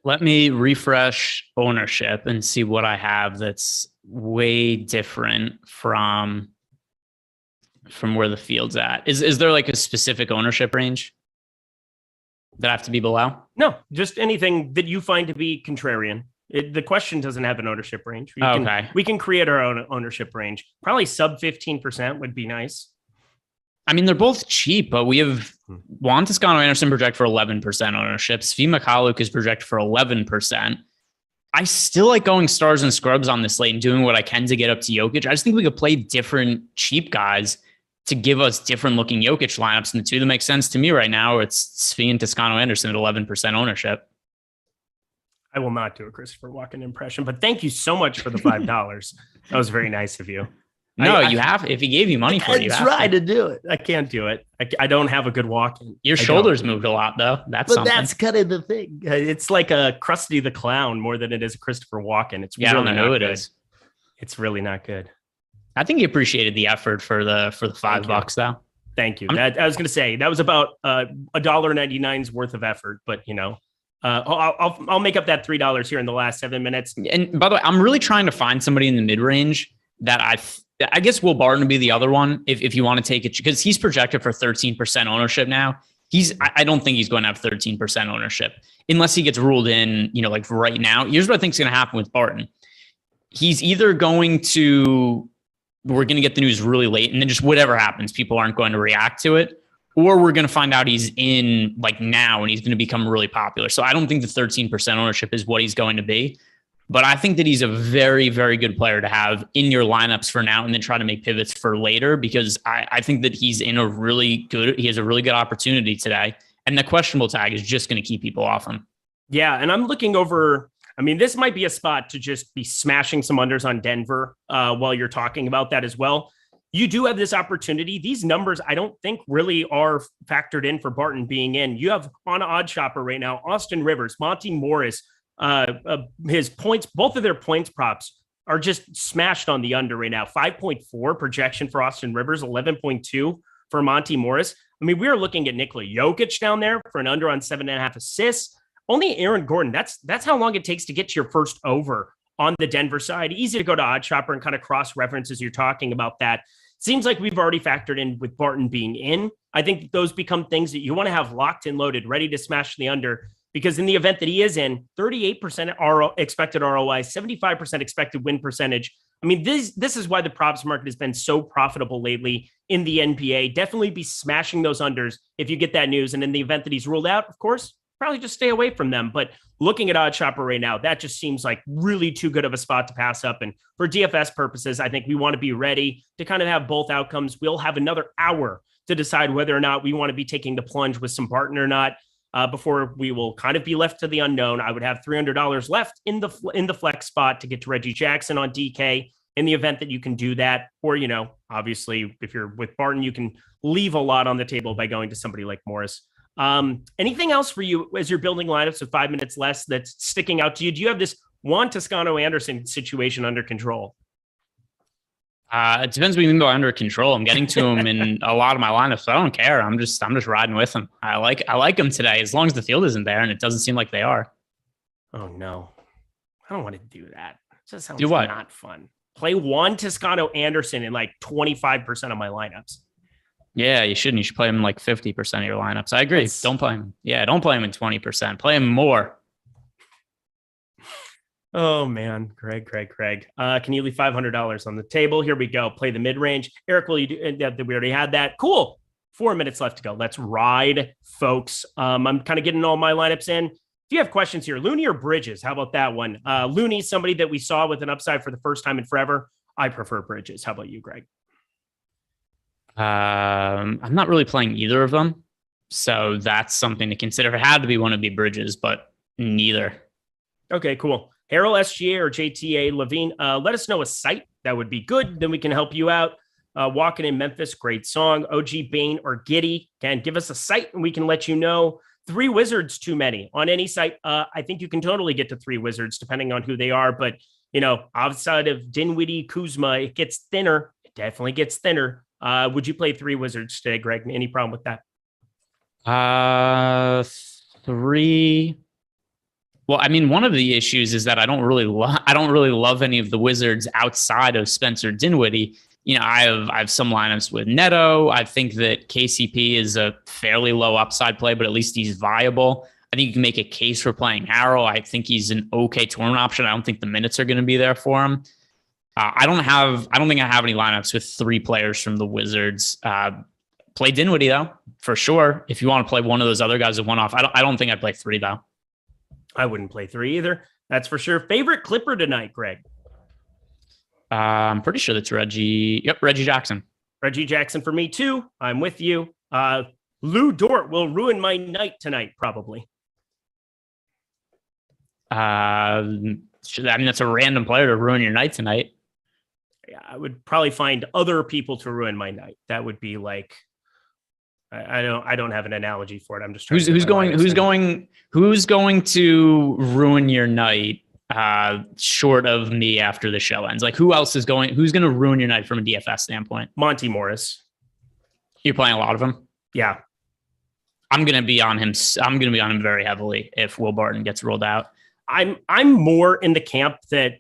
Let me refresh ownership and see what I have that's way different from where the field's at. Is there like a specific ownership range that I have to be below? No, just anything that you find to be contrarian. The question doesn't have an ownership range. We can create our own ownership range. Probably sub 15% would be nice. I mean, they're both cheap, but we have Juan Toscano-Anderson project for 11% ownership. Svi Mykhailiuk is projected for 11%. I still like going stars and scrubs on this slate and doing what I can to get up to Jokic. I just think we could play different cheap guys to give us different looking Jokic lineups. And the two that make sense to me right now, it's Svi and Toscano-Anderson at 11% ownership. I will not do a Christopher Walken impression, but thank you so much for the $5. That was very nice of you. No, you have. If he gave you money for it, you have try to do it. I can't do it. I don't have a good walk-in. Your shoulders moved a lot, though. That's kind of the thing. It's like a Krusty the Clown more than it is a Christopher Walken. It's really I don't know who it good. is. It's really not good. I think he appreciated the effort for the $5, though. Thank you. I was going to say that was about $1.99's worth of effort, but I'll make up that $3 here in the last 7 minutes. And by the way, I'm really trying to find somebody in the mid range that I guess Will Barton would be the other one if you want to take it, because he's projected for 13% ownership now. I don't think he's going to have 13% ownership unless he gets ruled in, like right now. Here's what I think is going to happen with Barton. He's either we're going to get the news really late and then just whatever happens, people aren't going to react to it, or we're going to find out he's in like now and he's going to become really popular. So I don't think the 13% ownership is what he's going to be. But I think that he's a very, very good player to have in your lineups for now and then try to make pivots for later, because I think that he has a really good opportunity today. And the questionable tag is just going to keep people off him. Yeah. And I'm looking over. I mean, this might be a spot to just be smashing some unders on Denver while you're talking about that as well. You do have this opportunity. These numbers, I don't think really are factored in for Barton being in. You have on Odd Shopper right now, Austin Rivers, Monty Morris, his points, both of their points props are just smashed on the under right now. 5.4 projection for Austin Rivers, 11.2 for Monty Morris. I mean, we are looking at Nikola Jokic down there for an under on 7.5 assists. Only Aaron Gordon. That's how long it takes to get to your first over on the Denver side. Easy to go to Odd Shopper and kind of cross-reference as you're talking about that. Seems like we've already factored in with Barton being in. I think those become things that you want to have locked and loaded, ready to smash the under. Because in the event that he is in, 38% expected ROI, 75% expected win percentage. I mean, this is why the props market has been so profitable lately in the NBA. Definitely be smashing those unders if you get that news. And in the event that he's ruled out, of course, probably just stay away from them. But looking at Odd Shopper right now, that just seems like really too good of a spot to pass up. And for DFS purposes, I think we want to be ready to kind of have both outcomes. We'll have another hour to decide whether or not we want to be taking the plunge with some Barton or not. Before we will kind of be left to the unknown. I would have $300 left in the flex spot to get to Reggie Jackson on DK in the event that you can do that. Or, obviously, if you're with Barton, you can leave a lot on the table by going to somebody like Morris. Anything else for you as you're building lineups with 5 minutes less that's sticking out to you? Do you have this Juan Toscano-Anderson situation under control? It depends what you mean by under control. I'm getting to him in a lot of my lineups, so I don't care. I'm just riding with him. I like him today as long as the field isn't there, and it doesn't seem like they are. Oh no, I don't want to do that. That sounds Do what? not fun. Play Juan Toscano Anderson in like 25% of my lineups. Yeah, you shouldn't. You should play him in like 50% of your lineups. I agree. Don't play him. Yeah, don't play him in 20%. Play him more. Oh, man. Greg. Can you leave $500 on the table? Here we go. Play the mid-range. Eric, will you do? We already had that. Cool. 4 minutes left to go. Let's ride, folks. I'm kind of getting all my lineups in. If you have questions here, Looney or Bridges? How about that one? Looney, somebody that we saw with an upside for the first time in forever. I prefer Bridges. How about you, Greg? I'm not really playing either of them. So that's something to consider. If it had to be one, it'd be Bridges, but neither. Okay, cool. Harold SGA or JTA Levine, let us know a site that would be good. Then we can help you out. Walking in Memphis, great song. OG Bain or Giddy, can give us a site and we can let you know. 3 Wizards too many on any site. I think you can totally get to 3 Wizards depending on who they are. But, outside of Dinwiddie, Kuzma, it gets thinner. It definitely gets thinner. Would you play 3 Wizards today, Greg? Any problem with that? 3. Well, I mean, one of the issues is that I don't really love any of the Wizards outside of Spencer Dinwiddie. I have some lineups with Neto. I think that KCP is a fairly low upside play, but at least he's viable. I think you can make a case for playing Harrell. I think he's an okay tournament option. I don't think the minutes are going to be there for him. I don't think I have any lineups with 3 players from the Wizards. Play Dinwiddie though, for sure. If you want to play one of those other guys with one off, I don't think I'd play 3 though. I wouldn't play 3 either. That's for sure. Favorite Clipper tonight, Greg? I'm pretty sure that's Reggie. Yep, Reggie Jackson. Reggie Jackson for me too. I'm with you. Lou Dort will ruin my night tonight, probably. I mean, that's a random player to ruin your night tonight. Yeah, I would probably find other people to ruin my night. That would be like, I don't have an analogy for it. I'm just trying who's going to ruin your night short of me after the show ends? Like who's going to ruin your night from a DFS standpoint? Monty Morris. You're playing a lot of him? Yeah. I'm going to be on him. I'm going to be on him very heavily if Will Barton gets rolled out. I'm more in the camp that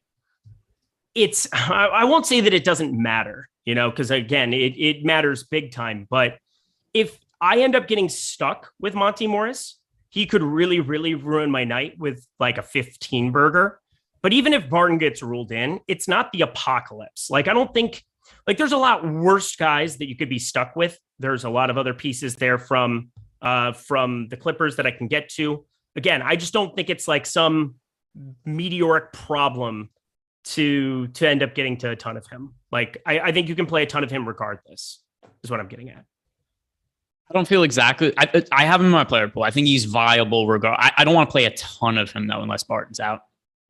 I won't say that it doesn't matter, because again, it matters big time. But if I end up getting stuck with Monty Morris, he could really, really ruin my night with like a 15 burger. But even if Barton gets ruled in, it's not the apocalypse. Like, I don't think there's a lot worse guys that you could be stuck with. There's a lot of other pieces there from the Clippers that I can get to. Again, I just don't think it's like some meteoric problem to end up getting to a ton of him. Like, I think you can play a ton of him regardless, is what I'm getting at. I don't feel exactly. I have him in my player pool. I think he's viable. I don't want to play a ton of him though, unless Barton's out.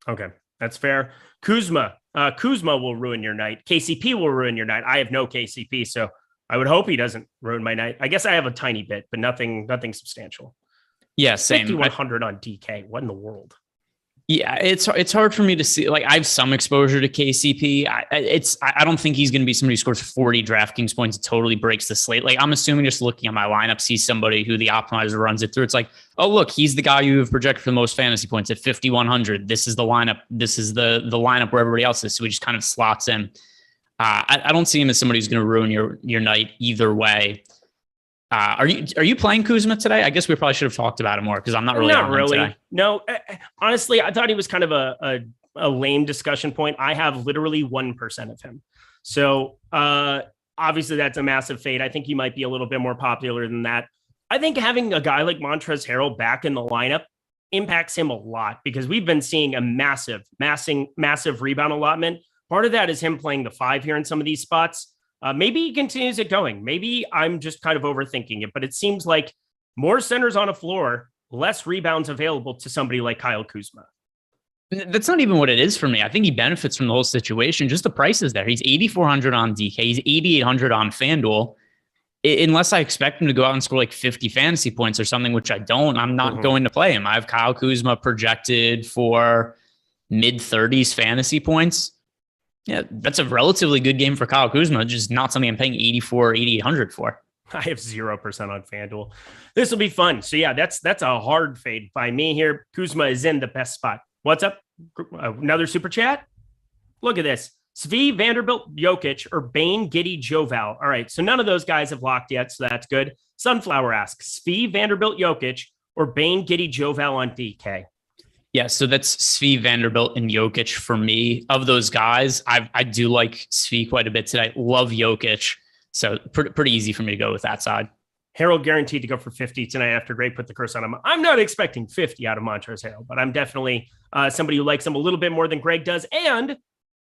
Okay, that's fair. Kuzma will ruin your night. KCP will ruin your night. I have no KCP, so I would hope he doesn't ruin my night. I guess I have a tiny bit, but nothing substantial. Yeah, same. 5,100 on DK. What in the world? Yeah, it's hard for me to see. Like, I have some exposure to KCP. I don't think he's going to be somebody who scores 40 DraftKings points and totally breaks the slate. Like, I'm assuming just looking at my lineup, see somebody who the optimizer runs it through. It's like, oh, look, he's the guy you have projected for the most fantasy points at 5,100. This is the lineup. This is the lineup where everybody else is. So he just kind of slots in. I don't see him as somebody who's going to ruin your night either way. Are you playing Kuzma today? I guess we probably should have talked about it more because I'm not really. Not really. No, honestly, I thought he was kind of a lame discussion point. I have literally 1% of him. So obviously that's a massive fade. I think he might be a little bit more popular than that. I think having a guy like Montrezl Harrell back in the lineup impacts him a lot because we've been seeing a massive rebound allotment. Part of that is him playing the 5 here in some of these spots. Maybe he continues it going. Maybe I'm just kind of overthinking it, but it seems like more centers on a floor, less rebounds available to somebody like Kyle Kuzma. That's not even what it is for me. I think he benefits from the whole situation. Just the price is there. He's 8,400 on DK. He's 8,800 on FanDuel. Unless I expect him to go out and score like 50 fantasy points or something, which I don't, I'm not going to play him. I have Kyle Kuzma projected for mid-30s fantasy points. Yeah, that's a relatively good game for Kyle Kuzma, just not something I'm paying 8,800 for. I have 0% on FanDuel. This will be fun. So yeah, that's a hard fade by me here. Kuzma is in the best spot. What's up? Another super chat? Look at this. Svi, Vanderbilt, Jokic, or Bane, Giddey, Joval. All right, so none of those guys have locked yet, so that's good. Sunflower asks, Svi, Vanderbilt, Jokic, or Bane, Giddey, Joval on DK. Yeah, so that's Svi, Vanderbilt, and Jokic for me. Of those guys, I do like Svi quite a bit today. Love Jokic, so pretty easy for me to go with that side. Harold guaranteed to go for 50 tonight after Greg put the curse on him. I'm not expecting 50 out of Montrezl Harrell, but I'm definitely somebody who likes him a little bit more than Greg does. And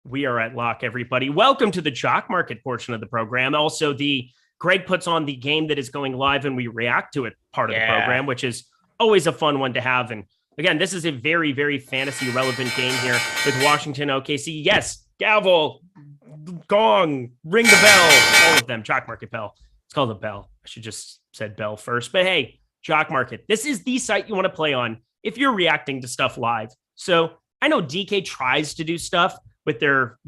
we are at lock, everybody. Welcome to the Jock Market portion of the program. Also, the Greg puts on the game that is going live and we react to it part of the program, which is always a fun one to have. And again, this is a very, very fantasy relevant game here with Washington, OKC. Yes, gavel, gong, ring the bell, all of them. Jock Market bell. It's called a bell. I should just said bell first, but hey, Jock Market. This is the site you want to play on if you're reacting to stuff live. So I know DK tries to do stuff with their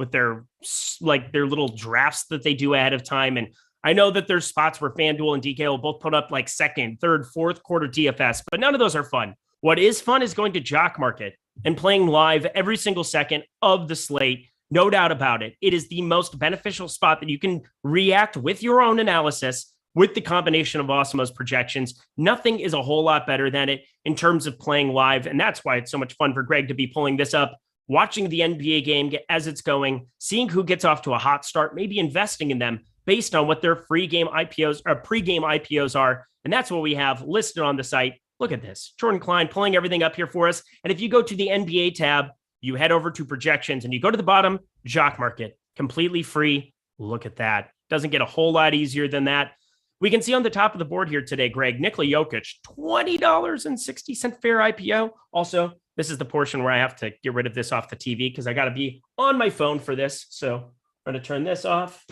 little drafts that they do ahead of time. And I know that there's spots where FanDuel and DK will both put up like second, third, fourth quarter DFS, but none of those are fun. What is fun is going to Jock Market and playing live every single second of the slate. No doubt about it. It is the most beneficial spot that you can react with your own analysis with the combination of Awesemo's projections. Nothing is a whole lot better than it in terms of playing live. And that's why it's so much fun for Greg to be pulling this up, watching the NBA game as it's going, seeing who gets off to a hot start, maybe investing in them based on what their pre-game IPOs are. And that's what we have listed on the site. Look at this. Jordan Klein pulling everything up here for us. And if you go to the NBA tab, you head over to projections and you go to the bottom, Jock Market, completely free. Look at that. Doesn't get a whole lot easier than that. We can see on the top of the board here today, Greg, Nikola Jokic, $20.60 fair IPO. Also, this is the portion where I have to get rid of this off the TV because I got to be on my phone for this. So I'm going to turn this off.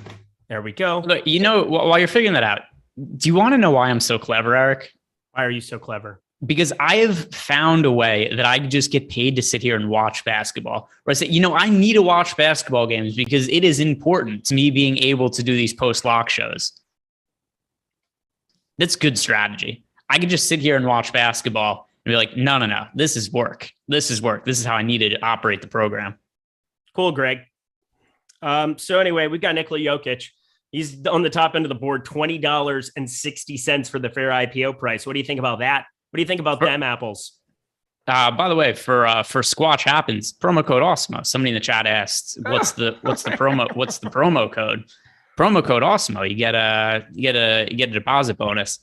There we go. Look, while you're figuring that out, do you want to know why I'm so clever, Eric? Why are you so clever? Because I have found a way that I can just get paid to sit here and watch basketball. Where I say, I need to watch basketball games because it is important to me being able to do these post-lock shows. That's good strategy. I could just sit here and watch basketball and be like, no, this is work. This is work. This is how I need to operate the program. Cool, Greg. So anyway, we've got Nikola Jokic. He's on the top end of the board, $20.60 for the fair IPO price. What do you think about that? What do you think about them apples? By the way, for Squatch Happens, promo code Awesemo. Somebody in the chat asked, what's the promo code? Promo code Awesemo. You get a deposit bonus.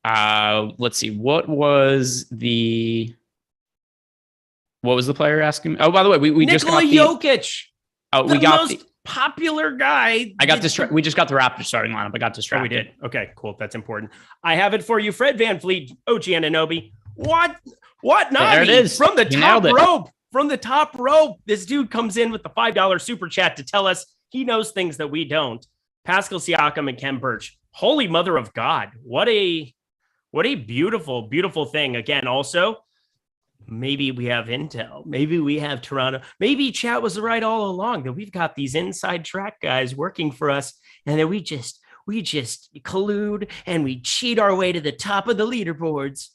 Let's see. What was the player asking? Oh, by the way, we just got Jokic. Oh, we got the most popular guy. I got distracted. We just got the Raptors starting lineup. I got distracted. Oh, we did. Okay, cool. That's important. I have it for you. Fred VanVleet, OG Anunoby. What? Nani? There it is. From the top rope. From the top rope. This dude comes in with the $5 super chat to tell us he knows things that we don't. Pascal Siakam and Kem Birch. Holy mother of God. What a beautiful, beautiful thing. Again, also, maybe we have intel. Maybe we have Toronto. Maybe chat was right all along that we've got these inside track guys working for us and that we just collude and we cheat our way to the top of the leaderboards.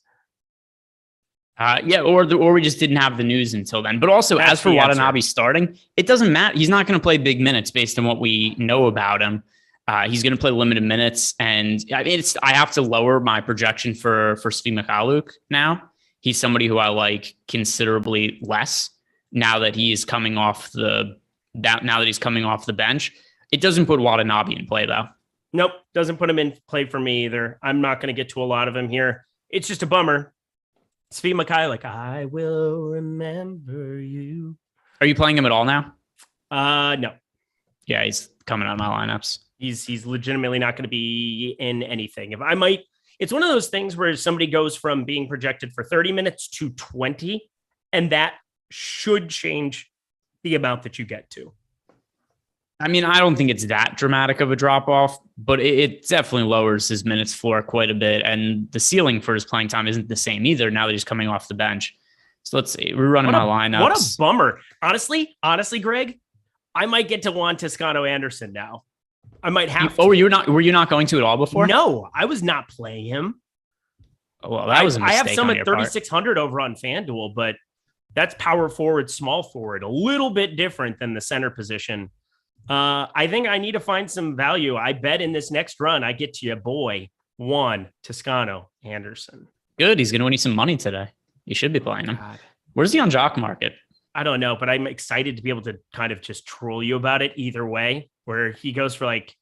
Or we just didn't have the news until then. But also, as for Watanabe starting, it doesn't matter. He's not going to play big minutes based on what we know about him. He's going to play limited minutes, and I have to lower my projection for Svi Mykhailiuk now. He's somebody who I like considerably less now that he's coming off the bench. It doesn't put Watanabe in play though. Nope, doesn't put him in play for me either. I'm not going to get to a lot of him here. It's just a bummer. Svi Mykhailiuk, I will remember you. Are you playing him at all now? No. Yeah, he's coming out of my lineups. He's legitimately not going to be in anything. It's one of those things where somebody goes from being projected for 30 minutes to 20, and that should change the amount that you get to. I don't think it's that dramatic of a drop off, but it definitely lowers his minutes floor quite a bit. And the ceiling for his playing time isn't the same either now that he's coming off the bench. So let's see. We're running my lineups. What a bummer. Honestly, Greg, I might get to Juan Toscano Anderson now. I might have to. Oh, were you not going to at all before? No, I was not playing him. Well, that was a mistake. I have some at 3,600 over on FanDuel, but That's power forward, small forward, a little bit different than the center position. I think I need to find some value. I bet in this next run, I get to your boy, Juan Toscano Anderson. Good. He's going to win you some money today. You should be playing him. God. Where's he on jock market? I don't know, but I'm excited to be able to kind of just troll you about it either way, where he goes for like,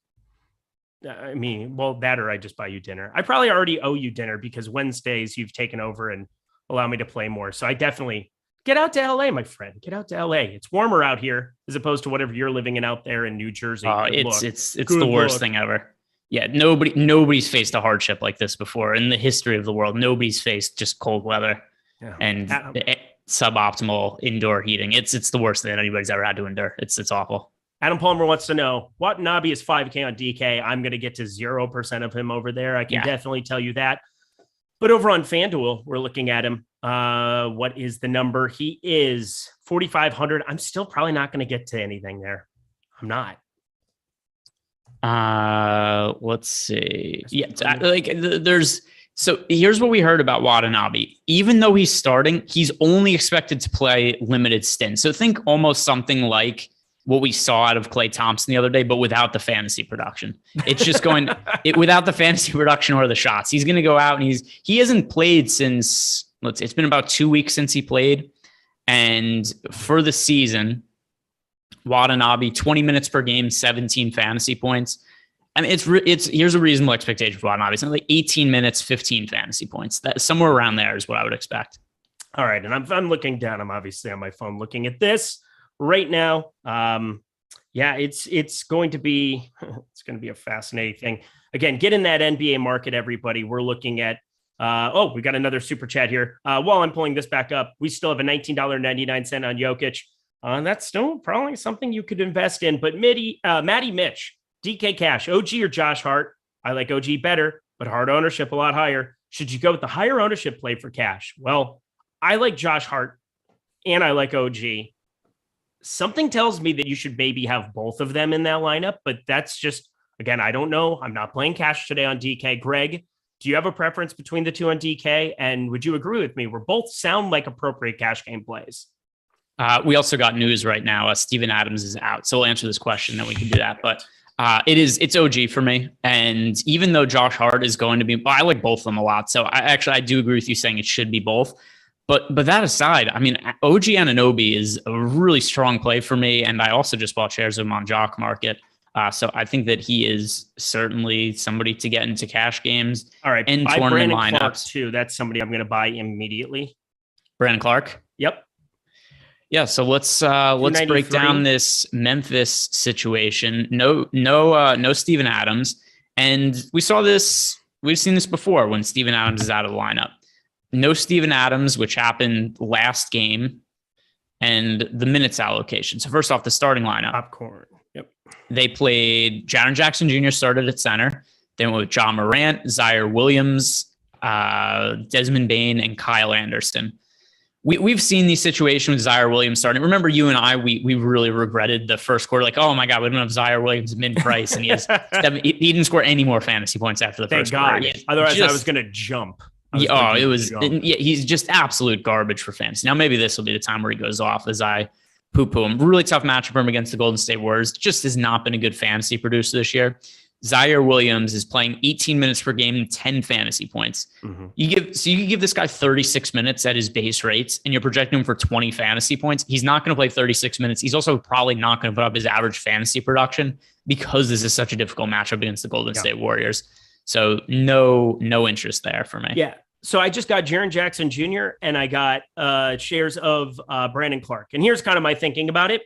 I mean, well, that or I just buy you dinner. I probably already owe you dinner because Wednesdays you've taken over and allow me to play more. So I definitely get out to LA, my friend. Get out to LA. It's warmer out here as opposed to whatever you're living in out there in New Jersey. It's the worst thing ever. Yeah, nobody's faced a hardship like this before in the history of the world. Nobody's faced just cold weather and suboptimal indoor heating. It's the worst thing that anybody's ever had to endure. It's awful. Adam Palmer wants to know, Watanabe is 5K on DK. I'm going to get to 0% of him over there. I can definitely tell you that. But over on FanDuel, we're looking at him. What is the number? He is 4,500. I'm still probably not going to get to anything there. I'm not. Let's see. Yeah, so here's what we heard about Watanabe. Even though he's starting, he's only expected to play limited stints. So think almost something like what we saw out of Klay Thompson the other day, but without the fantasy production. It's just going without the fantasy production or the shots. He's going to go out and he hasn't played since it's been about 2 weeks since he played. And for the season, Watanabe, 20 minutes per game, 17 fantasy points. I mean, here's a reasonable expectation for Watanabe. It's like 18 minutes, 15 fantasy points. That somewhere around there is what I would expect. All right. And I'm looking down. I'm obviously on my phone looking at this right now. It's going to be a fascinating thing. Again, get in that NBA market, everybody. We're looking at we got another super chat here. While I'm pulling this back up, we still have a $19.99 on Jokic. That's still probably something you could invest in. But Matty Mitch, DK Cash, OG or Josh Hart? I like OG better, but Hart ownership a lot higher. Should you go with the higher ownership play for Cash? Well, I like Josh Hart and I like OG. Something tells me that you should maybe have both of them in that lineup, but that's just, again, I don't know. I'm not playing Cash today on DK. Greg, do you have a preference between the two on DK? And would you agree with me? We're both sound like appropriate cash game plays. We also got news right now. Steven Adams is out. So we'll answer this question, then we can do that. But it's OG for me. And even though Josh Hart is going to be, I like both of them a lot. So I do agree with you saying it should be both. But that aside, I mean, OG Anunoby is a really strong play for me. And I also just bought shares of him on Jock Market. So I think that he is certainly somebody to get into cash games. All right. And buy tournament Brandon Clark lineups too. That's somebody I'm going to buy immediately. Brandon Clark? Yep. Yeah, so let's break down this Memphis situation. No Steven Adams, and we've seen this before when Steven Adams is out of the lineup. No Steven Adams, which happened last game, and the minutes allocation. So first off, the starting lineup. Popcorn. Yep. They played Jaren Jackson Jr. started at center. They went with John Morant, Zaire Williams, Desmond Bane, and Kyle Anderson. We've seen these situations with Zaire Williams starting. Remember, you and I, we really regretted the first quarter. Like, oh my God, we don't have Zaire Williams mid-price, and he didn't score any more fantasy points after the first quarter. Otherwise, I was going to jump. He's just absolute garbage for fantasy. Now, maybe this will be the time where he goes off as I poo-poo him. Really tough matchup for him against the Golden State Warriors. Just has not been a good fantasy producer this year. Zaire Williams is playing 18 minutes per game and 10 fantasy points. Mm-hmm. You can give this guy 36 minutes at his base rates, and you're projecting him for 20 fantasy points. He's not going to play 36 minutes. He's also probably not going to put up his average fantasy production because this is such a difficult matchup against the Golden State Warriors. So no interest there for me. Yeah. So I just got Jaren Jackson Jr. and I got shares of Brandon Clark. And here's kind of my thinking about it.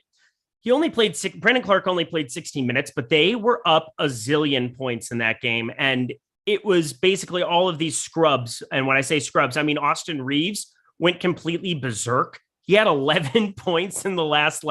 Brandon Clark only played 16 minutes, but they were up a zillion points in that game. And it was basically all of these scrubs. And when I say scrubs, I mean, Austin Reeves went completely berserk. He had 11 points in the last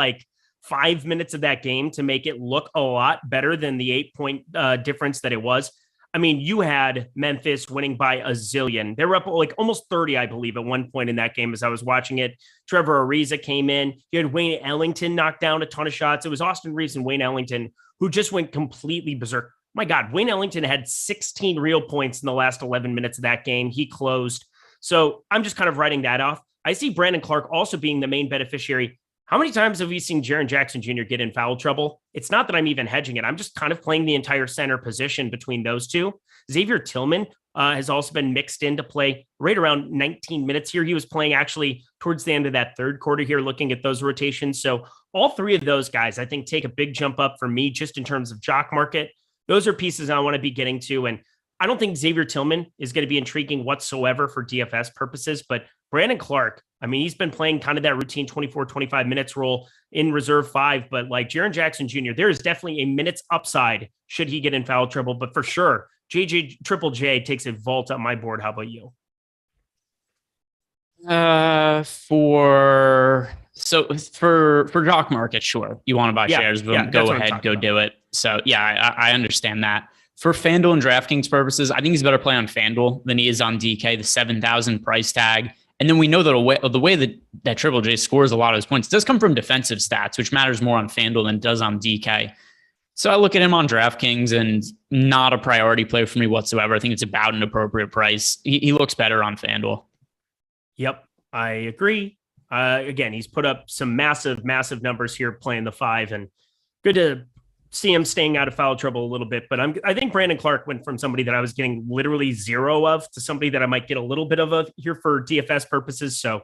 5 minutes of that game to make it look a lot better than the 8-point difference that it was. I mean, you had Memphis winning by a zillion. They were up almost 30, I believe, at one point in that game as I was watching it. Trevor Ariza came in. You had Wayne Ellington knock down a ton of shots. It was Austin Reeves and Wayne Ellington who just went completely berserk. My God, Wayne Ellington had 16 real points in the last 11 minutes of that game. He closed. So I'm just kind of writing that off. I see Brandon Clark also being the main beneficiary. How many times have we seen Jaren Jackson Jr. get in foul trouble? It's not that I'm even hedging it. I'm just kind of playing the entire center position between those two. Xavier Tillman has also been mixed in to play right around 19 minutes here. He was playing actually towards the end of that third quarter here, looking at those rotations. So all three of those guys, I think, take a big jump up for me just in terms of jock market. Those are pieces I want to be getting to. And I don't think Xavier Tillman is going to be intriguing whatsoever for DFS purposes, but Brandon Clark, I mean, he's been playing kind of that routine 24, 25 minutes role in reserve 5, but like Jaren Jackson Jr., there is definitely a minutes upside should he get in foul trouble, but for sure, Triple J takes a vault up my board. How about you? For jock market, sure. You want to buy shares of them, go ahead, go do it. So yeah, I understand that. For FanDuel and DraftKings purposes, I think he's better play on FanDuel than he is on DK, the 7,000 price tag. And then we know that the way that Triple J scores a lot of his points does come from defensive stats, which matters more on FanDuel than it does on DK. So I look at him on DraftKings and not a priority play for me whatsoever. I think it's about an appropriate price. He looks better on FanDuel. Yep, I agree. Again, he's put up some massive numbers here playing the 5, and good to see him staying out of foul trouble a little bit. But I think Brandon Clark went from somebody that I was getting literally zero of to somebody that I might get a little bit of here for DFS purposes. So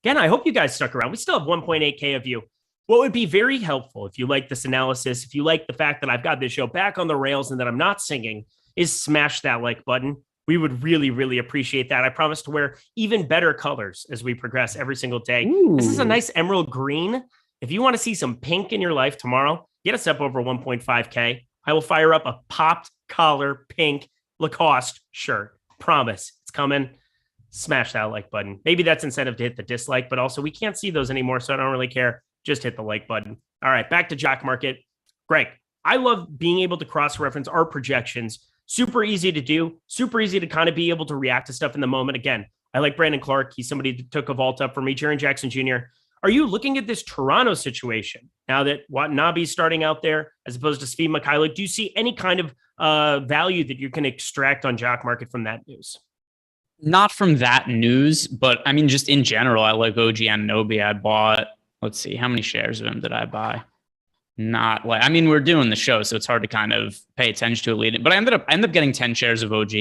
again, I hope you guys stuck around. We still have 1.8K of you. What would be very helpful if you like this analysis, if you like the fact that I've got this show back on the rails and that I'm not singing, is smash that like button. We would really, really appreciate that. I promise to wear even better colors as we progress every single day. Ooh. This is a nice emerald green. If you want to see some pink in your life tomorrow, get us up over 1.5K. I will fire up a popped collar pink Lacoste shirt. Promise. It's coming. Smash that like button. Maybe that's incentive to hit the dislike, but also we can't see those anymore, so I don't really care. Just hit the like button. All right, back to jock market. Greg, I love being able to cross-reference our projections. Super easy to do. Super easy to kind of be able to react to stuff in the moment. Again, I like Brandon Clark. He's somebody that took a vault up for me. Jaren Jackson Jr. Are you looking at this Toronto situation now that Watanabe's starting out there as opposed to Svi Mikhailuk? Do you see any kind of value that you can extract on jock market from that news? Not from that news, but I mean, just in general, I like OG Anunoby. I bought, let's see, how many shares of him did I buy? Not like, I mean, we're doing the show, so it's hard to kind of pay attention to it leading, but I ended up getting 10 shares of OG.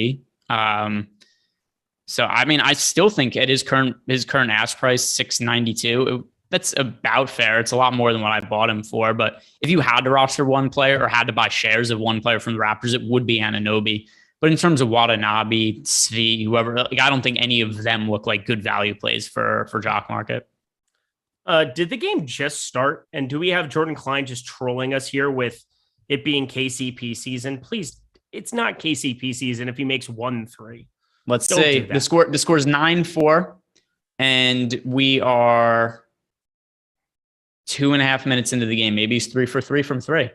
So, I mean, I still think at his current ask price, $692, that's about fair. It's a lot more than what I bought him for. But if you had to roster one player or had to buy shares of one player from the Raptors, it would be Anunoby. But in terms of Watanabe, Svi, whoever, like, I don't think any of them look like good value plays for jock market. Did the game just start? And do we have Jordan Klein just trolling us here with it being KCP season? Please, it's not KCP season if he makes 1-3. Let's say the score is 9-4, and we are 2.5 minutes into the game. Maybe he's 3 for 3 from 3.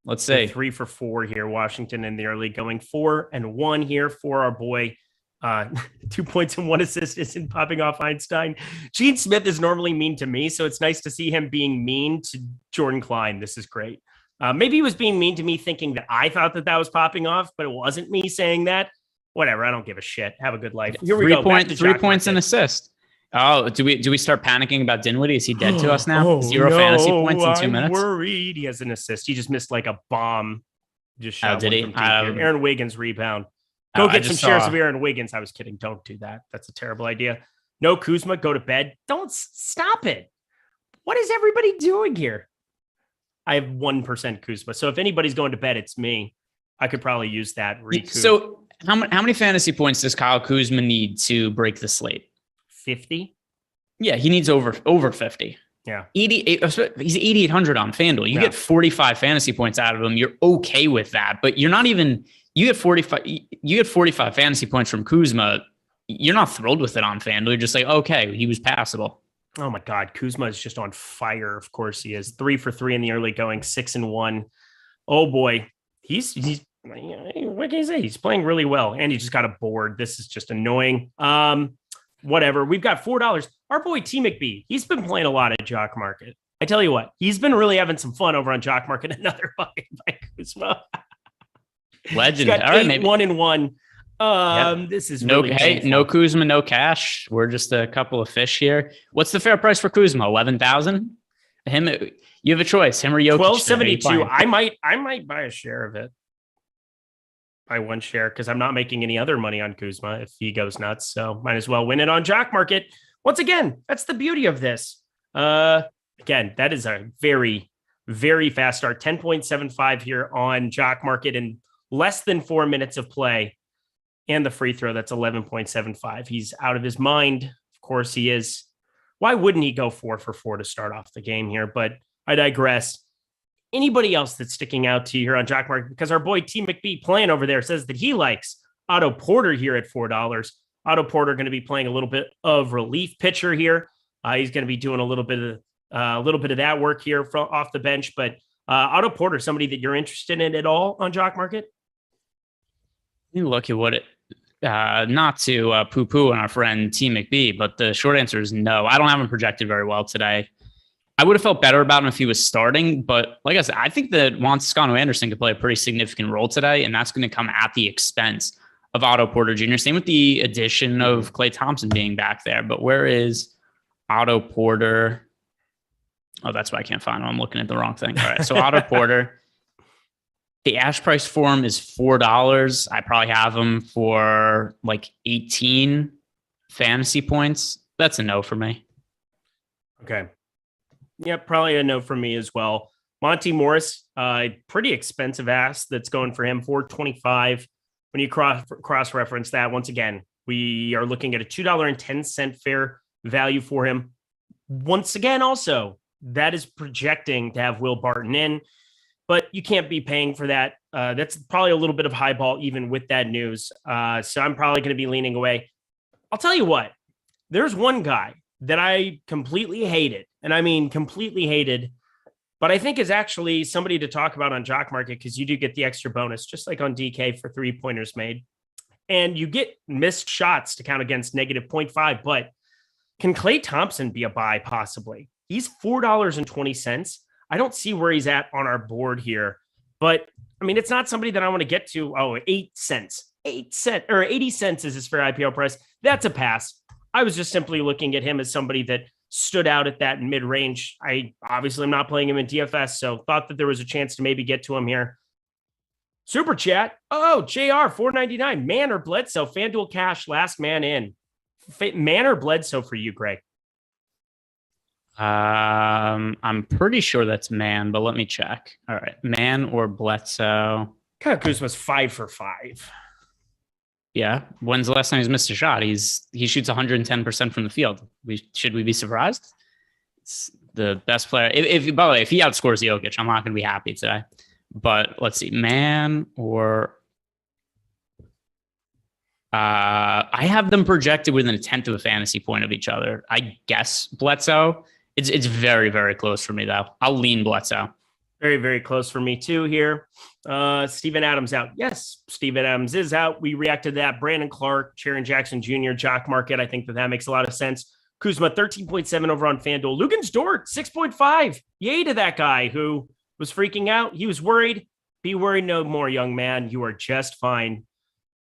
Let's say 3 for 4 here. Washington in the early going 4-1 here for our boy. 2 points and 1 assist isn't popping off Einstein. Gene Smith is normally mean to me, so it's nice to see him being mean to Jordan Klein. This is great. Maybe he was being mean to me thinking that I thought that was popping off, but it wasn't me saying that. Whatever. I don't give a shit. Have a good life. Here we go. 3 points and assist. Oh, do we start panicking about Dinwiddie? Is he dead to us now? Zero fantasy points in 2 minutes. I'm worried. He has an assist. He just missed like a bomb. Just shot. Did he? Aaron Wiggins rebound. Go get some shares of Aaron Wiggins. I was kidding. Don't do that. That's a terrible idea. No Kuzma. Go to bed. Don't stop it. What is everybody doing here? I have 1% Kuzma. So if anybody's going to bed, it's me. I could probably use that. So how many fantasy points does Kyle Kuzma need to break the slate? 50. Yeah, he needs over 50. Yeah. 88. He's 8,800 on FanDuel. You get 45 fantasy points out of him. You're okay with that, but you're not even. You get 45 fantasy points from Kuzma. You're not thrilled with it on FanDuel. You're just like, okay, he was passable. Oh my God, Kuzma is just on fire. Of course he is. 3 for 3 in the early going, 6-1. Oh boy, he's what can you say? He's playing really well, and he just got a board. This is just annoying. Whatever. We've got $4. Our boy T McBee. He's been playing a lot at Jock Market. I tell you what, he's been really having some fun over on Jock Market. Another bucket by Kuzma. Legend. He's got 1-1. This is no. really Hey, painful. no Kuzma, no cash. We're just a couple of fish here. What's the fair price for Kuzma? 11,000. Him. You have a choice. Him or Jokic. 1272. I might buy a share of it. Buy one share because I'm not making any other money on Kuzma if he goes nuts. So might as well win it on Jock Market. Once again, that's the beauty of this. Again, that is a very, very fast start. 10.75 here on Jock Market in less than 4 minutes of play. And the free throw, that's 11.75. He's out of his mind. Of course he is. Why wouldn't he go 4 for 4 to start off the game here? But I digress. Anybody else that's sticking out to you here on Jock Market? Because our boy T McBee playing over there says that he likes Otto Porter here at $4. Otto Porter going to be playing a little bit of relief pitcher here. He's going to be doing a little bit of that work here off the bench. But Otto Porter, somebody that you're interested in at all on Jock Market? You look at what it. Not to poo-poo on our friend T McBee, but the short answer is no. I don't have him projected very well today. I would have felt better about him if he was starting, but like I said, I think that Juan Toscano-Anderson could play a pretty significant role today, and that's going to come at the expense of Otto Porter Jr. Same with the addition of Klay Thompson being back there. But where is Otto Porter? Oh, that's why I can't find him. I'm looking at the wrong thing. All right, so Otto Porter. The ash price for him is $4. I probably have him for like 18 fantasy points. That's a no for me. Okay. Yeah, probably a no for me as well. Monty Morris, pretty expensive ass that's going for him, $4.25. When you cross-reference that, once again, we are looking at a $2.10 fair value for him. Once again, also, that is projecting to have Will Barton in, but you can't be paying for that. That's probably a little bit of high ball even with that news. So I'm probably going to be leaning away. I'll tell you what, there's one guy that I completely hated, and I mean completely hated, but I think is actually somebody to talk about on Jock Market because you do get the extra bonus, just like on DK for 3-pointers made. And you get missed shots to count against -0.5, but can Klay Thompson be a buy possibly? He's $4.20. I don't see where he's at on our board here, but I mean, it's not somebody that I want to get to. Oh, 8 cents, 8 cents or 80 cents is his fair IPO price. That's a pass. I was just simply looking at him as somebody that stood out at that mid-range. I obviously am not playing him in DFS, so thought that there was a chance to maybe get to him here. Super chat. Oh, JR, $4.99. Man or Bledsoe? FanDuel Cash, last man in. Man or Bledsoe for you, Greg? I'm pretty sure that's man, but let me check. All right, man or Bledsoe? Kyle Kuzma's 5 for 5. Yeah. When's the last time he's missed a shot? He shoots 110% from the field. Should we be surprised? It's the best player. If by the way, if he outscores Jokic, I'm not going to be happy today. But let's see, man or I have them projected within a 1/10 of a fantasy point of each other. I guess Bledsoe. It's very, very close for me though. I'll lean Bledsoe. Very, very close for me too here. Steven Adams out. Yes, Steven Adams is out. We reacted to that. Brandon Clark, Sharon Jackson Jr., Jock Market. I think that makes a lot of sense. Kuzma, 13.7 over on FanDuel. Lugens Dort, 6.5. Yay to that guy who was freaking out. He was worried. Be worried no more, young man. You are just fine.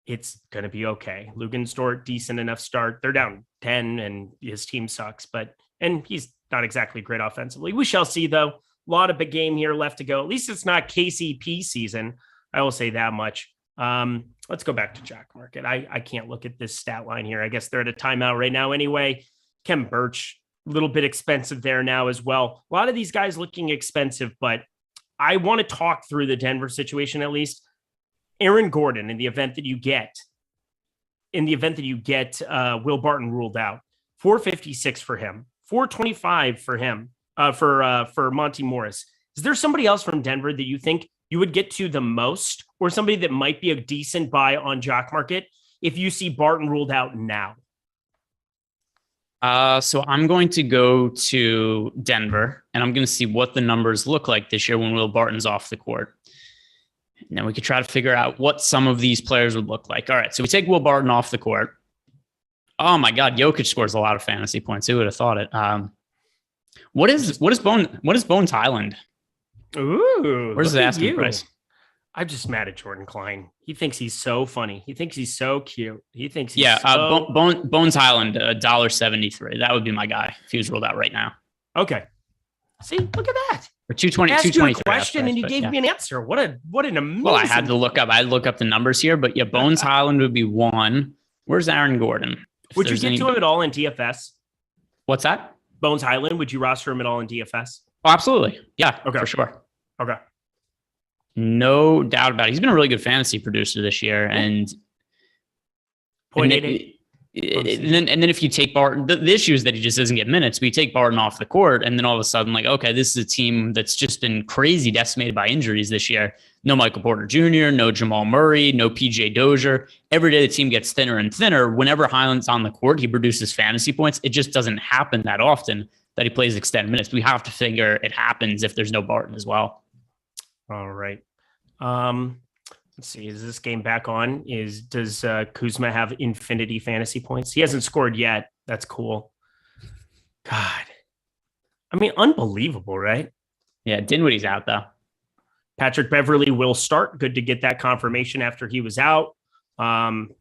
It's going to be okay. Lugens Dort, decent enough start. They're down 10 and his team sucks, and he's not exactly great offensively. We shall see though. A lot of big game here left to go. At least it's not KCP season. I will say that much. Let's go back to Jock Market. I can't look at this stat line here. I guess they're at a timeout right now anyway. Kem Birch, a little bit expensive there now as well. A lot of these guys looking expensive, but I want to talk through the Denver situation at least. Aaron Gordon, in the event that you get Will Barton ruled out, $4.56 for him, $4.25 for him. For Monty Morris. Is there somebody else from Denver that you think you would get to the most, or somebody that might be a decent buy on Jock Market if you see Barton ruled out now? So I'm going to go to Denver, and I'm going to see what the numbers look like this year when Will Barton's off the court. And then we could try to figure out what some of these players would look like. All right, so we take Will Barton off the court. Oh my God, Jokic scores a lot of fantasy points. Who would have thought it? What is Bones Highland? Ooh, where's his asking price? I'm just mad at Jordan Klein. He thinks he's so funny. He thinks he's so cute. He thinks he's Bones Highland, $1.73. That would be my guy if he was ruled out right now. Okay. See, look at that. Or 220. Asked you a 223 question and you gave me an answer. What an amazing. Well, I had to look up the numbers here, but yeah, Bones Highland would be 1. Where's Aaron Gordon? Would you get to him at all in DFS? What's that? Bones Highland, would you roster him at all in DFS? Oh, absolutely. Yeah, okay. For sure. Okay. No doubt about it. He's been a really good fantasy producer this year. And 0.88. And then if you take Barton, the issue is that he just doesn't get minutes, but you take Barton off the court, and then all of a sudden, like, okay, this is a team that's just been crazy decimated by injuries this year. No Michael Porter Jr., no Jamal Murray, no PJ Dozier. Every day the team gets thinner and thinner. Whenever Highland's on the court, he produces fantasy points. It just doesn't happen that often that he plays extended minutes. We have to figure it happens if there's no Barton as well. All right. Let's see. Is this game back on? Does Kuzma have infinity fantasy points? He hasn't scored yet. That's cool. God. I mean, unbelievable, right? Yeah, Dinwiddie's out though. Patrick Beverley will start. Good to get that confirmation after he was out.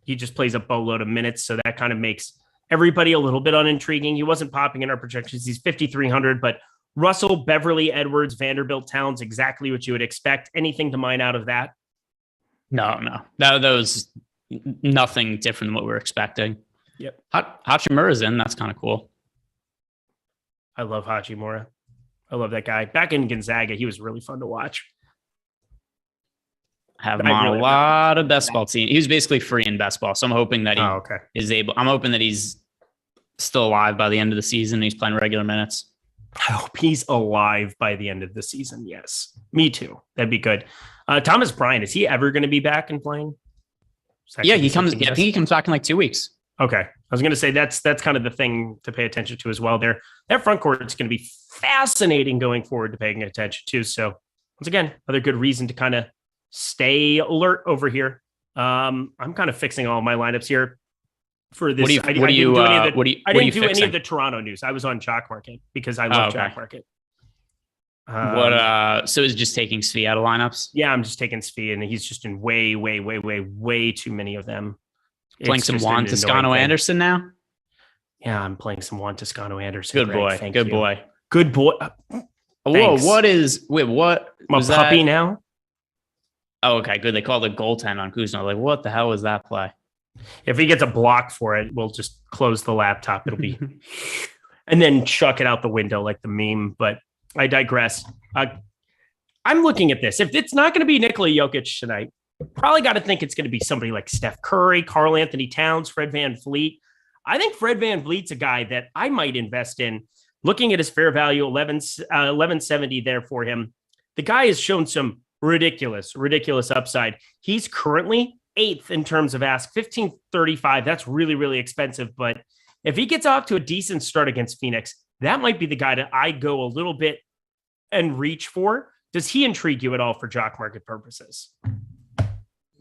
He just plays a boatload of minutes, so that kind of makes everybody a little bit unintriguing. He wasn't popping in our projections. He's 5,300, but Russell, Beverly, Edwards, Vanderbilt, Towns, exactly what you would expect. Anything to mine out of that? No. That was nothing different than what we were expecting. Yep. Hachimura's in. That's kind of cool. I love Hachimura. I love that guy. Back in Gonzaga, he was really fun to watch. Have him on a lot of best ball team. He was basically free in best ball. So I'm hoping that he is able. I'm hoping that he's still alive by the end of the season. He's playing regular minutes. I hope he's alive by the end of the season. Yes, me too. That'd be good. Thomas Bryant, is he ever going to be back and playing? Yeah, he comes. Yeah, I think he comes back in like 2 weeks. Okay, I was going to say that's kind of the thing to pay attention to as well. There, that front court is going to be fascinating going forward to paying attention to. So once again, another good reason to kind of stay alert over here. I'm kind of fixing all my lineups here for this. I didn't do any of the Toronto news. I was on Jock Market because I love Jock Market. So is just taking Svi out of lineups? Yeah, I'm just taking Svi, and he's just in way too many of them. Playing some Juan Toscano Anderson now? Yeah, I'm playing some Juan Toscano Anderson. Good boy. Good boy. Whoa, what? My puppy now? Oh, okay, good. They called a goaltend on Kuzma. Like, what the hell was that play? If he gets a block for it, we'll just close the laptop. It'll be, and then chuck it out the window like the meme. But I digress. I'm looking at this. If it's not going to be Nikola Jokic tonight, probably got to think it's going to be somebody like Steph Curry, Karl Anthony Towns, Fred VanVleet. I think Fred VanVleet's a guy that I might invest in. Looking at his fair value, 1170 there for him. The guy has shown some ridiculous upside. He's currently 8th in terms of ask, 1535. That's really expensive. But if he gets off to a decent start against Phoenix, that might be the guy that I go a little bit and reach for. Does he intrigue you at all for Jock Market purposes?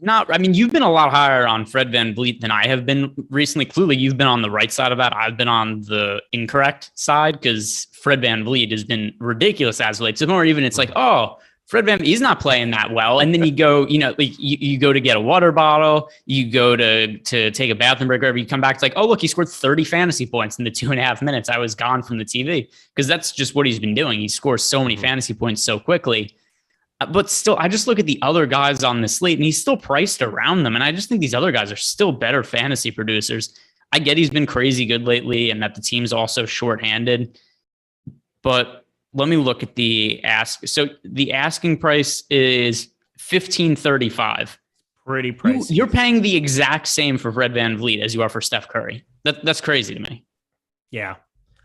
You've been a lot higher on Fred VanVleet than I have been recently. Clearly, you've been on the right side of that. I've been on the incorrect side because Fred VanVleet has been ridiculous as of late. So more even, it's like, oh, Fred VanVleet, he's not playing that well. And then you go, you go to get a water bottle, you go to take a bathroom break, wherever you come back, it's like, oh, look, he scored 30 fantasy points in the 2.5 minutes. I was gone from the TV because that's just what he's been doing. He scores so many fantasy points so quickly. But still, I just look at the other guys on the slate and he's still priced around them. And I just think these other guys are still better fantasy producers. I get he's been crazy good lately and that the team's also shorthanded. But let me look at the ask. So the asking price is $15.35. Pretty pricey. You're paying the exact same for Fred VanVleet as you are for Steph Curry. That's crazy to me. Yeah,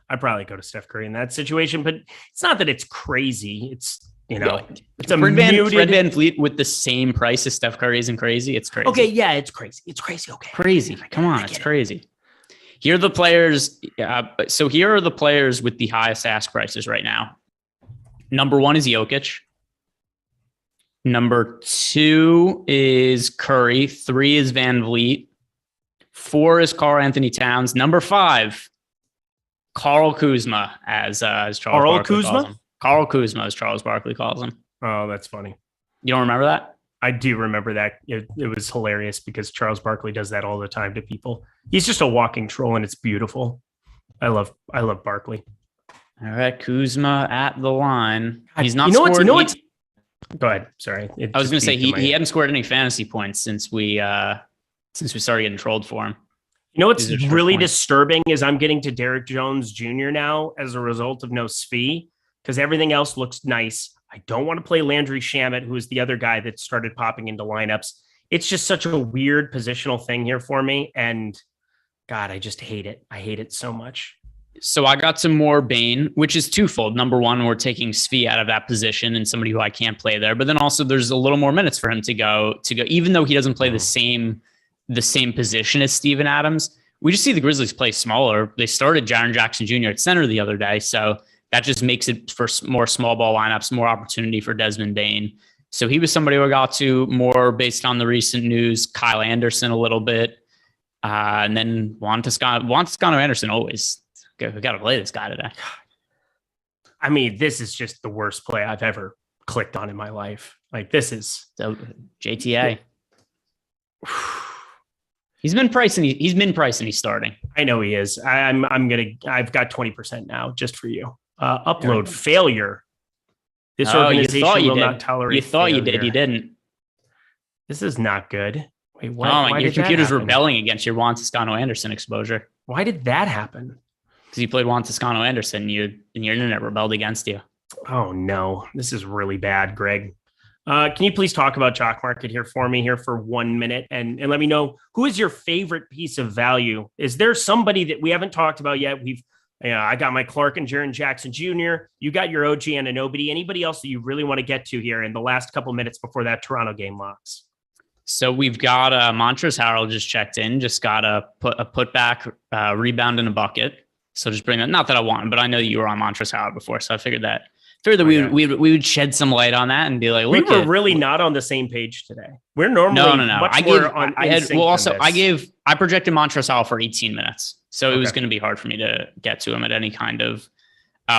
I'd probably go to Steph Curry in that situation. But it's not that it's crazy. It's it's a Fred VanVleet with the same price as Steph Curry isn't crazy. It's crazy. Okay, yeah, it's crazy. It's crazy. Okay, crazy. Come on, it's crazy. Here are the players. So here are the players with the highest ask prices right now. Number 1 is Jokic. Number 2 is Curry. 3 is VanVleet. 4 is Karl Anthony Towns. Number 5, Karl Kuzma, as Charles Barkley calls him. Karl Kuzma, as Charles Barkley calls him. Oh, that's funny. You don't remember that? I do remember that. It was hilarious because Charles Barkley does that all the time to people. He's just a walking troll, and it's beautiful. I love Barkley. All right, Kuzma at the line. He's not You know what's- scored. you know what's- Go ahead. Sorry. I was going to say he hadn't scored any fantasy points since we started getting trolled for him. You know what's These are really short points. disturbing is I'm getting to Derek Jones Jr. now as a result of no Svi because everything else looks nice. I don't want to play Landry Shamet, who is the other guy that started popping into lineups. It's just such a weird positional thing here for me. And God, I just hate it. I hate it so much. So I got some more Bane, which is twofold. Number one, we're taking Svi out of that position and somebody who I can't play there. But then also there's a little more minutes for him to go, even though he doesn't play the same position as Steven Adams. We just see the Grizzlies play smaller. They started Jaren Jackson Jr. at center the other day. So that just makes it for more small ball lineups, more opportunity for Desmond Bane. So he was somebody who I got to more based on the recent news. Kyle Anderson a little bit. And then Juan Toscano Anderson always. We got to play this guy today. I mean, this is just the worst play I've ever clicked on in my life. Like this is So JTA. He's been pricing. He's starting. I know he is. I've got 20% now just for you. Upload failure. This organization will not tolerate. You thought failure. you did. You didn't. This is not good. Wait, what? Oh, your computer's rebelling against your Juan Toscano Anderson exposure. Why did that happen? Because you played Juan Toscano Anderson, and your internet rebelled against you. Oh no, this is really bad, Greg. Can you please talk about Jock Market here for me here for 1 minute and let me know who is your favorite piece of value? Is there somebody that we haven't talked about yet? I got my Clark and Jaren Jackson Jr. You got your OG Anunoby. Anybody else that you really want to get to here in the last couple minutes before that Toronto game locks? So we've got Montrezl Harrell just checked in, just got a putback rebound in a bucket. So just bring that. Not that I want, but I know you were on Montrezl Harrell before, so I figured that we would shed some light on that and be like, we were really not on the same page today. We're normally no. much I projected Montrezl Harrell for 18 minutes, so it was going to be hard for me to get to him at any kind of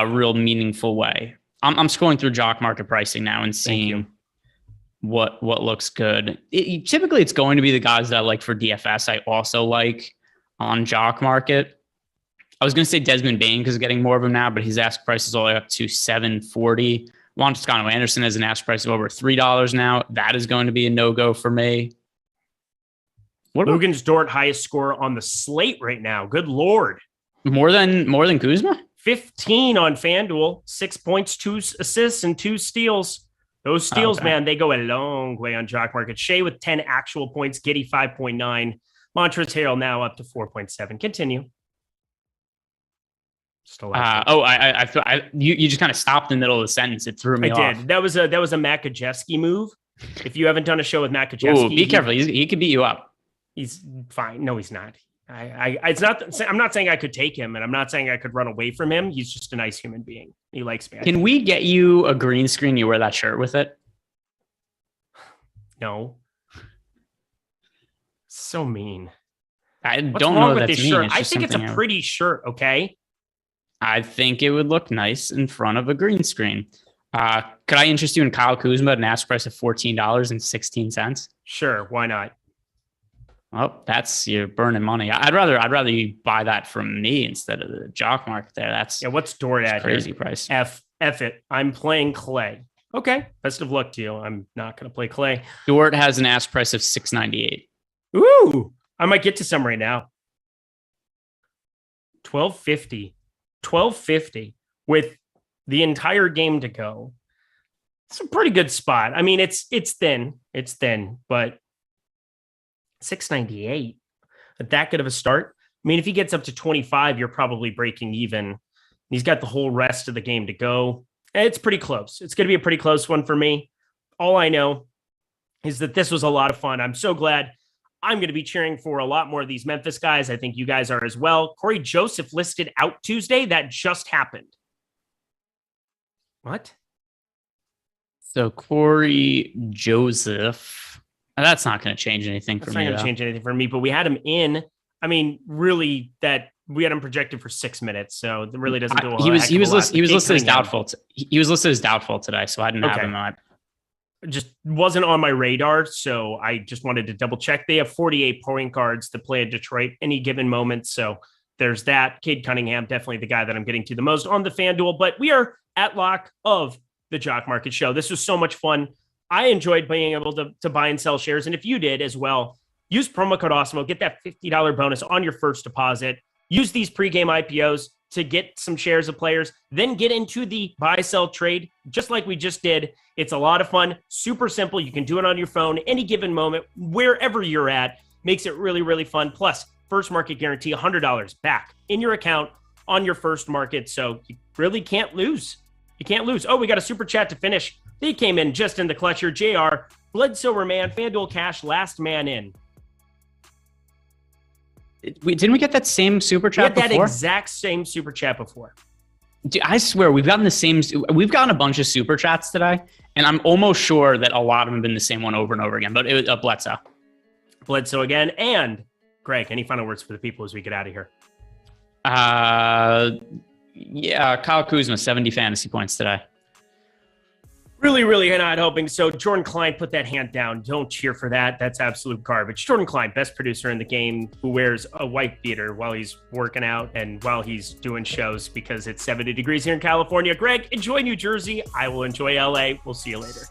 real meaningful way. I'm scrolling through Jock Market pricing now and seeing what looks good. Typically, it's going to be the guys that I like for DFS. I also like on Jock Market. I was going to say Desmond Bane because getting more of him now, but his ask price is all the way up to $740. Juan Toscano Anderson has an ask price of over $3 now. That is going to be a no-go for me. Lugens Dort, highest score on the slate right now. Good Lord. More than Kuzma? 15 on FanDuel, 6 points, 2 assists, and 2 steals. Those steals, man, they go a long way on Jock Market. Shea with 10 actual points, Giddey 5.9. Montrezl Harrell now up to 4.7. Continue. You just kind of stopped in the middle of the sentence. It threw me off. I did. That was a Makajewski move. If you haven't done a show with Makajewski, be careful. He could beat you up. He's fine. No, he's not. It's not. I'm not saying I could take him, and I'm not saying I could run away from him. He's just a nice human being. He likes me. Can we get you a green screen? You wear that shirt with it? No. So mean. What's don't know that that's mean. Shirt? I think it's a pretty shirt. Okay. I think it would look nice in front of a green screen. Could I interest you in Kyle Kuzma at an ask price of $14.16? Sure, why not? Well, you're burning money. I'd rather you buy that from me instead of the Jock Market there. What's Dort at? Crazy here? Price. F it. I'm playing Clay. Okay, best of luck to you. I'm not going to play Clay. Dort has an ask price of $6.98. Ooh, I might get to some right now. $12.50 with the entire game to go. It's a pretty good spot. I mean, it's thin, but $6.98 at that good of a start. I mean, if he gets up to 25, you're probably breaking even. He's got the whole rest of the game to go. It's pretty close. It's going to be a pretty close one for me. All I know is that this was a lot of fun. I'm so glad. I'm going to be cheering for a lot more of these Memphis guys. I think you guys are as well. Corey Joseph listed out Tuesday. That just happened. What? So Corey Joseph, that's not going to change anything for me. That's not going to change anything for me, but we had him in. I mean, really, that we had him projected for 6 minutes, so it really doesn't do a lot. He was listed as doubtful. He was listed as doubtful today, so I didn't have him on. just wasn't on my radar. So I just wanted to double check. They have 48 point guards to play in Detroit any given moment. So there's that. Cade Cunningham, definitely the guy that I'm getting to the most on the FanDuel. But we are at lock of the Jock Market Show. This was so much fun. I enjoyed being able to buy and sell shares. And if you did as well, use promo code Awesemo, get that $50 bonus on your first deposit. Use these pregame IPOs to get some shares of players, then get into the buy, sell, trade, just like we just did. It's a lot of fun, super simple. You can do it on your phone, any given moment, wherever you're at. Makes it really, really fun. Plus, first market guarantee, $100 back in your account on your first market. So you really can't lose. You can't lose. Oh, we got a super chat to finish. They came in just in the clutch here. JR, Bledsoe man, FanDuel cash, last man in. Didn't we get that same super chat before? We had that exact same super chat before. Dude, I swear we've gotten a bunch of super chats today, and I'm almost sure that a lot of them have been the same one over and over again, but it was Bledsoe. Bledsoe again. And Greg, any final words for the people as we get out of here? Yeah, Kyle Kuzma, 70 fantasy points today. Really, really not hoping so. Jordan Klein, put that hand down. Don't cheer for that. That's absolute garbage. Jordan Klein, best producer in the game, who wears a white beater while he's working out and while he's doing shows because it's 70 degrees here in California. Greg, enjoy New Jersey. I will enjoy LA. We'll see you later.